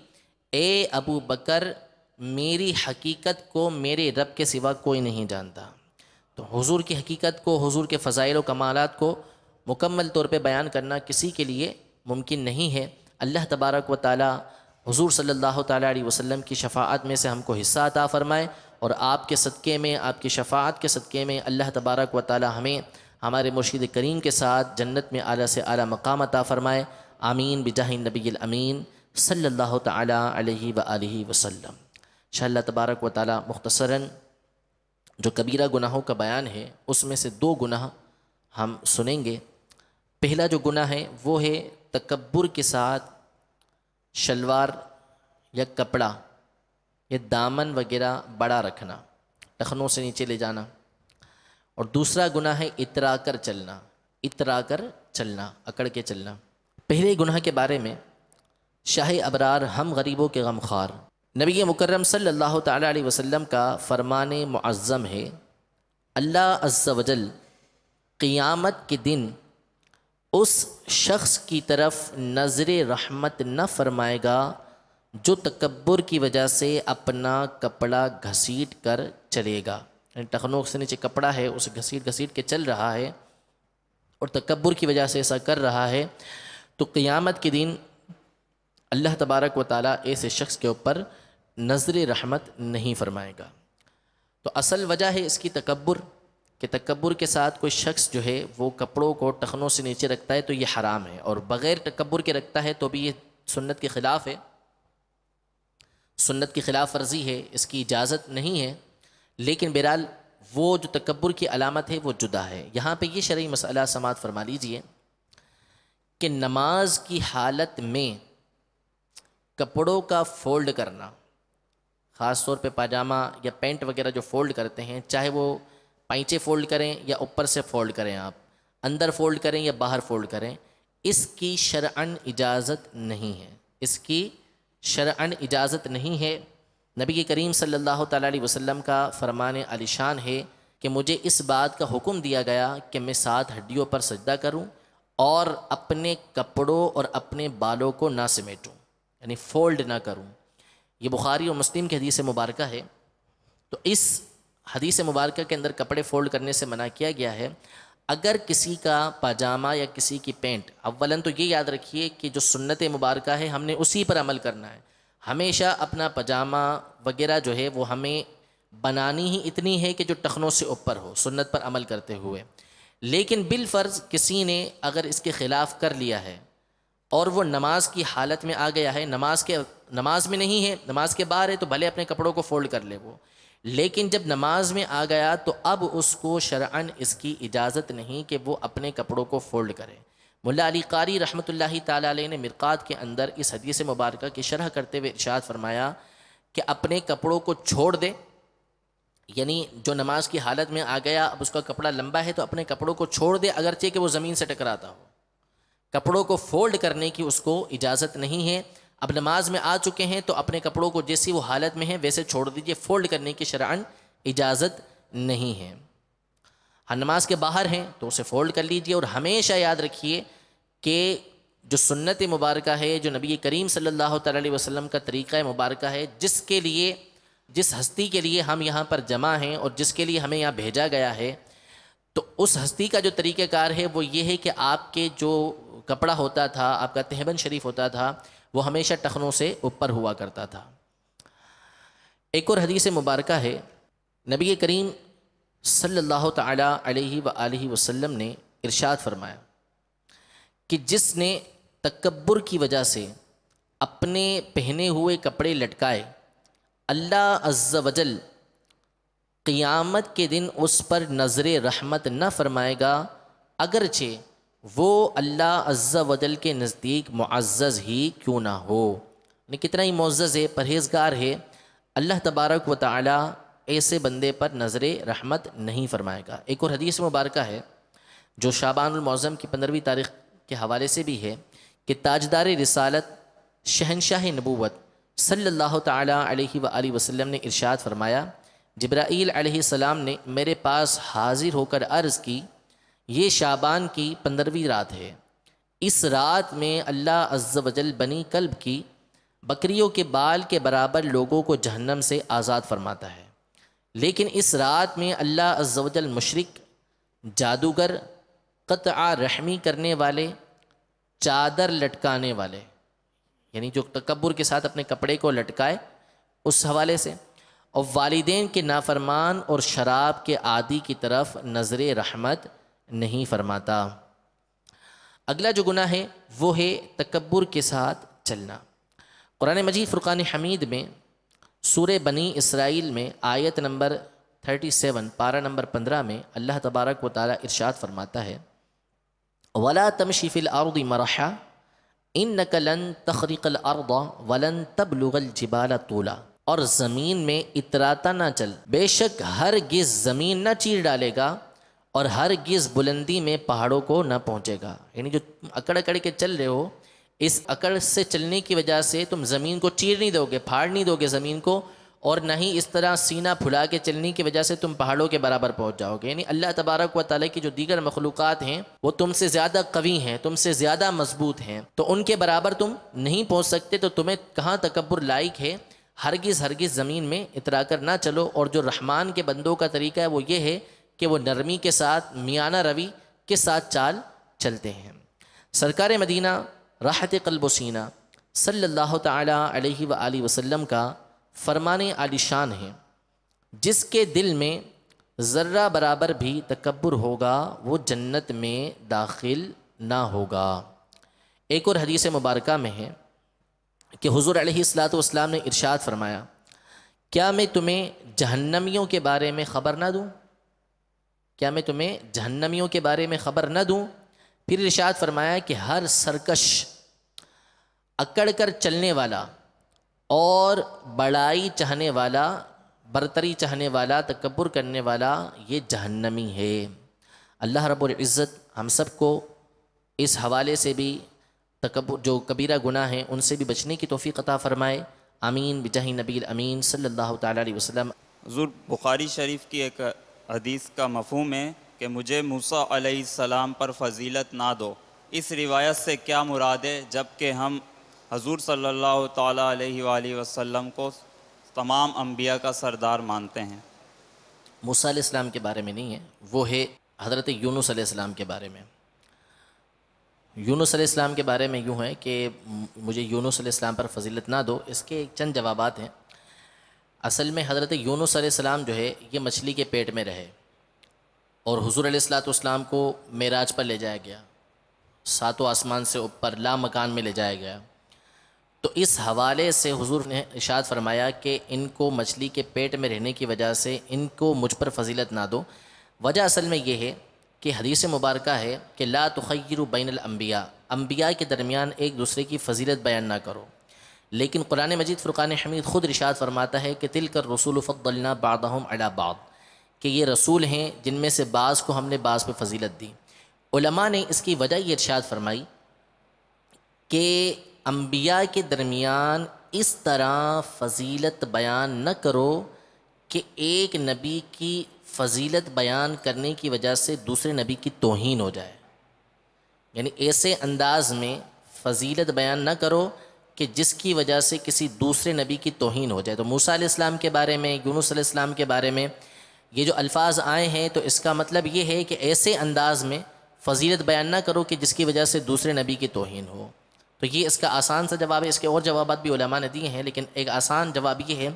اے ابو بکر میری حقیقت کو میرے رب کے سوا کوئی نہیں جانتا۔ تو حضور کی حقیقت کو، حضور کے فضائل و کمالات کو مکمل طور پہ بیان کرنا کسی کے لیے ممکن نہیں ہے۔ اللہ تبارک و تعالی حضور صلی اللہ تعالیٰ علیہ وسلم کی شفاعت میں سے ہم کو حصہ عطا فرمائے، اور آپ کے صدقے میں، آپ کی شفاعت کے صدقے میں اللہ تبارک و تعالی ہمیں ہمارے مرشد کریم کے ساتھ جنت میں اعلیٰ سے اعلیٰ مقام عطا فرمائے۔ آمین بجاہ النبی الامین صلی اللہ تعالیٰ علیہ وآلہ وسلم۔ انشاءاللہ تبارک و تعالی مختصراً جو کبیرہ گناہوں کا بیان ہے، اس میں سے 2 گناہ ہم سنیں گے۔ پہلا جو گناہ ہے وہ ہے تکبر کے ساتھ شلوار یا کپڑا یا دامن وغیرہ بڑا رکھنا، ٹخنوں سے نیچے لے جانا، اور دوسرا گناہ ہے اترا کر چلنا، اترا کر چلنا، اکڑ کے چلنا۔ پہلے گناہ کے بارے میں شاہ ابرار ہم غریبوں کے غمخوار نبی مکرم صلی اللہ تعالیٰ علیہ وسلم کا فرمان معظم ہے، اللہ عز و جل قیامت کے دن اس شخص کی طرف نظر رحمت نہ فرمائے گا جو تکبر کی وجہ سے اپنا کپڑا گھسیٹ کر چلے گا، یعنی ٹخنوں سے نیچے کپڑا ہے، اسے گھسیٹ گھسیٹ کے چل رہا ہے، اور تکبر کی وجہ سے ایسا کر رہا ہے تو قیامت کے دن اللہ تبارک و تعالیٰ ایسے شخص کے اوپر نظر رحمت نہیں فرمائے گا۔ تو اصل وجہ ہے اس کی تکبر، کہ تکبر کے ساتھ کوئی شخص جو ہے وہ کپڑوں کو ٹخنوں سے نیچے رکھتا ہے تو یہ حرام ہے، اور بغیر تکبر کے رکھتا ہے تو بھی یہ سنت کے خلاف ہے، سنت کی خلاف ورزی ہے، اس کی اجازت نہیں ہے۔ لیکن بہرحال وہ جو تکبر کی علامت ہے وہ جدا ہے۔ یہاں پہ یہ شرعی مسئلہ سماعت فرما لیجئے کہ نماز کی حالت میں کپڑوں کا فولڈ کرنا، خاص طور پہ پاجامہ یا پینٹ وغیرہ جو فولڈ کرتے ہیں، چاہے وہ پائچے فولڈ کریں یا اوپر سے فولڈ کریں، آپ اندر فولڈ کریں یا باہر فولڈ کریں، اس کی شرعاً اجازت نہیں ہے، اس کی شرعاً اجازت نہیں ہے۔ نبی کریم صلی اللہ تعالیٰ علیہ وسلم کا فرمان عالی شان ہے کہ مجھے اس بات کا حکم دیا گیا کہ میں 7 ہڈیوں پر سجدہ کروں اور اپنے کپڑوں اور اپنے بالوں کو نہ سمیٹوں، یعنی فولڈ نہ کروں۔ یہ بخاری اور مسلم کی حدیث مبارکہ ہے۔ تو اس حدیث مبارکہ کے اندر کپڑے فولڈ کرنے سے منع کیا گیا ہے۔ اگر کسی کا پاجامہ یا کسی کی پینٹ، اولاً تو یہ یاد رکھیے کہ جو سنت مبارکہ ہے ہم نے اسی پر عمل کرنا ہے، ہمیشہ اپنا پاجامہ وغیرہ جو ہے وہ ہمیں بنانی ہی اتنی ہے کہ جو ٹخنوں سے اوپر ہو، سنت پر عمل کرتے ہوئے۔ لیکن بالفرض کسی نے اگر اس کے خلاف کر لیا ہے اور وہ نماز کی حالت میں آ گیا ہے، نماز میں نہیں ہے، نماز کے باہر ہے، تو بھلے اپنے کپڑوں کو فولڈ کر لے وہ، لیکن جب نماز میں آ گیا تو اب اس کو شرعاً اس کی اجازت نہیں کہ وہ اپنے کپڑوں کو فولڈ کرے۔ ملا علی قاری رحمۃ اللہ تعالیٰ علیہ نے مرقات کے اندر اس حدیث مبارکہ کی شرح کرتے ہوئے ارشاد فرمایا کہ اپنے کپڑوں کو چھوڑ دے، یعنی جو نماز کی حالت میں آ گیا، اب اس کا کپڑا لمبا ہے تو اپنے کپڑوں کو چھوڑ دے اگرچہ کہ وہ زمین سے ٹکراتا ہو، کپڑوں کو فولڈ کرنے کی اس کو اجازت نہیں ہے۔ اب نماز میں آ چکے ہیں تو اپنے کپڑوں کو جیسی وہ حالت میں ہیں ویسے چھوڑ دیجئے، فولڈ کرنے کی شرعاً اجازت نہیں ہے۔ ہاں نماز کے باہر ہیں تو اسے فولڈ کر لیجئے، اور ہمیشہ یاد رکھیے کہ جو سنت مبارکہ ہے، جو نبی کریم صلی اللہ تعالیٰ علیہ وسلم کا طریقہ مبارکہ ہے، جس ہستی کے لیے ہم یہاں پر جمع ہیں اور جس کے لیے ہمیں یہاں بھیجا گیا ہے، تو اس ہستی کا جو طریقہ کار ہے وہ یہ ہے کہ آپ کے جو کپڑا ہوتا تھا، آپ کا تہبند شریف ہوتا تھا، وہ ہمیشہ ٹخنوں سے اوپر ہوا کرتا تھا۔ ایک اور حدیث مبارکہ ہے، نبی کریم صلی اللہ تعالیٰ علیہ وآلہ وسلم نے ارشاد فرمایا کہ جس نے تکبر کی وجہ سے اپنے پہنے ہوئے کپڑے لٹکائے، اللہ عز و جل قیامت کے دن اس پر نظر رحمت نہ فرمائے گا، اگرچہ وہ اللہ عز و جل کے نزدیک معزز ہی کیوں نہ ہو۔ یعنی کتنا ہی معزز ہے، پرہیزگار ہے، اللہ تبارک و تعالی ایسے بندے پر نظر رحمت نہیں فرمائے گا۔ ایک اور حدیث مبارکہ ہے جو شعبان المعظم کی 15ویں تاریخ کے حوالے سے بھی ہے کہ تاجدار رسالت شہنشاہ نبوت صلی اللہ تعالیٰ علیہ وآلہ وسلم نے ارشاد فرمایا، جبرائیل علیہ السلام نے میرے پاس حاضر ہو کر عرض کی، یہ شعبان کی 15ویں رات ہے، اس رات میں اللہ عز و جل بنی کلب کی بکریوں کے بال کے برابر لوگوں کو جہنم سے آزاد فرماتا ہے، لیکن اس رات میں اللہ عز و جل مشرک، جادوگر، قطع رحمی کرنے والے، چادر لٹکانے والے، یعنی جو تکبر کے ساتھ اپنے کپڑے کو لٹکائے اس حوالے سے، اور والدین کے نافرمان اور شراب کے عادی کی طرف نظر رحمت نہیں فرماتا۔ اگلا جو گناہ ہے وہ ہے تکبر کے ساتھ چلنا۔ قرآن مجید فرقان حمید میں سورہ بنی اسرائیل میں آیت نمبر 37 پارہ نمبر 15 میں اللہ تبارک و تعالی ارشاد فرماتا ہے، وَلَا تَمْشِ فِي الْأَرْضِ مَرَحًا إِنَّكَ لَن تَخْرِقَ الْأَرْضَ وَلَن تَبْلُغَ الْجِبَالَ طُولًا، اور زمین میں اتراتا نہ چل، بے شک ہرگز زمین نہ چیر ڈالے گا اور ہرگز بلندی میں پہاڑوں کو نہ پہنچے گا۔ یعنی جو اکڑ اکڑ کے چل رہے ہو، اس اکڑ سے چلنے کی وجہ سے تم زمین کو چیر نہیں دو گے، پھاڑ نہیں دو گے زمین کو، اور نہ ہی اس طرح سینہ پھلا کے چلنے کی وجہ سے تم پہاڑوں کے برابر پہنچ جاؤ گے۔ یعنی اللہ تبارک و تعالیٰ کی جو دیگر مخلوقات ہیں وہ تم سے زیادہ قوی ہیں، تم سے زیادہ مضبوط ہیں، تو ان کے برابر تم نہیں پہنچ سکتے، تو تمہیں کہاں تکبر لائق ہے۔ ہرگز زمین میں اترا کر نہ چلو، اور جو رحمان کے بندوں کا طریقہ ہے وہ یہ ہے کہ وہ نرمی کے ساتھ، میانہ روی کے ساتھ چال چلتے ہیں۔ سرکار مدینہ راحت قلب و سینہ صلی اللہ تعالی علیہ وآلہ وسلم کا فرمان عالی شان ہے، جس کے دل میں ذرہ برابر بھی تکبر ہوگا وہ جنت میں داخل نہ ہوگا۔ ایک اور حدیث مبارکہ میں ہے کہ حضور علیہ الصلاۃ والسلام نے ارشاد فرمایا، کیا میں تمہیں جہنمیوں کے بارے میں خبر نہ دوں؟ کیا میں تمہیں جہنمیوں کے بارے میں خبر نہ دوں؟ پھر ارشاد فرمایا کہ ہر سرکش، اکڑ کر چلنے والا اور بڑائی چاہنے والا، برتری چاہنے والا، تکبر کرنے والا، یہ جہنمی ہے۔ اللہ رب العزت ہم سب کو اس حوالے سے بھی تکبر، جو کبیرہ گناہ ہیں، ان سے بھی بچنے کی توفیق عطا فرمائے۔ آمین بجاہ نبی الامین صلی اللہ تعالی علیہ وسلم۔ حضور، بخاری شریف کی ایک حدیث کا مفہوم ہے کہ مجھے موسیٰ علیہ السلام پر فضیلت نہ دو، اس روایت سے کیا مراد ہے جبکہ ہم حضور صلی اللہ تعالیٰ علیہ وآلہ وسلم کو تمام انبیاء کا سردار مانتے ہیں؟ موسیٰ علیہ السلام کے بارے میں نہیں ہے، وہ ہے حضرت یونس علیہ السلام کے بارے میں۔ یونس علیہ السلام کے بارے میں یوں ہے کہ مجھے یونس علیہ السلام پر فضیلت نہ دو، اس کے چند جوابات ہیں۔ اصل میں حضرت یونس علیہ السلام جو ہے یہ مچھلی کے پیٹ میں رہے، اور حضور علیہ الصلاۃ والسلام کو معراج پر لے جایا گیا، ساتوں آسمان سے اوپر لا مکان میں لے جایا گیا۔ تو اس حوالے سے حضور نے ارشاد فرمایا کہ ان کو مچھلی کے پیٹ میں رہنے کی وجہ سے ان کو مجھ پر فضیلت نہ دو۔ وجہ اصل میں یہ ہے کہ حدیث مبارکہ ہے کہ لا تخیروا بین الانبیاء، انبیاء کے درمیان ایک دوسرے کی فضیلت بیان نہ کرو۔ لیکن قرآن مجید فرقان حمید خود ارشاد فرماتا ہے کہ تلک الرسول فضلنا بعضهم علی بعض، کہ یہ رسول ہیں جن میں سے بعض کو ہم نے بعض پہ فضیلت دی۔ علماء نے اس کی وجہ یہ ارشاد فرمائی کہ انبیاء کے درمیان اس طرح فضیلت بیان نہ کرو کہ ایک نبی کی فضیلت بیان کرنے کی وجہ سے دوسرے نبی کی توہین ہو جائے، یعنی ایسے انداز میں فضیلت بیان نہ کرو کہ جس کی وجہ سے کسی دوسرے نبی کی توہین ہو جائے۔ تو موسیٰ علیہ السلام کے بارے میں، یونس علیہ السلام کے بارے میں یہ جو الفاظ آئے ہیں تو اس کا مطلب یہ ہے کہ ایسے انداز میں فضیلت بیان نہ کرو کہ جس کی وجہ سے دوسرے نبی کی توہین ہو۔ تو یہ اس کا آسان سا جواب ہے، اس کے اور جوابات بھی علماء نے دیے ہیں، لیکن ایک آسان جواب یہ ہے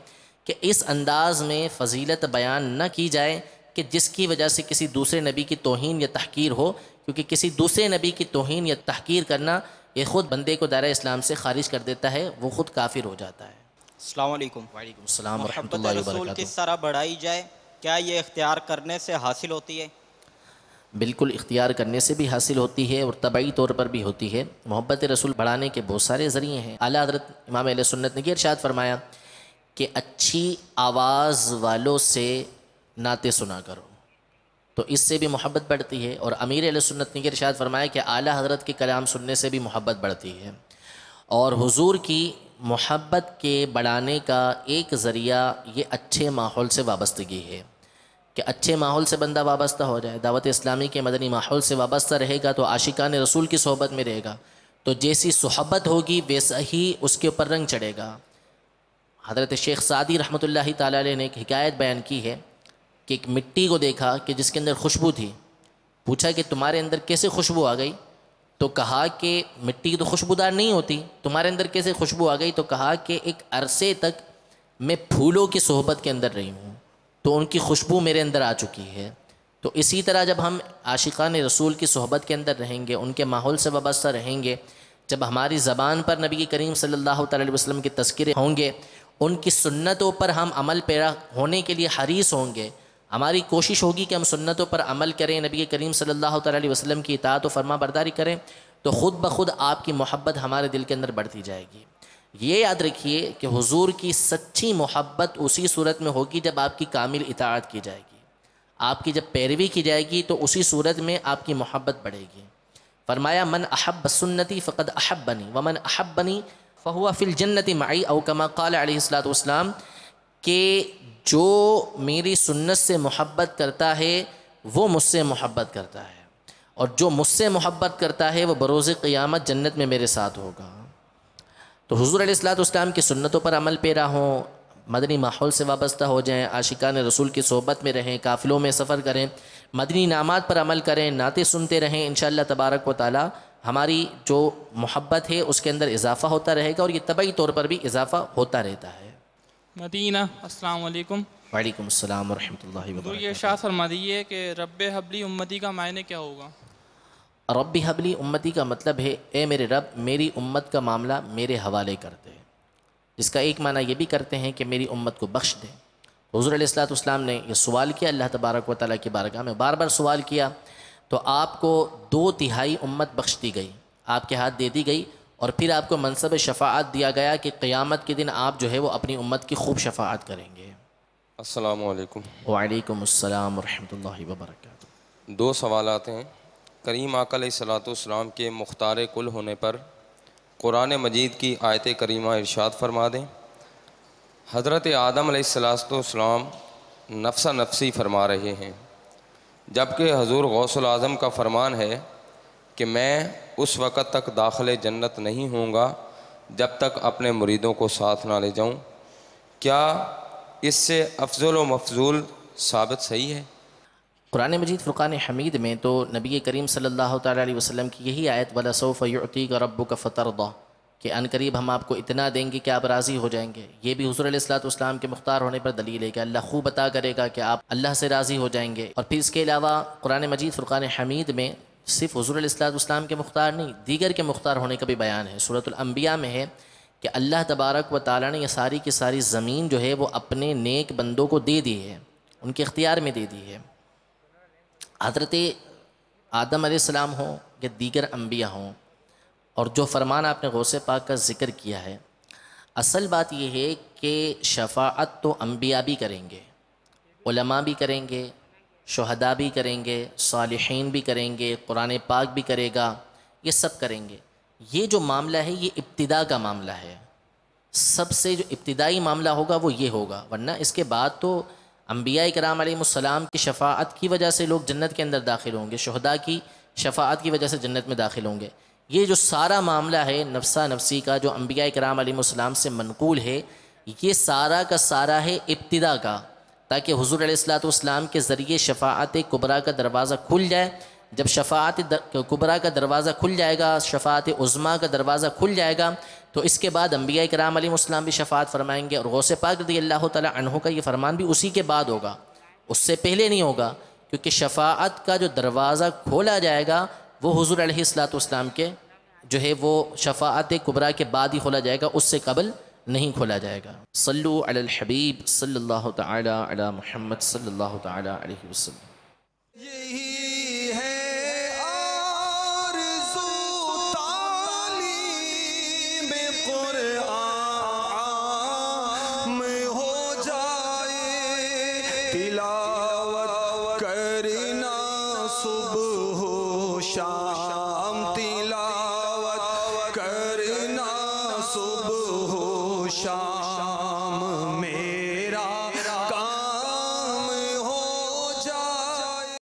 کہ اس انداز میں فضیلت بیان نہ کی جائے کہ جس کی وجہ سے کسی دوسرے نبی کی توہین یا تحقیر ہو، کیونکہ کسی دوسرے نبی کی توہین یا تحقیر کرنا یہ خود بندے کو دائرہ اسلام سے خارج کر دیتا ہے، وہ خود کافر ہو جاتا ہے۔ السلام علیکم۔ وعلیکم السلام ورحمۃ محبت اللہ رسول وبرکاتہ۔ کس طرح بڑھائی جائے، کیا یہ اختیار کرنے سے حاصل ہوتی ہے؟ بالکل اختیار کرنے سے بھی حاصل ہوتی ہے اور طبعی طور پر بھی ہوتی ہے۔ محبت رسول بڑھانے کے بہت سارے ذریعے ہیں۔ اعلیٰ حضرت امام اہل سنت نے یہ ارشاد فرمایا کہ اچھی آواز والوں سے نعتیں سنا کرو، تو اس سے بھی محبت بڑھتی ہے۔ اور امیر اہل سنت نے یہ ارشاد فرمایا کہ اعلیٰ حضرت کے کلام سننے سے بھی محبت بڑھتی ہے۔ اور حضور کی محبت کے بڑھانے کا ایک ذریعہ یہ اچھے ماحول سے وابستگی ہے کہ اچھے ماحول سے بندہ وابستہ ہو جائے۔ دعوت اسلامی کے مدنی ماحول سے وابستہ رہے گا تو عاشقان رسول کی صحبت میں رہے گا، تو جیسی صحبت ہوگی ویسا ہی اس کے اوپر رنگ چڑھے گا۔ حضرت شیخ سعدی رحمۃ اللہ تعالیٰ علیہ نے ایک حکایت بیان کی ہے کہ ایک مٹی کو دیکھا کہ جس کے اندر خوشبو تھی، پوچھا کہ تمہارے اندر کیسے خوشبو آ گئی؟ تو کہا کہ مٹی تو خوشبودار نہیں ہوتی، تمہارے اندر کیسے خوشبو آ گئی؟ تو کہا کہ ایک عرصے تک میں پھولوں کی صحبت کے اندر رہی ہوں تو ان کی خوشبو میرے اندر آ چکی ہے۔ تو اسی طرح جب ہم عاشقان رسول کی صحبت کے اندر رہیں گے، ان کے ماحول سے وابستہ رہیں گے، جب ہماری زبان پر نبی کریم صلی اللہ تعالی علیہ وسلم کے تذکرے ہوں گے، ان کی سنتوں پر ہم عمل پیرا ہونے کے لیے حریص ہوں گے، ہماری کوشش ہوگی کہ ہم سنتوں پر عمل کریں، نبی کریم صلی اللہ تعالی علیہ وسلم کی اطاعت و فرما برداری کریں، تو خود بخود آپ کی محبت ہمارے دل کے اندر بڑھتی جائے گی۔ یہ یاد رکھیے کہ حضور کی سچی محبت اسی صورت میں ہوگی جب آپ کی کامل اطاعت کی جائے گی، آپ کی جب پیروی کی جائے گی تو اسی صورت میں آپ کی محبت بڑھے گی۔ فرمایا من احب سنتی فقد احبنی ومن احبنی فہو فی الجنت معی، او کما قال علیہ الصلوۃ والسلام، کہ جو میری سنت سے محبت کرتا ہے وہ مجھ سے محبت کرتا ہے، اور جو مجھ سے محبت کرتا ہے وہ بروز قیامت جنت میں میرے ساتھ ہوگا۔ تو حضور علیہ الصلوۃ والسلام کی سنتوں پر عمل پیرا ہوں، مدنی ماحول سے وابستہ ہو جائیں، عاشقان رسول کی صحبت میں رہیں، قافلوں میں سفر کریں، مدنی انعامات پر عمل کریں، نعتیں سنتے رہیں، انشاءاللہ تبارک و تعالی ہماری جو محبت ہے اس کے اندر اضافہ ہوتا رہے گا، اور یہ طبعی طور پر بھی اضافہ ہوتا رہتا ہے۔ مدینہ، السلام علیکم۔ وعلیکم السلام ورحمۃ اللہ حضور یہ وبرکاتہ۔ ارشاد فرما دیجیے کہ رب حبلی امتی کا معنی کیا ہوگا؟ رب حبلی امتی کا مطلب ہے اے میرے رب میری امت کا معاملہ میرے حوالے کر دے، جس کا ایک معنی یہ بھی کرتے ہیں کہ میری امت کو بخش دے۔ حضور علیہ الصلوۃ والسلام نے یہ سوال کیا اللہ تبارک و تعالیٰ کی بارگاہ میں، بار بار سوال کیا، تو آپ کو 2/3 امت بخش دی گئی، آپ کے ہاتھ دے دی گئی، اور پھر آپ کو منصب شفاعت دیا گیا کہ قیامت کے دن آپ جو ہے وہ اپنی امت کی خوب شفاعت کریں گے۔ السلام علیکم۔ وعلیکم السلام ورحمۃ اللہ وبرکاتہ۔ 2 سوالات ہیں۔ کریم آقا علیہ الصلوۃ والسلام کے مختار کل ہونے پر قرآن مجید کی آیت کریمہ ارشاد فرما دیں۔ حضرت آدم علیہ الصلوۃ والسلام نفسا نفسی فرما رہے ہیں، جبکہ حضور غوث العظم کا فرمان ہے کہ میں اس وقت تک داخل جنت نہیں ہوں گا جب تک اپنے مریدوں کو ساتھ نہ لے جاؤں۔ کیا اس سے افضل و مفضول ثابت صحیح ہے؟ قرآن مجید فرقان حمید میں تو نبی کریم صلی اللہ تعالیٰ علیہ وسلم کی یہی آیت وَلَسَوْفَ يُعْطِيكَ رَبُّكَ فَتَرْضَىٰ کہ ان قریب ہم آپ کو اتنا دیں گے کہ آپ راضی ہو جائیں گے، یہ بھی حضور علیہ الصلوۃ والسلام کے مختار ہونے پر دلیل ہے کہ اللہ خوب عطا کرے گا کہ آپ اللہ سے راضی ہو جائیں گے۔ اور پھر اس کے علاوہ قرآن مجید فرقان حمید میں صرف حضور علیہ الصلوۃ والسلام کے مختار نہیں، دیگر کے مختار ہونے کا بھی بیان ہے۔ سورۃ الانبیاء میں ہے کہ اللہ تبارک و تعالیٰ نے یہ ساری کی ساری زمین جو ہے وہ اپنے نیک بندوں کو دے دی ہے، ان کے اختیار میں دے دی ہے۔ حضرت آدم علیہ السلام ہوں یا دیگر انبیاء ہوں، اور جو فرمان آپ نے غوث پاک کا ذکر کیا ہے، اصل بات یہ ہے کہ شفاعت تو انبیاء بھی کریں گے، علماء بھی کریں گے، شہداء بھی کریں گے، صالحین بھی کریں گے، قرآن پاک بھی کرے گا، یہ سب کریں گے۔ یہ جو معاملہ ہے یہ ابتدا کا معاملہ ہے، سب سے جو ابتدائی معاملہ ہوگا وہ یہ ہوگا، ورنہ اس کے بعد تو انبیاء کرام علیہ السلام کی شفاعت کی وجہ سے لوگ جنت کے اندر داخل ہوں گے، شہداء کی شفاعت کی وجہ سے جنت میں داخل ہوں گے۔ یہ جو سارا معاملہ ہے نفسا نفسی کا جو انبیاء کرام علیہ السلام سے منقول ہے، یہ سارا کا سارا ہے ابتدا کا، تاکہ حضور علیہ الصلوۃ والسلام کے ذریعے شفاعت کبریٰ کا دروازہ کھل جائے۔ جب شفاعت کبریٰ کا دروازہ کھل جائے گا، شفاعت عظمیٰ کا دروازہ کھل جائے گا، تو اس کے بعد انبیاء کرام علیہ السلام بھی شفاعت فرمائیں گے، اور غوث پاک رضی اللہ تعالی عنہ کا یہ فرمان بھی اسی کے بعد ہوگا، اس سے پہلے نہیں ہوگا، کیونکہ شفاعت کا جو دروازہ کھولا جائے گا وہ حضور علیہ الصلوۃ والسلام کے جو ہے وہ شفاعت کبریٰ کے بعد ہی کھولا جائے گا، اس سے قبل نہیں کھولا جائے گا۔ صلو علی الحبیب صلی اللہ تعالی علی محمد صلی اللہ تعالی علیہ وسلم۔ یہی ہے آرزو تعلیم قرآن میں ہو جائے تلاوت